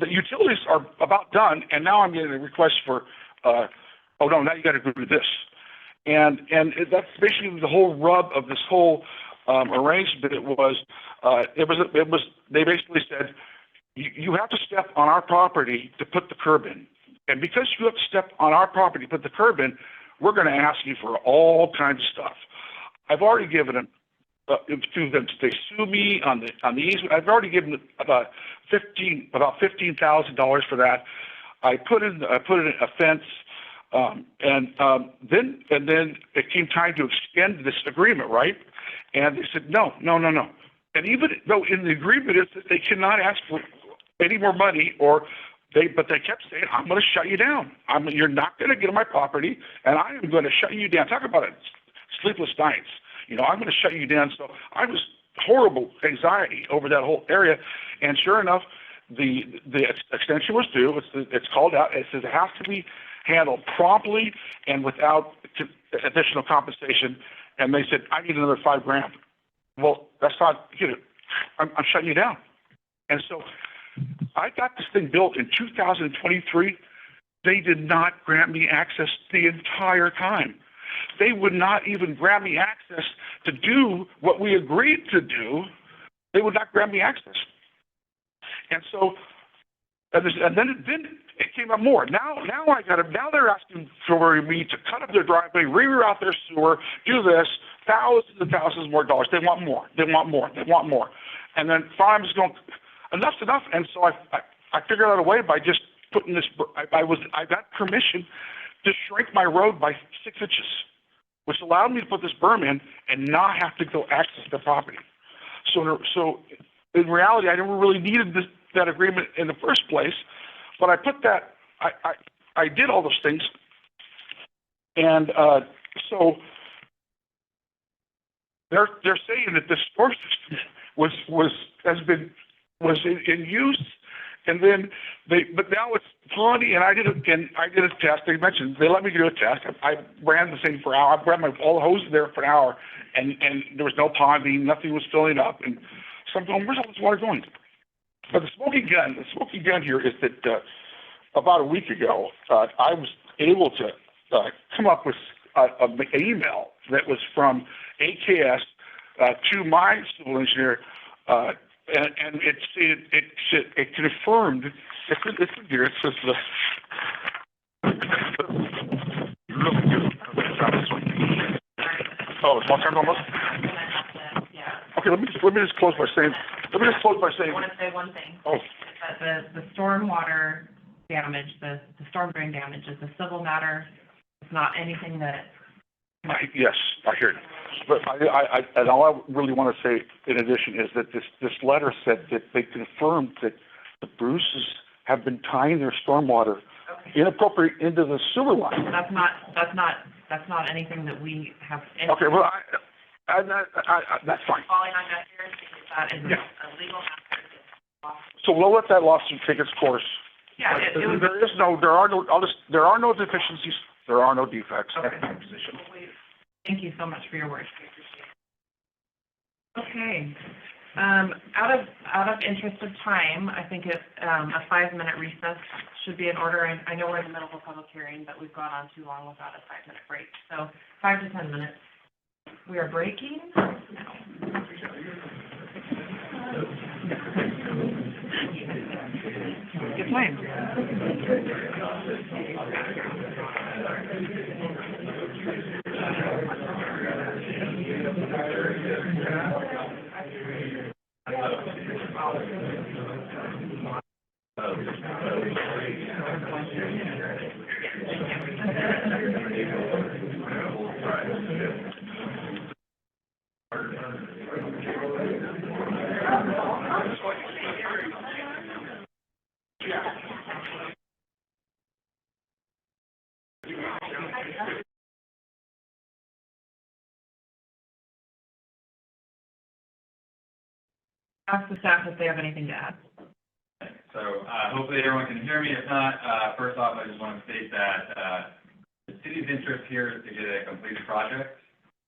utilities are about done, and now I'm getting a request for, oh no, now you got to do this, and that's basically the whole rub of this whole arrangement. It was they basically said you have to step on our property to put the curb in, and because you have to step on our property to put the curb in, we're going to ask you for all kinds of stuff. I've already given them to them. They sue me on the easement. I've already given them about $15,000 for that. I put in a fence, and then it came time to extend this agreement, right? And they said no. And even though in the agreement is that they cannot ask for any more money, but they kept saying, "I'm going to shut you down. You're not going to get on my property, and I am going to shut you down." Talk about it, sleepless nights. You know, I'm going to shut you down. So I was horrible anxiety over that whole area, and sure enough, the extension was due. It's called out. It says it has to be handled promptly and without additional compensation. And they said, "I need another $5,000." Well, that's not. I'm shutting you down, and so I got this thing built in 2023. They did not grant me access the entire time. They would not even grant me access to do what we agreed to do. They would not grant me access. And so, and then it came up more. Now they're asking for me to cut up their driveway, reroute their sewer, do this, thousands and thousands more dollars. They want more. And then finally, I'm just going, enough's enough. And so I figured out a way by just putting this. I got permission to shrink my road by 6 inches, which allowed me to put this berm in and not have to go access the property. So in reality, I never really needed that agreement in the first place, but I put that. I did all those things, and so they're saying that this storm system was in use, and then but now it's pawny, and I did a test. They mentioned they let me do a test. I ran the thing for an hour. I ran all the hoses there for an hour, and there was no ponding, nothing was filling up, and so I'm going, where's all this water going? But the smoking gun here is that, about a week ago, I was able to, come up with an email that was from AKS, to my civil engineer, and it confirmed, it's here, it says oh, it's my turn almost? Okay, let me just close by saying, I want to say one thing. Oh. That the stormwater damage, the storm drain damage is a civil matter. It's not anything that. Yes, I hear you. But and all I really want to say in addition is that this letter said that they confirmed that the Bruces have been tying their stormwater inappropriate into the sewer line. That's not anything that we have. Okay, well, that's fine. Falling on deaf ears because that is a legal matter. So we'll let that lawsuit take its course. Yeah, there are no deficiencies, there are no defects. Okay. Thank you so much for your work. Okay. Out of interest of time, I think a 5-minute recess should be in order. I know we're in the middle of a public hearing, but we've gone on too long without a 5-minute break. So 5 to 10 minutes. We are breaking now. Good time. Ask the staff if they have anything to add. So, hopefully everyone can hear me. If not, first off, I just want to state that, the city's interest here is to get a completed project.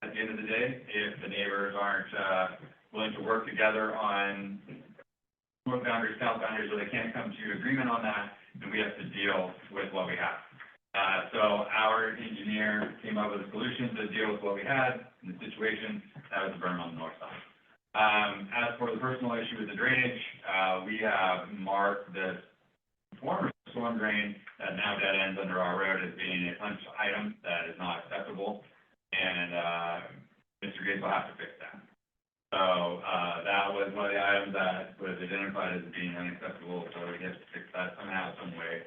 At the end of the day, if the neighbors aren't, willing to work together on north boundaries, south boundaries, or they can't come to agreement on that, then we have to deal with what we have. So our engineer came up with a solution to deal with what we had in the situation. That was the berm on the north side. As for the personal issue with the drainage, we have marked the former storm drain that now dead ends under our road as being a punch item that is not acceptable, and Mr. Gates will have to fix that. So that was one of the items that was identified as being unacceptable, so we have to fix that somehow, some way.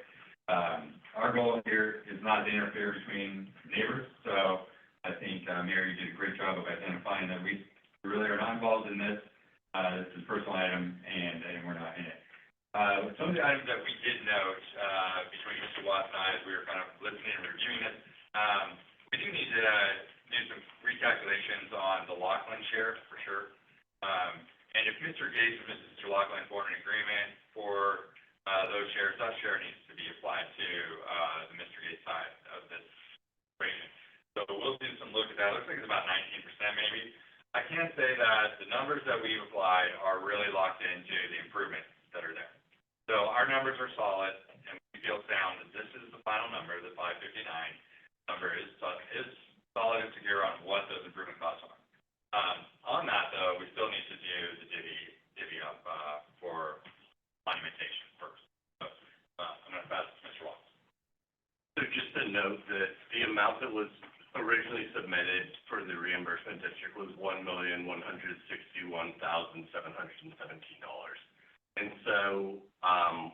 Our goal here is not to interfere between neighbors, so I think, Mayor, you did a great job of identifying that we really are not involved in this. This is a personal item, and we're not in it. Some of the items that we did note, between Mr. Watts and I, as we were kind of listening and reviewing it, we do need to do some recalculations on the Lockland share, for sure. And if Mr. Gates and Mr. Lockland form an agreement for, those shares, that share needs to be applied to, the Mr. Gates side of this equation. So we'll do some look at that. Looks like it's about 19% maybe. I can say that the numbers that we've applied are really locked into the improvements that are there. So our numbers are solid, and we feel sound that this is the final number, the 559 number is solid and secure on what those improvement costs are. On that though, we still need to do the divvy up, for monumentation first. So, I'm going to pass it to Mr. Watts. So just to note that the amount that was originally submitted for the reimbursement district was $1,161,717. And so,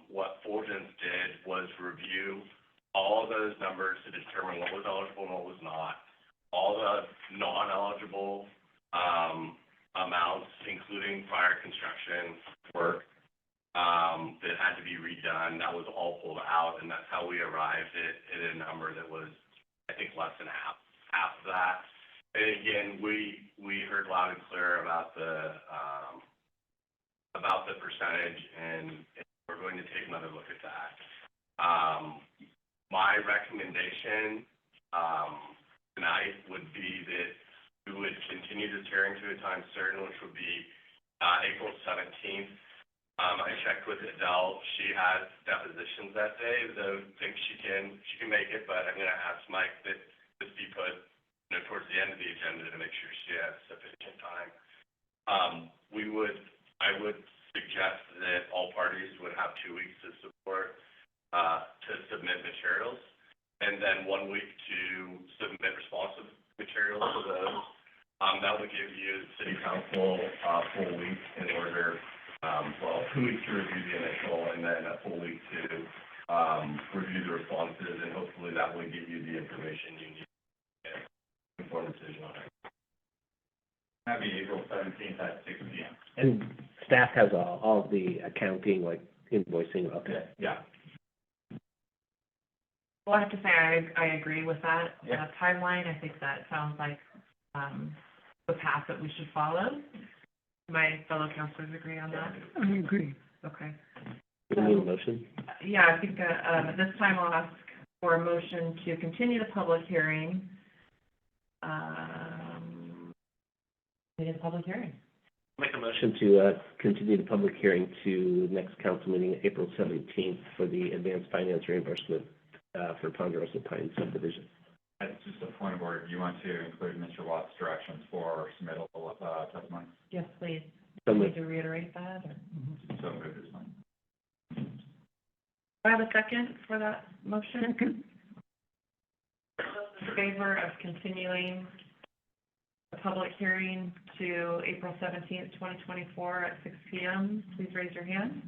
what Fulgens did was review all of those numbers to determine what was eligible and what was not. All the non-eligible, amounts, including prior construction work, that had to be redone, that was all pulled out, and that's how we arrived at a number that was, I think, less than half of that. And again, we heard loud and clear about the percentage, and we're going to take another look at that. My recommendation tonight would be that we would continue this hearing to a time certain, which would be April 17th. I checked with Adele. She has depositions that day, though thinks she can make it, but I'm gonna ask Mike that this be put, towards the end of the agenda to make sure she has sufficient time. I would suggest that all parties would have 2 weeks to support, to submit materials, and then 1 week to submit responsive materials to those. That would give you, city council, a full week in order, 2 weeks to review the initial, and then a full week to, review the responses, and hopefully that will give you the information you need to make an informed decision on it. That'd be April 17th at 6 p.m. And staff has all of the accounting, like invoicing, okay. Yeah. Well, I have to say, I agree with that Yeah. timeline. I think that sounds like the path that we should follow. My fellow councilors agree on that? I agree. Okay. Do we need a motion? Yeah, I think at this time I'll ask for a motion to continue the public hearing. Continue the public hearing. Make a motion to continue the public hearing to next council meeting, April 17th, for the advanced finance reimbursement for Ponderosa Pines subdivision. Just a point of order, do you want to include Mr. Watt's directions for submittal of testimony? Yes, please. So Need moved. to reiterate that, or? So moved is fine. Do I have a second for that motion? Second. Those in favor of continuing the public hearing to April 17th, 2024 at 6 p.m., please raise your hand.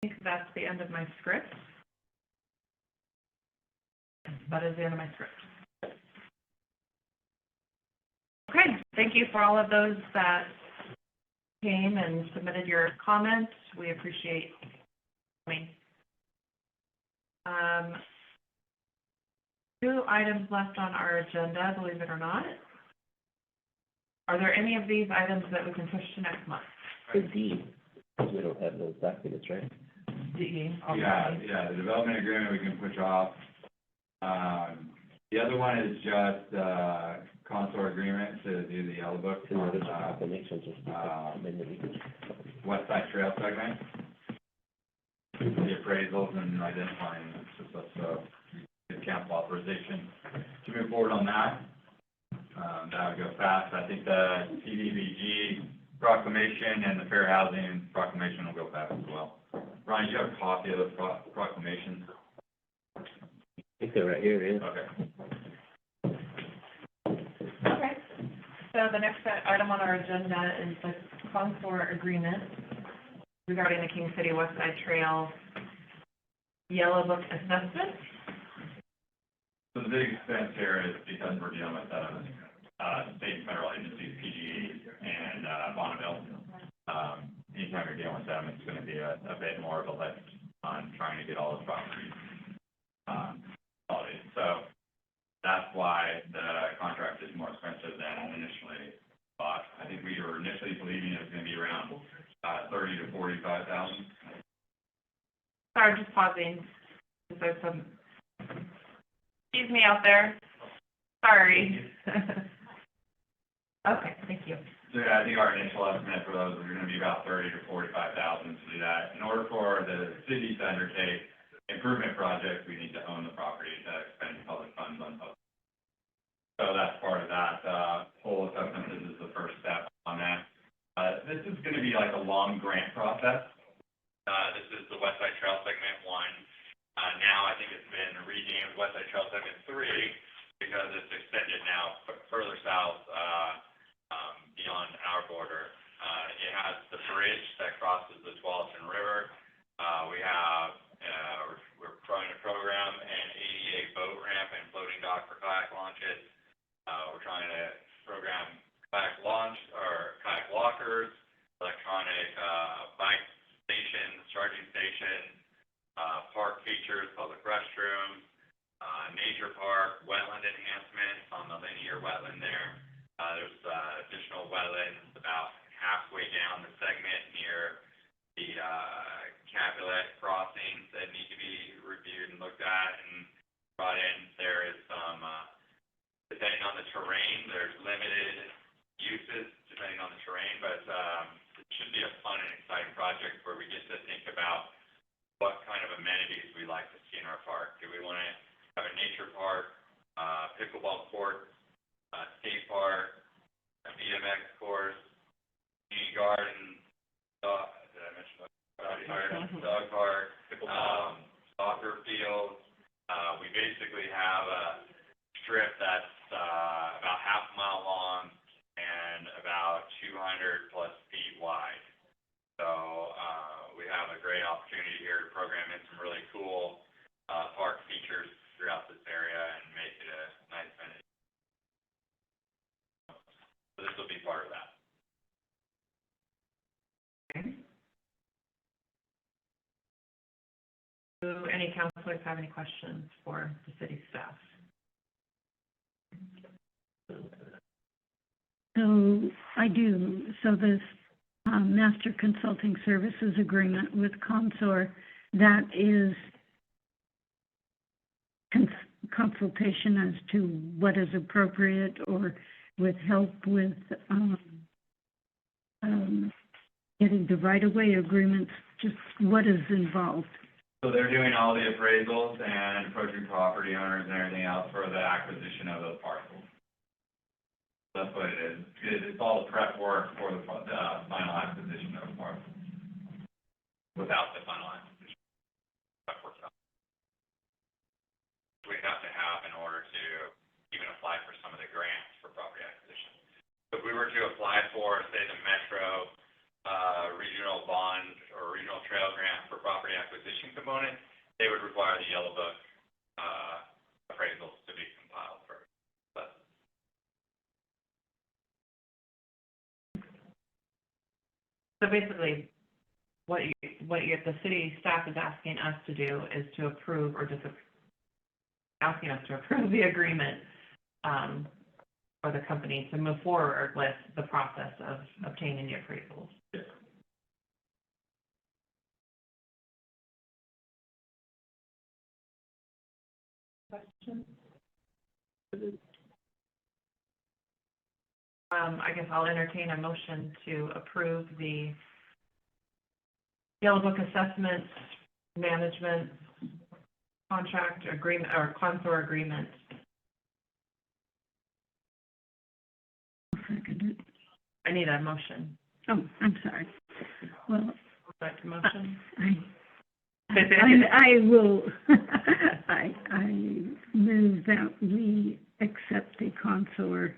I think that's the end of my script. That is the end of my script. Okay, thank you for all of those that came and submitted your comments. We appreciate coming. 2 items left on our agenda, believe it or not. Are there any of these items that we can push to next month? D, because we don't have those documents, right? D. Yeah, the development agreement we can push off. The other one is just, Consor agreement to do the yellow book And on, there's proclamations or stuff, maybe we can. Westside Trail segment. The appraisals and identifying, so, the council authorization to move forward on that. That would go fast. I think the CDBG proclamation and the fair housing proclamation will go fast as well. Ryan, do you have a copy of those proclamations? I think they're right here, yeah. Okay. Okay. So the next item on our agenda is the Consor agreement regarding the King City Westside Trail Yellow Book assessment. So the big expense here is because we're dealing with, state and federal agencies, PGE and, Bonneville. Anytime you're dealing with them, it's gonna be a bit more of a lift on trying to get all those properties, consolidated. So that's why the contract is more expensive than initially thought. I think we were initially believing it was gonna be around, 30 to 45,000. Sorry, just pausing. Is there some, excuse me out there. Sorry. Okay, thank you. So yeah, I think our initial estimate for those are gonna be about 30 to 45,000 to do that. In order for the city to undertake improvement projects, we need to own the property to expend public funds on both. So that's part of that, whole assessment. This is the first step on that. This is gonna be like a long grant process. This is the Westside Trail Segment 1. Now I think it's been renamed Westside Trail Segment 3 because it's extended now further south, beyond our border. It has the bridge that crosses the Tualatin River. We have, we're trying to program an ADA boat ramp and floating dock for kayak launches. We're trying to program kayak launch or kayak lockers, electronic, bike stations, charging stations, park features, public restrooms, nature park, wetland enhancements on the linear wetland there. There's additional wetlands about halfway down the segment near the Capulet crossings that need to be reviewed and looked at and brought in. on the terrain, there's limited uses depending on the terrain, but it should be a fun and exciting project where we get to think about what kind of amenities we like to see in our park. Do we want to have a nature park, pickleball court, skate park, a BMX course, community garden, did I mention dog park, soccer field? We basically have a strip that's about half a mile long and about 200 plus feet wide. So we have a great opportunity here to program in some really cool park features throughout this area and make it a nice amenity. So this will be part of that. Do any councilors have any questions for the city staff? So I do. So this master consulting services agreement with Consor, that is consultation as to what is appropriate, or with help with getting the right-of-way agreements, just what is involved? So they're doing all the appraisals and approaching property owners and everything else for the acquisition of those parcels. That's what it is. It's all the prep work for the final acquisition of the parcel. Without the final acquisition, prep work. We have to have in order to even apply for some of the grants for property acquisition. So if we were to apply for, say, the Metro regional bond or regional trail grant for property acquisition component, they would require the Yellow Book appraisals to be compiled first. So basically, the city staff is asking us to do is to approve or asking us to approve the agreement for the company to move forward with the process of obtaining the appraisals. Yes. Questions? I guess I'll entertain a motion to approve the Yellow Book assessment management contract agreement or Consor agreement. I need a motion. Oh, I'm sorry. Well, Back to motion. I will, I move that we accept the Consor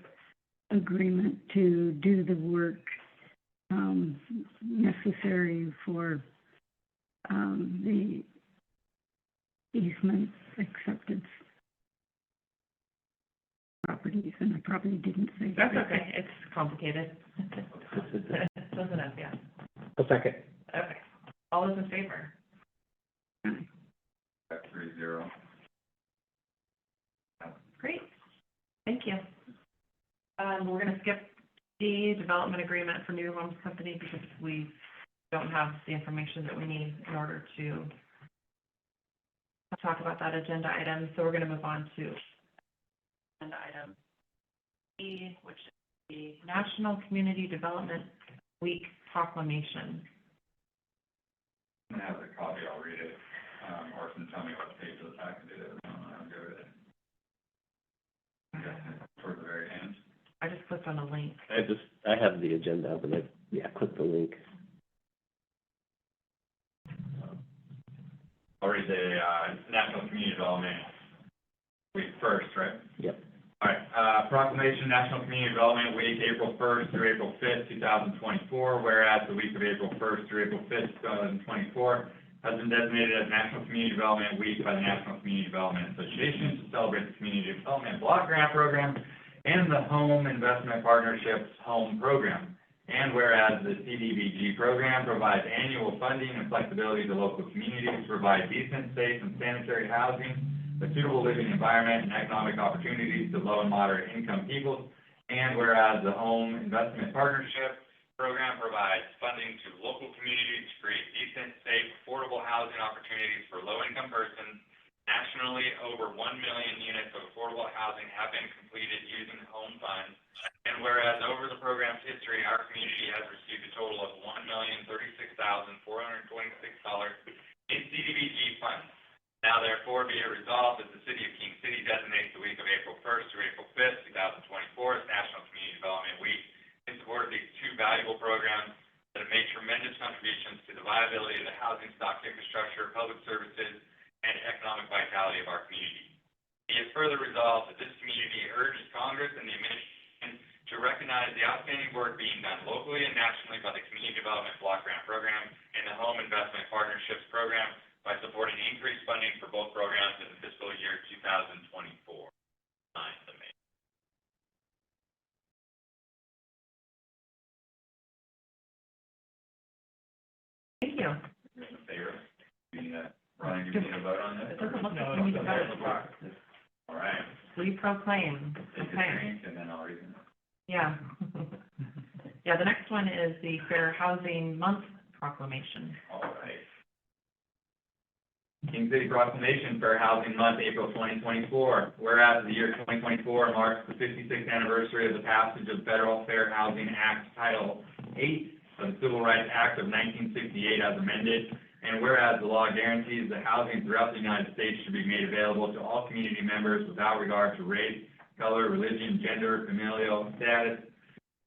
agreement to do the work necessary for the easement acceptance properties, and I probably didn't say that. That's okay, it's complicated. Close enough, yeah. A second. Okay, all those in favor? 3-0. Great, thank you. We're gonna skip the development agreement for New Homes Company because we don't have the information that we need in order to talk about that agenda item. So we're gonna move on to agenda item E, which is the National Community Development Week Proclamation. I'm gonna have the copy, I'll read it, or can tell me what page of the packet it is, I'll go to it. Toward the very end. I just clicked on a link. I have the agenda, but click the link. I'll read the, National Community Development Week first, right? Yep. All right, Proclamation National Community Development Week, April 1st through April 5th, 2024, whereas the week of April 1st through April 5th, 2024, has been designated as National Community Development Week by the National Community Development Association to celebrate the Community Development Block Grant Program and the Home Investment Partnerships Home Program. And whereas the CDBG program provides annual funding and flexibility to local communities to provide decent, safe, and sanitary housing, a suitable living environment, and economic opportunities to low and moderate income peoples. And whereas the Home Investment Partnership program provides funding to local communities to create decent, safe, affordable housing opportunities for low-income persons Nationally, over 1 million units of affordable housing have been completed using home funds. And whereas over the program's history, our community has received a total of $1,036,426 in CDBG funds. Now therefore be it resolved that the City of King City designates the week of April 1st through April 5th, 2024 as National Community Development Week in support of these two valuable programs that have made tremendous contributions to the viability of the housing stock infrastructure, public services, and economic vitality of our community. Be it further resolved that this community urges Congress and the administration to recognize the outstanding work being done locally and nationally by the Community Development Block Grant Program and the Home Investment Partnerships Program by supporting increased funding for both programs in the fiscal year 2024. Signed, the mayor. Thank you. Ryan, do you need a vote on this? It doesn't look like we need to vote. All right. We proclaim. Okay. And then I'll read them. Yeah. Yeah, the next one is the Fair Housing Month proclamation. All right. King City Proclamation, Fair Housing Month, April 2024. Whereas the year 2024 marks the 56th anniversary of the passage of Federal Fair Housing Act Title 8 of the Civil Rights Act of 1968 as amended. And whereas the law guarantees that housing throughout the United States should be made available to all community members without regard to race, color, religion, gender, familial status,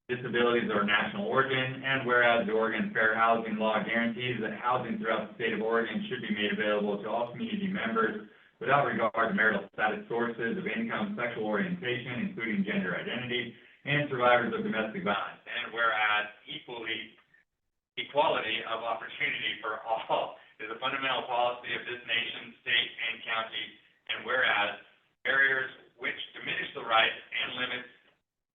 disabilities, or national origin. And whereas the Oregon Fair Housing Law guarantees that housing throughout the state of Oregon should be made available to all community members without regard to marital status, sources of income, sexual orientation, including gender identity, and survivors of domestic violence. And whereas equality of opportunity for all is a fundamental policy of this nation, state, and county. And whereas barriers which diminish the rights and limits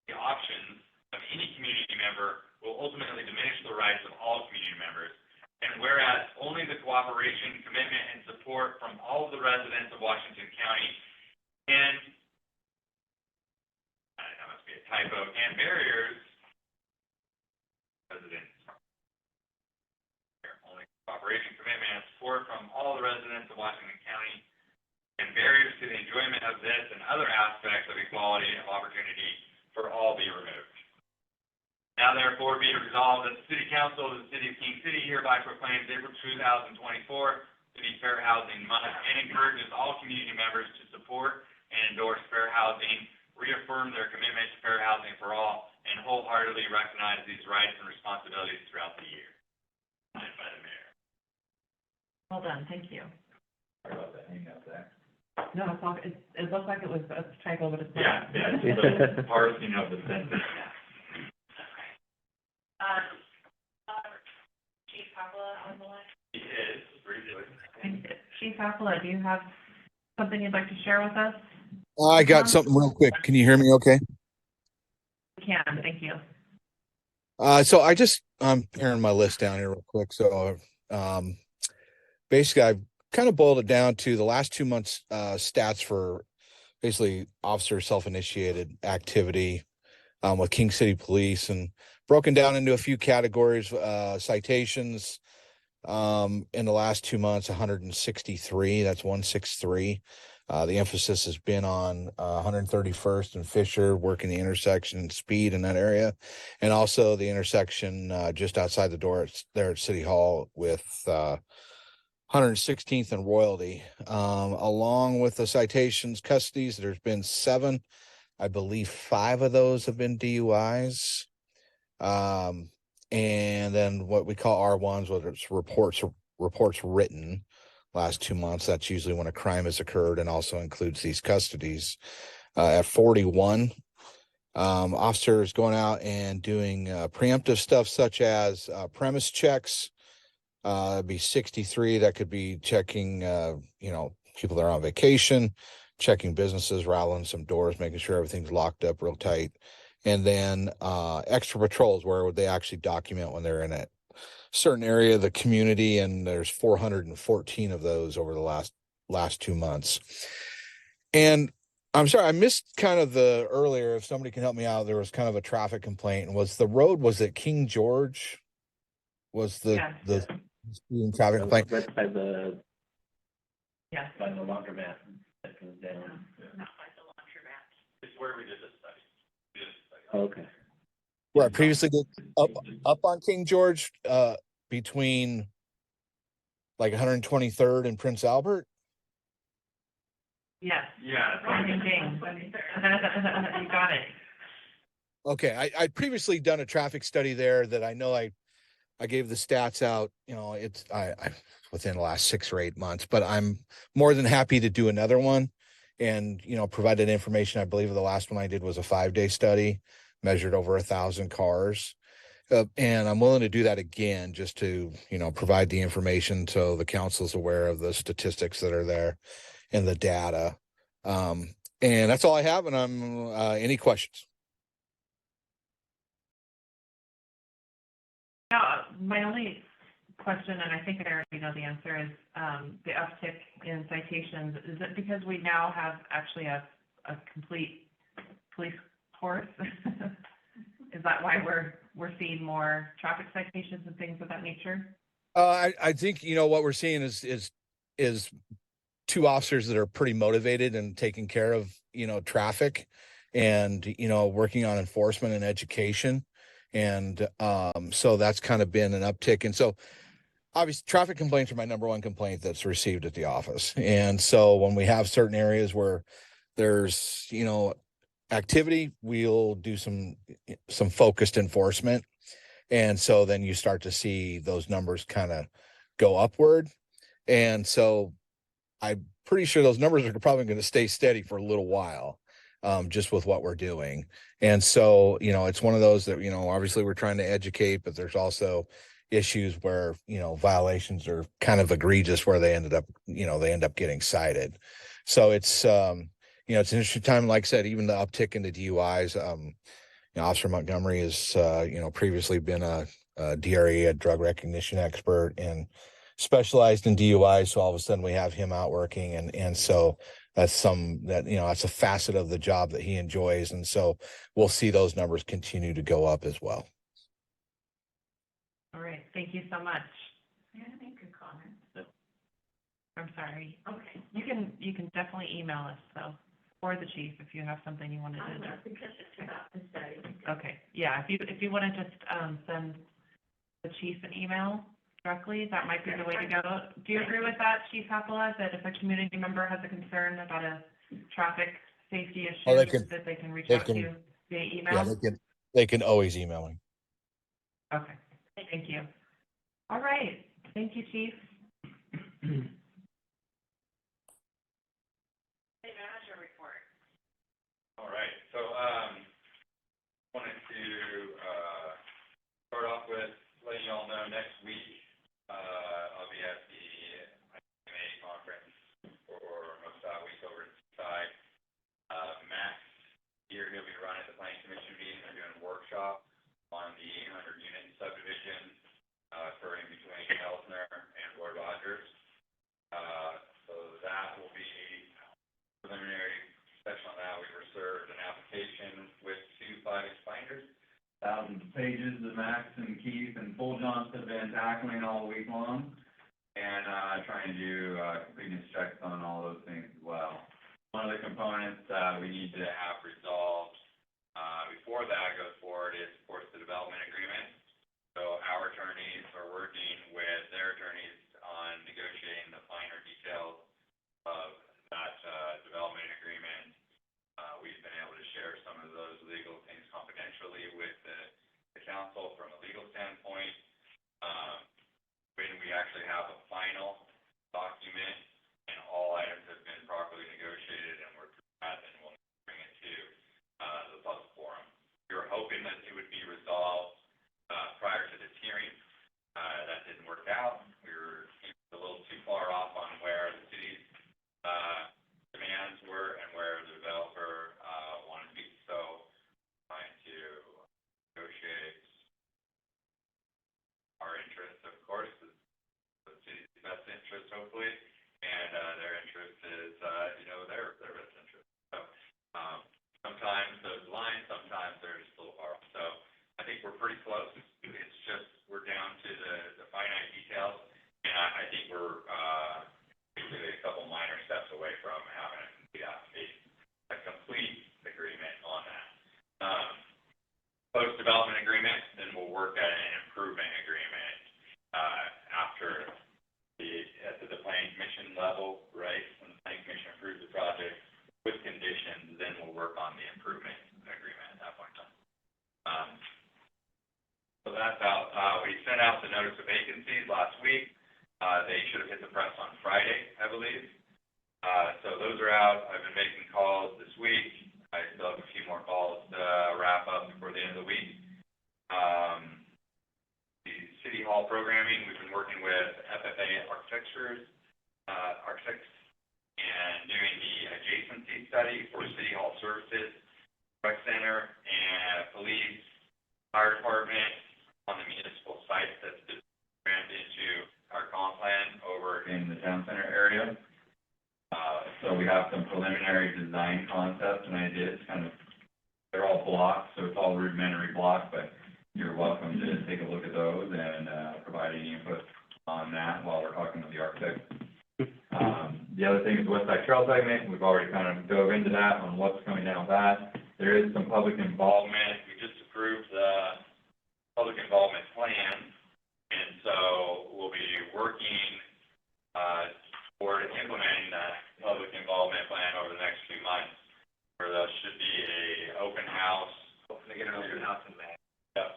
the options of any community member will ultimately diminish the rights of all community members. And whereas only the cooperation, commitment, and support from all of the residents of Washington County and that must be a typo, and barriers residents only cooperation, commitment, and support from all the residents of Washington County and barriers to the enjoyment of this and other aspects of equality of opportunity for all be removed. Now therefore be it resolved that the City Council of the City of King City hereby proclaims April 2024 to be Fair Housing Month and encourages all community members to support and endorse fair housing, reaffirm their commitment to fair housing for all, and wholeheartedly recognize these rights and responsibilities throughout the year. Signed by the mayor. Well done, thank you. Sorry about that hang up there. No, it's all, it looked like it was a typo, but it's not. Yeah, it's the parsing of the sentence. Chief Pavla on the line. He is, briefly. Chief Apple, do you have something you'd like to share with us? I got something real quick. Can you hear me okay? We can, thank you. So I'm paring my list down here real quick. So, basically I've kind of boiled it down to the last 2 months, stats for basically officer self-initiated activity, with King City Police, and broken down into a few categories, citations, in the last 2 months, 163, that's 163. The emphasis has been on 131st and Fisher, working the intersection and speed in that area, and also the intersection just outside the door there at City Hall with 116th and Royalty. Along with the citations, custodies, there's been 7. I believe 5 of those have been DUIs. And then what we call R1s, whether it's reports written, last 2 months, that's usually when a crime has occurred, and also includes these custodies. At 41, officers going out and doing preemptive stuff such as premise checks. It'd be 63. That could be checking, people that are on vacation, checking businesses, rattling some doors, making sure everything's locked up real tight. And then extra patrols where they actually document when they're in a certain area of the community, and there's 414 of those over the last 2 months. And I'm sorry, I missed kind of the earlier, if somebody can help me out, there was kind of a traffic complaint. Was it King George? Was the speeding traffic complaint? That's by the Yes. by the laundromat that goes down. Not by the laundromat. It's where we did this study. We did this study. Okay. Where I previously did up on King George, between like 123rd and Prince Albert. Yes. Yeah. Ding, ding. You got it. Okay, I'd previously done a traffic study there that I know I gave the stats out, you know, it's I within the last 6 or 8 months, but I'm more than happy to do another one and, you know, provided information. I believe the last one I did was a 5-day study, measured over 1,000 cars. And I'm willing to do that again just to, you know, provide the information so the council's aware of the statistics that are there and the data. And that's all I have. And I'm any questions? Yeah, my only question, and I think I already know the answer, is the uptick in citations. Is it because we now have actually a complete police force? Is that why we're seeing more traffic citations and things of that nature? I think, you know, what we're seeing is 2 officers that are pretty motivated and taking care of, you know, traffic and, you know, working on enforcement and education. And so that's kind of been an uptick. And so obviously traffic complaints are my number 1 complaint that's received at the office. And so when we have certain areas where there's, you know, activity, we'll do some focused enforcement. And so then you start to see those numbers kind of go upward. And so I'm pretty sure those numbers are probably going to stay steady for a little while, just with what we're doing. And so, you know, it's one of those that, you know, obviously we're trying to educate, but there's also issues where, you know, violations are kind of egregious where they end up getting cited. So it's, you know, it's an interesting time. Like I said, even the uptick in the DUIs, you know, Officer Montgomery has, you know, previously been a DRE, a drug recognition expert, and specialized in DUI. So all of a sudden we have him out working. And so that's you know, that's a facet of the job that he enjoys. And so we'll see those numbers continue to go up as well. All right, thank you so much. May I make a comment? I'm sorry. Okay. You can definitely email us though, or the chief if you have something you wanted to do. Because it's about the study. Okay, yeah, if you want to just send the chief an email directly, that might be the way to go. Do you agree with that, Chief Hapola, that if a community member has a concern about a traffic safety issue, that they can reach out to you via email? Yeah, they can always email me. Okay, thank you. All right, thank you, Chief. Manager report. All right, so, wanted to, start off with letting y'all know next week, I'll be at the IMA conference for most of that week over at Westside. Max here, he'll be running the planning commission meeting. They're doing a workshop on the 800 unit subdivision, occurring between Elsner and Roy Rogers. So that will be preliminary session on that. We were served an application with 2 5 explainers. Thousands of pages that Max and Keith and Full Johns have been tackling all week long, and trying to do completeness checks on all those things as well. One of the components we need to have resolved before that goes forward is, of course, the development agreement. So our attorneys are working with their attorneys on negotiating the finer details of that development agreement. We've been able to share some of those legal things confidentially with the council from a legal standpoint. When we actually have a final document and all items have been properly negotiated and we're through that, then we'll bring it to the public forum. We were hoping that it would be resolved prior to this hearing. That didn't work out. We were a little too far off on where the city's demands were and where the developer wanted to be. So trying to negotiate development agreement, then we'll work at an improvement agreement, after at the planning commission level, right? When the planning commission approves the project with conditions, then we'll work on the improvement agreement at that point in time. So that's out. We sent out the notice of vacancies last week. They should have hit the press on Friday, I believe. So those are out. I've been making calls this week. I still have a few more calls to wrap up before the end of the week. The City Hall programming, we've been working with FFA architects and doing the adjacency study for City Hall services, rec center, and police, fire department on the municipal site that's programmed into our comp plan over in the town center area. So we have some preliminary design concepts and ideas, they're all blocks, so it's all rudimentary block, but you're welcome to take a look at those and provide any input on that while we're talking with the architect. The other thing is Westside Trail segment. We've already kind of dove into that on what's coming down with that. There is some public involvement. We just approved the public involvement plan, and so we'll be working toward implementing that public involvement plan over the next few months, where there should be a open house. Hopefully get an open house in May.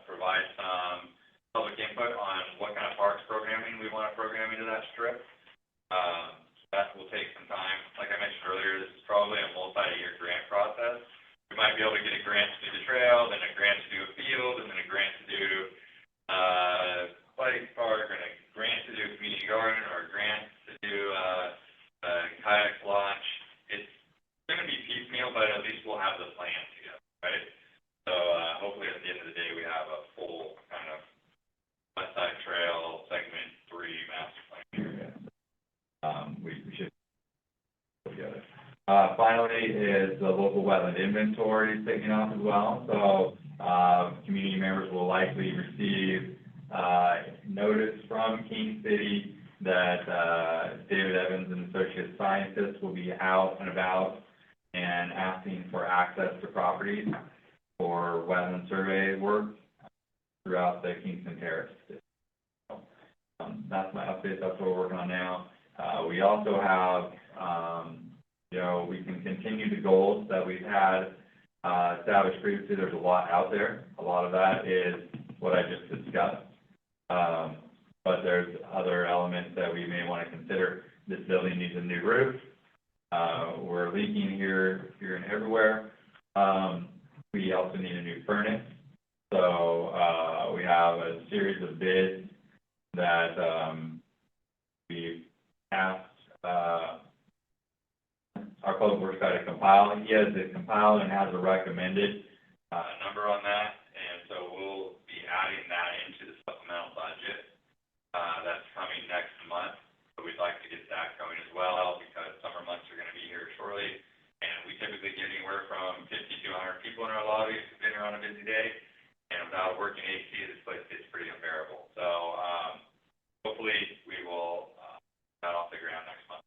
Provide some public input on what kind of parks programming we want to program into that strip. That will take some time. Like I mentioned earlier, this is probably a multi-year grant process. We might be able to get a grant to do the trail, then a grant to do a field, and then a grant to do bike park, and a grant to do a community garden, or a grant to do a kayak launch. It's going to be piecemeal, but at least we'll have the plan together, right? So hopefully at the end of the day, we have a full kind of Westside Trail segment 3 master plan area. We should put together. Finally is the local wetland inventory taking off as well. So community members will likely receive notice from King City that David Evans and Associate Scientists will be out and about and asking for access to properties for wetland survey work throughout the Kingston Terrace. So, that's my update. That's what we're working on now. We also have, we can continue the goals that we've had established previously. There's a lot out there. A lot of that is what I just discussed. But there's other elements that we may want to consider. This building needs a new roof. We're leaking here and everywhere. We also need a new furnace. So we have a series of bids that we've asked our public works guy to compile. He has it compiled and has a recommended number on that, and so we'll be adding that into the supplemental budget that's coming next month. So we'd like to get that going as well, because summer months are going to be here shortly, and we typically get anywhere from 50 to 100 people in our lobby to dinner on a busy day, and without working AC, this place gets pretty unbearable. So hopefully we will get that off the ground next month.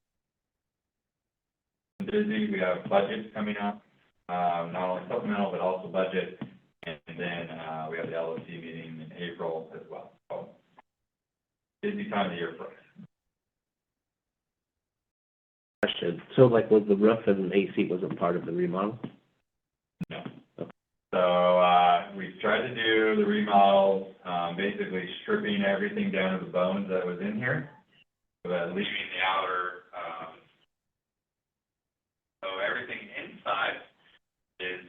Busy. We have budgets coming up, not only supplemental but also budget, and then we have the LOC meeting in April as well. So busy time of the year for us. Question. So was the roof and AC wasn't part of the remodel? No. Okay. So we tried to do the remodel, basically stripping everything down to the bones that was in here, but leaving the outer. So everything inside is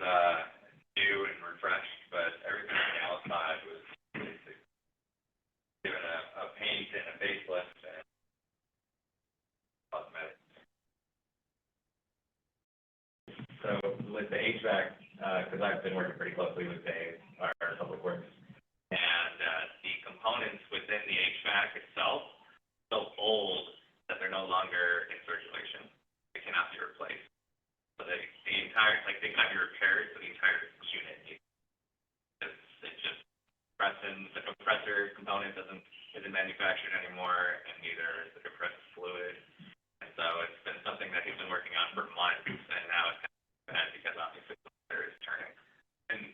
new and refreshed, but everything on the outside was basically given a paint and a facelift and cosmetic. So with the HVAC, because I've been working pretty closely with Dave, our public works, and the components within the HVAC itself are so old that they're no longer in circulation. They cannot be replaced. So the entire, they cannot be repaired, so the entire unit it's just the compressor component isn't manufactured anymore, and neither is the compressed fluid. And so it's been something that he's been working on for months, and now it's kind of bad because obviously the water is turning. And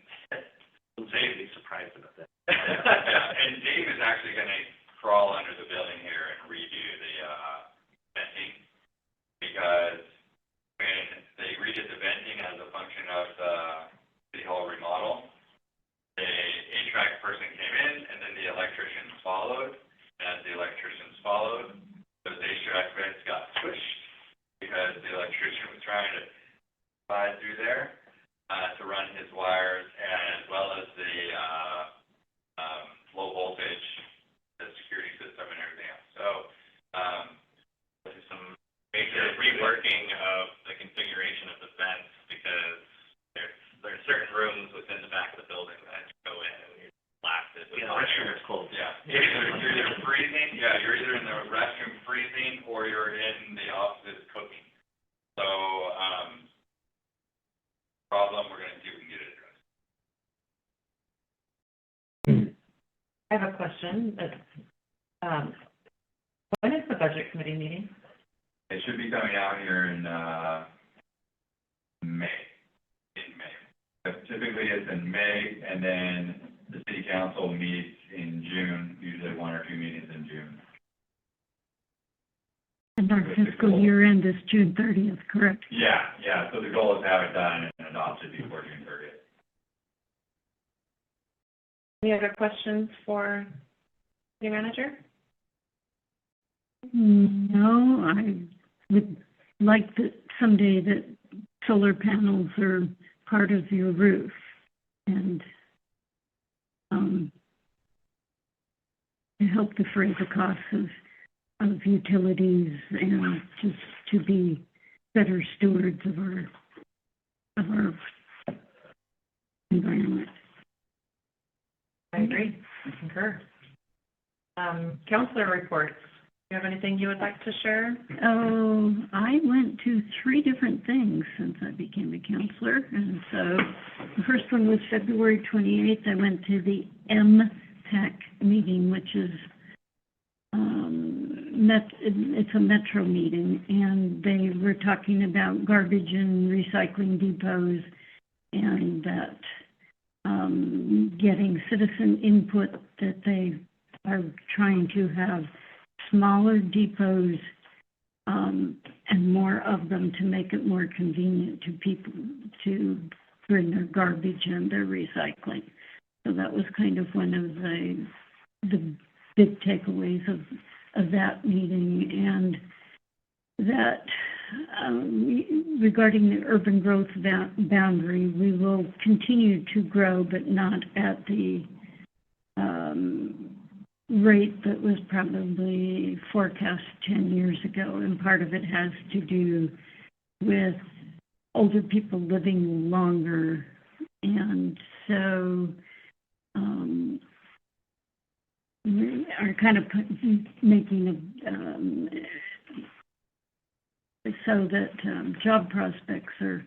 I'm saying be surprised surprised about that. Yeah, and Dave is actually gonna crawl under the building here and redo the, venting, because when they redid the venting as a function of the City Hall remodel, the HVAC person came in, and then the electricians followed. As the electricians followed, those HVAC vents got squished because the electrician was trying to slide through there to run his wires, as well as the low voltage, the security system, and everything else. So there's some major reworking of the configuration of the vents, because there's certain rooms within the back of the building that go in and you're blasted with hot air. It's cold. Yeah, you're either freezing, you're either in the restroom freezing, or you're in the offices cooking. So, problem, we're gonna see if we can get it addressed. I have a question. When is the budget committee meeting? It should be coming out here in, May. Typically it's in May, and then the city council meets in June, usually 1 or 2 meetings in June. And our fiscal year end is June 30th, correct? Yeah, so the goal is to have it done and adopted before June 30th. Any other questions for city manager? No, I would like that someday that solar panels are part of your roof, and to help defray the costs of utilities, and just to be better stewards of our environment. I agree. I concur. Councilor reports. Do you have anything you would like to share? Oh, I went to 3 different things since I became a counselor. And so the first one was February 28th. I went to the MPAC meeting, which is, it's a metro meeting. And they were talking about garbage and recycling depots, and that getting citizen input, that they are trying to have smaller depots and more of them to make it more convenient to people to bring their garbage and their recycling. So that was kind of one of the big takeaways of that meeting. And that regarding the urban growth boundary, we will continue to grow, but not at the rate that was probably forecast 10 years ago. And part of it has to do with older people living longer. And so we are kind of making so that job prospects are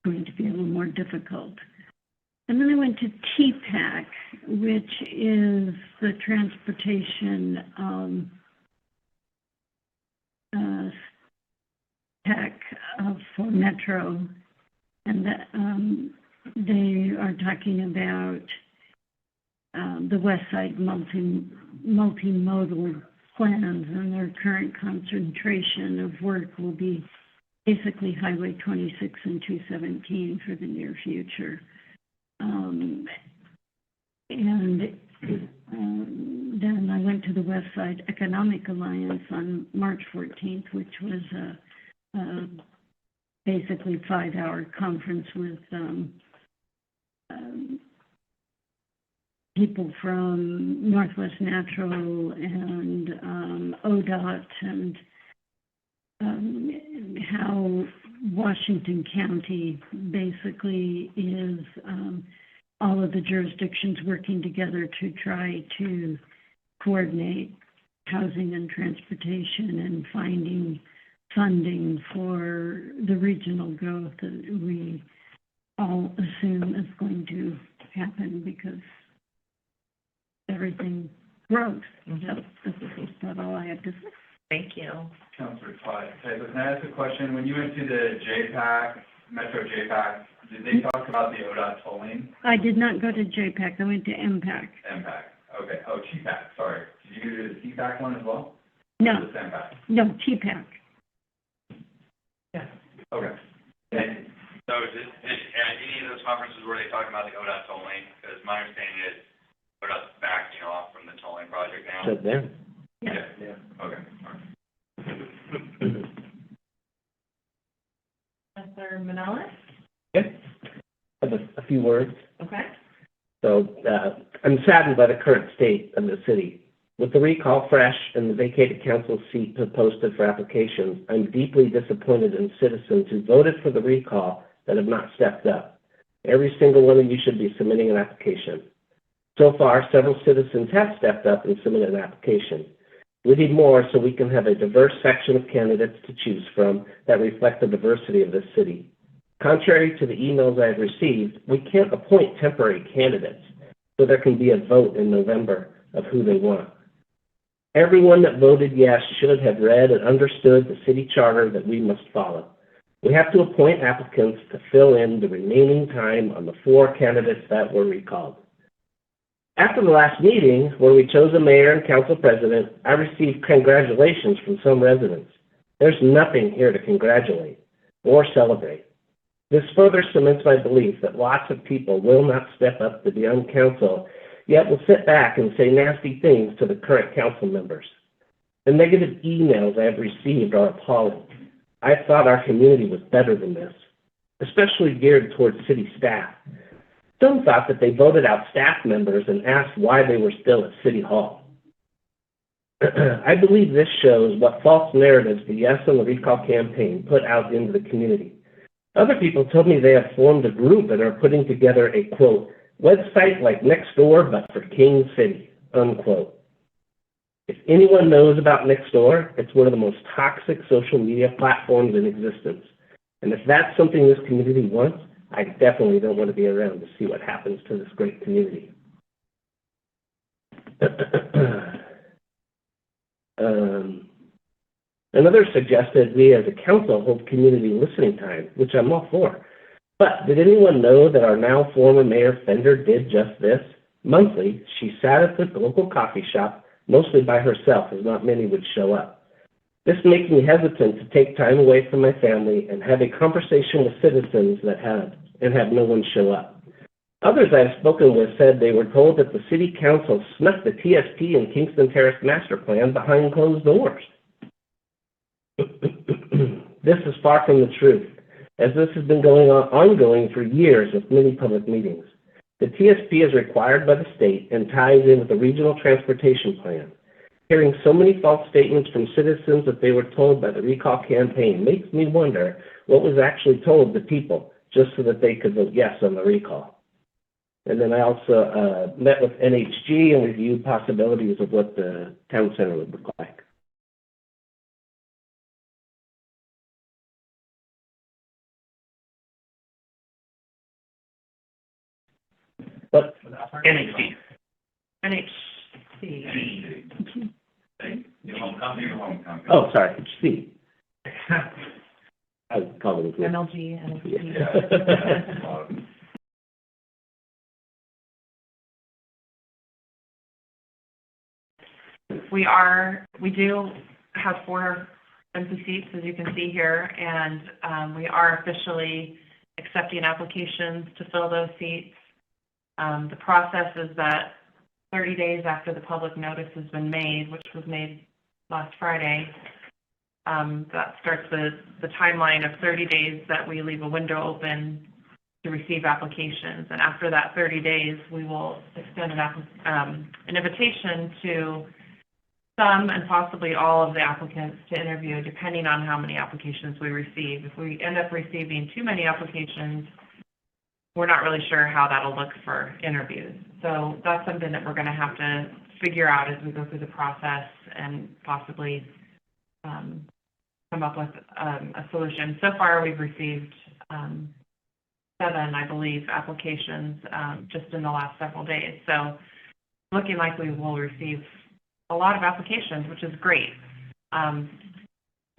going to be a little more difficult. And then I went to TPAC, which is the transportation tech for Metro, and that, they are talking about the Westside multimodal plans, and their current concentration of work will be basically Highway 26 and 217 for the near future. Then I went to the Westside Economic Alliance on March 14th, which was a basically 5-hour conference with people from Northwest Natural and ODOT, and how Washington County basically is all of the jurisdictions working together to try to coordinate housing and transportation and finding funding for the regional growth that we all assume is going to happen because everything grows. So that's about all I have to say. Thank you. Councilor Todd, can I ask a question? When you went to the JPAC Metro JPAC, did they talk about the ODOT tolling? I did not go to JPAC, I went to MPAC. MPAC, okay, oh, TPAC, sorry. Did you go to the TPAC one as well? No, Just MPAC? no, TPAC. Okay. And so did at any of those conferences were they talking about the ODOT tolling? Because my understanding is ODOT's backing off from the tolling project now. So there. Yeah. Okay, all right. Councilor Manelli? Okay. I have a few words. Okay. So, I'm saddened by the current state of the city. With the recall fresh and the vacated council seat posted for applications, I'm deeply disappointed in citizens who voted for the recall that have not stepped up. Every single one of you should be submitting an application. So far, several citizens have stepped up and submitted an application. We need more so we can have a diverse section of candidates to choose from that reflect the diversity of this city. Contrary to the emails I have received, we can't appoint temporary candidates, so there can be a vote in November of who they want. Everyone that voted yes should have read and understood the city charter that we must follow. We have to appoint applicants to fill in the remaining time on the 4 candidates that were recalled. After the last meeting, where we chose a mayor and council president, I received congratulations from some residents. There's nothing here to congratulate or celebrate. This further cements my belief that lots of people will not step up to be on council, yet will sit back and say nasty things to the current council members. The negative emails I have received are appalling. I thought our community was better than this, especially geared towards city staff. Some thought that they voted out staff members and asked why they were still at City Hall. I believe this shows what false narratives the Yes on the Recall campaign put out into the community. Other people told me they have formed a group and are putting together a, quote, website like Nextdoor but for King City, unquote. If anyone knows about Nextdoor, it's one of the most toxic social media platforms in existence. And if that's something this community wants, I definitely don't want to be around to see what happens to this great community. Another suggested we as a council hold community listening time, which I'm all for. But did anyone know that our now former Mayor Fender did just this? Monthly, she sat at the local coffee shop, mostly by herself, as not many would show up. This makes me hesitant to take time away from my family and have a conversation with citizens that have no one show up. Others I've spoken with said they were told that the city council snuck the TSP and Kingston Terrace master plan behind closed doors. This is far from the truth, as this has been ongoing for years with many public meetings. The TSP is required by the state and ties in with the regional transportation plan. Hearing so many false statements from citizens that they were told by the recall campaign makes me wonder what was actually told to people just so that they could vote yes on the recall. And then I also met with NHG and reviewed possibilities of what the town center would look like. But NHG. NHC. Your home company or home company? Oh, sorry, C. I was calling it. MLG, NHC. Yeah. We do have 4 empty seats, as you can see here, and we are officially accepting applications to fill those seats. The process is that 30 days after the public notice has been made, which was made last Friday, that starts the timeline of 30 days that we leave a window open to receive applications. And after that 30 days, we will extend an invitation to some and possibly all of the applicants to interview, depending on how many applications we receive. If we end up receiving too many applications, we're not really sure how that'll look for interviews. So that's something that we're going to have to figure out as we go through the process and possibly come up with a solution. So far, we've received 7, I believe, applications just in the last several days. So looking like we will receive a lot of applications, which is great.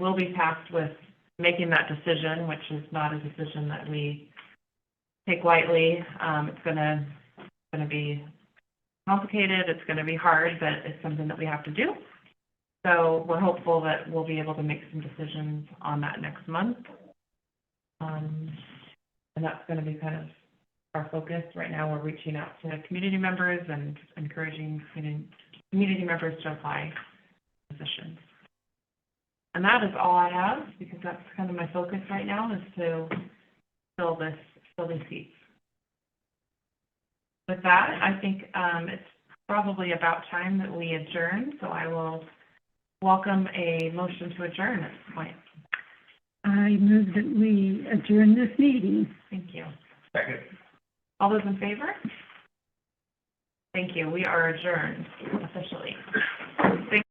We'll be tasked with making that decision, which is not a decision that we take lightly. It's gonna be complicated, it's gonna be hard, but it's something that we have to do. So we're hopeful that we'll be able to make some decisions on that next month. And that's gonna be kind of our focus. Right now, we're reaching out to community members and encouraging community members to apply positions. And that is all I have, because that's kind of my focus right now, is to fill these seats. With that, I think it's probably about time that we adjourn, so I will welcome a motion to adjourn at this point. I move that we adjourn this meeting. Thank you. Second. All those in favor? Thank you. We are adjourned officially. Thank